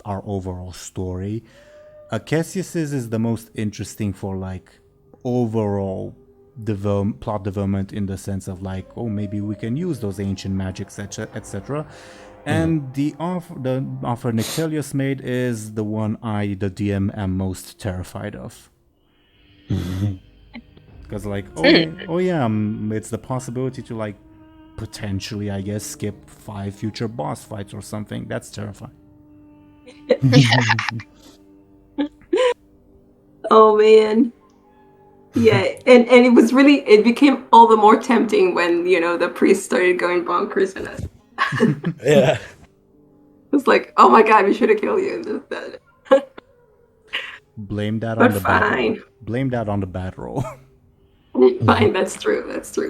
our overall story. Cassius's is the most interesting for like overall plot development, in the sense of like, oh, maybe we can use those ancient magics, etc. And the offer Nictelius made is the one I, the DM, am most terrified of. Because like, it's the possibility to like potentially, I guess, skip 5 future boss fights or something. That's terrifying. Oh man. Yeah, and it became all the more tempting when, the priest started going bonkers in it. Yeah. It's like, oh my god, we should have killed you instead. Blame that But on the fine. bad. Blame that on the bad roll. Fine, that's true.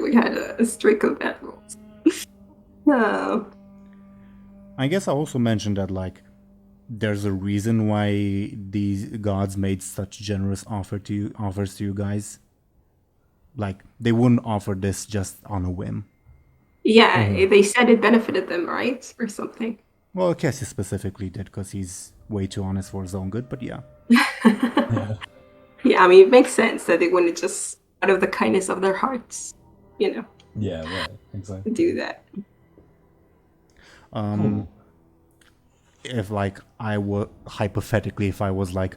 We had a streak of bad rolls. No. I guess I also mentioned that like there's a reason why these gods made such generous offers to you guys. Like they wouldn't offer this just on a whim. Yeah, they said it benefited them, right? Or something. Well, Cassie specifically did, because he's way too honest for his own good, but yeah. Yeah, I mean, it makes sense that they wouldn't just, out of the kindness of their hearts, Yeah, right. Exactly. do that. If like I were, hypothetically, if I was like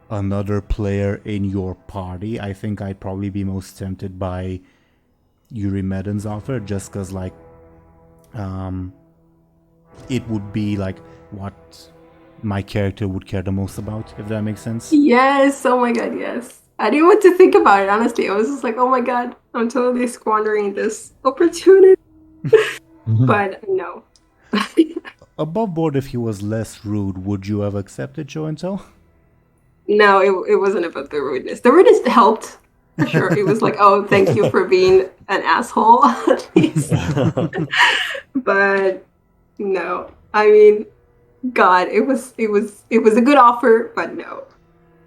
another player in your party, I think I'd probably be most tempted by Yuri Meden's offer, just because like it would be like what my character would care the most about, if that makes sense. Yes, oh my god, yes. I didn't want to think about it, honestly. I was just like, oh my god, I'm totally squandering this opportunity. But no. Above board, if he was less rude, would you have accepted Show&Tell? No, it wasn't about the rudeness. The rudeness helped, for sure. It was like, oh, thank you for being an asshole, at least. But no, I mean, God, it was a good offer, but no,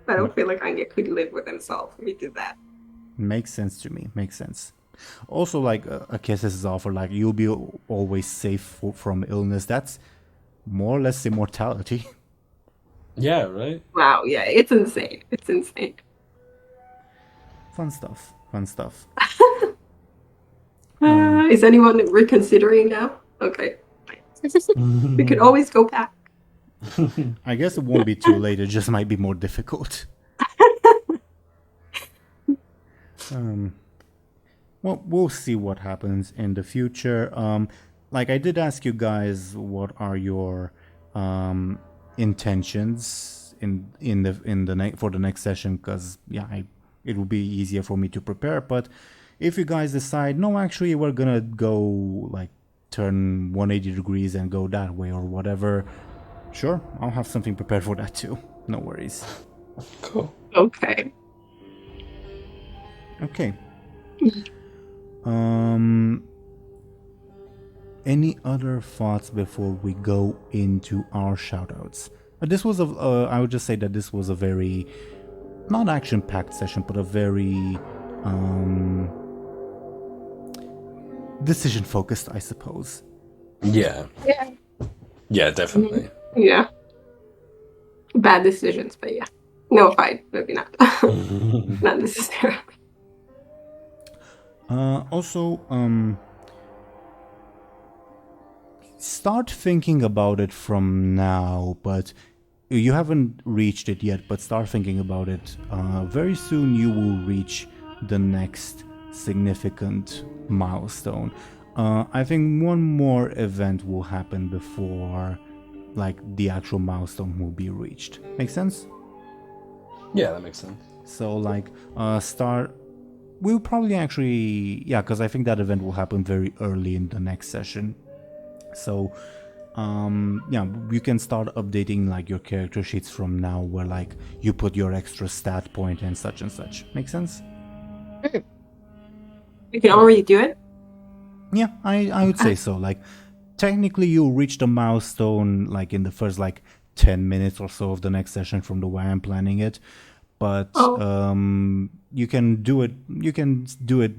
I don't feel like Anghel could live with himself if he did that. Makes sense to me. Makes sense. Also, like Akes's offer, like you'll be always safe from illness. That's more or less immortality. Yeah, right? Wow, yeah, it's insane. It's insane. Fun stuff. Fun stuff. Is anyone reconsidering now? Okay. We could always go back. I guess it won't be too late. It just might be more difficult. Well, we'll see what happens in the future. Like I did ask you guys, what are your intentions for the next session? Because it will be easier for me to prepare. But if you guys decide, no, actually, we're gonna go like turn 180 degrees and go that way or whatever, sure, I'll have something prepared for that too. No worries. Cool. Okay. Okay. Any other thoughts before we go into our shoutouts? This was I would just say that this was a very not action-packed session, but a very decision-focused, I suppose. Yeah. Yeah. Yeah, definitely. Yeah. Bad decisions, but yeah. No, fine. Maybe not. Not necessarily. Also, start thinking about it from now, but you haven't reached it yet, but start thinking about it. Very soon you will reach the next significant milestone. I think one more event will happen before like the actual milestone will be reached. Make sense? Yeah, that makes sense. So like we'll probably actually, because I think that event will happen very early in the next session. So you can start updating like your character sheets from now, where like you put your extra stat point and such. Make sense? You can already do it? Yeah, I would say so. Like technically you'll reach the milestone like in the first like 10 minutes or so of the next session from the way I'm planning it. But you can do it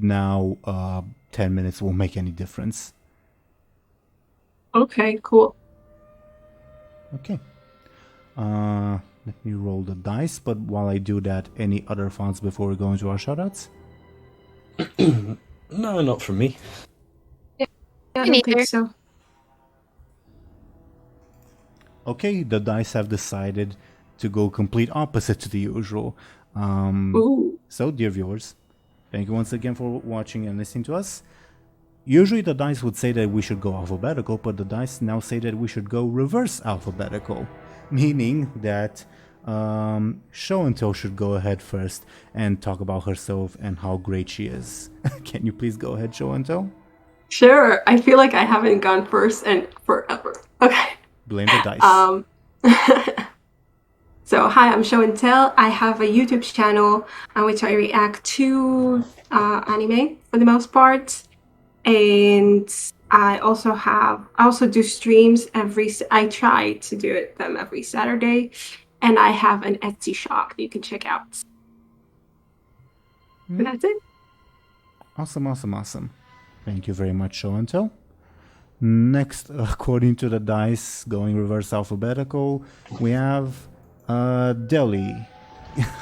now. 10 minutes won't make any difference. Okay, cool. Okay. Let me roll the dice, but while I do that, any other thoughts before we go into our shoutouts? No, not from me. I Me don't think neither. so. Okay, the dice have decided to go complete opposite to the usual. Ooh. So, dear viewers, thank you once again for watching and listening to us. Usually the dice would say that we should go alphabetical, but the dice now say that we should go reverse alphabetical, meaning that Show&Tell should go ahead first and talk about herself and how great she is. Can you please go ahead, Show&Tell? Sure. I feel like I haven't gone first in forever. Okay. Blame the dice. So, hi, I'm Show&Tell. I have a YouTube channel on which I react to anime for the most part. And I also do streams I try to do them every Saturday. And I have an Etsy shop you can check out. And that's it. Awesome. Thank you very much, Show&Tell. Next, according to the dice, going reverse alphabetical, we have Dely.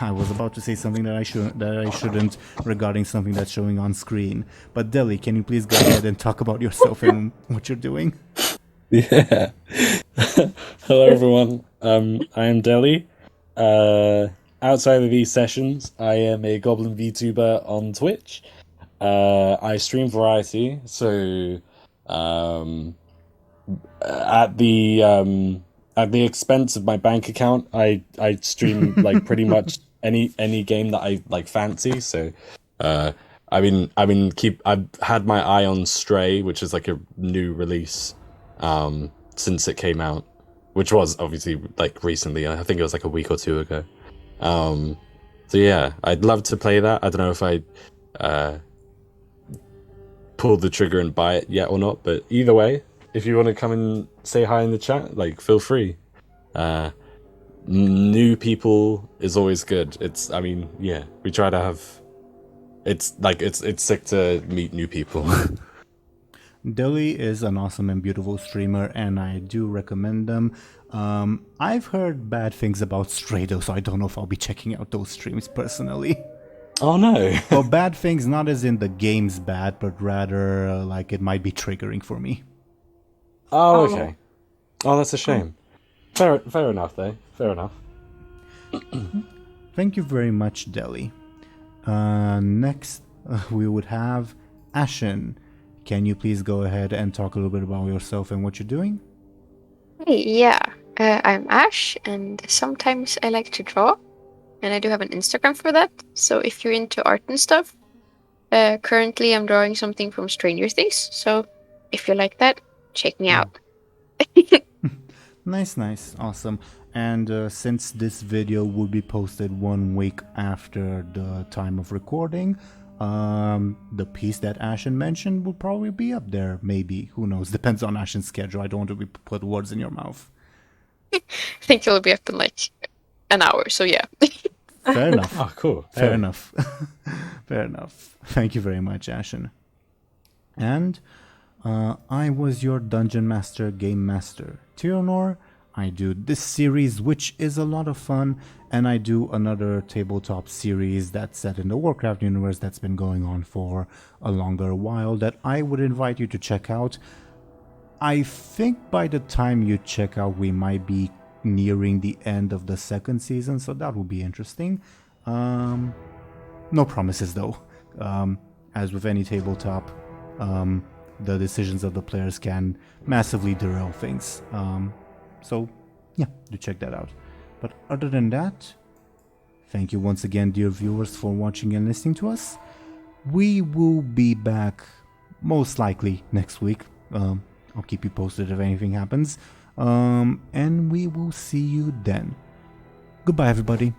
I was about to say something that I shouldn't regarding something that's showing on screen. But Dely, can you please go ahead and talk about yourself and what you're doing? Yeah. Hello, everyone. I am Dely. Outside of these sessions, I am a Goblin VTuber on Twitch. I stream variety, so at the expense of my bank account, I stream like pretty much any game that I like fancy. So I've had my eye on Stray, which is like a new release since it came out, which was obviously like recently. I think it was like a week or two ago. So yeah, I'd love to play that. I don't know if I pulled the trigger and buy it yet or not, but either way, if you want to come and say hi in the chat, like, feel free. New people is always good. We try to have... It's sick to meet new people. Dely is an awesome and beautiful streamer, and I do recommend them. I've heard bad things about Stray, though, so I don't know if I'll be checking out those streams personally. Oh, no. Well, bad things, not as in the game's bad, but rather like it might be triggering for me. Oh, okay. Oh, that's a shame. Fair enough, though. Fair enough. Thank you very much, Dely. Next, we would have Ashen. Can you please go ahead and talk a little bit about yourself and what you're doing? Hey, yeah. I'm Ash, and sometimes I like to draw. And I do have an Instagram for that. So if you're into art and stuff, currently I'm drawing something from Stranger Things. So if you like that, check me out. Nice, awesome. And since this video will be posted 1 week after the time of recording, the piece that Ashen mentioned will probably be up there, maybe. Who knows? Depends on Ashen's schedule. I don't want to put words in your mouth. I think it'll be up in like an hour, so yeah. Fair enough. Oh, cool. Fair enough. Fair enough. Thank you very much, Ashen. And I was your Dungeon Master, Game Master, Teeironor. I do this series, which is a lot of fun, and I do another tabletop series that's set in the Warcraft universe that's been going on for a longer while that I would invite you to check out. I think by the time you check out, we might be nearing the end of the second season, so that will be interesting. No promises though. As with any tabletop, the decisions of the players can massively derail things. So yeah, do check that out. But other than that, thank you once again, dear viewers, for watching and listening to us. We will be back most likely next week. I'll keep you posted if anything happens. And we will see you then. Goodbye, everybody.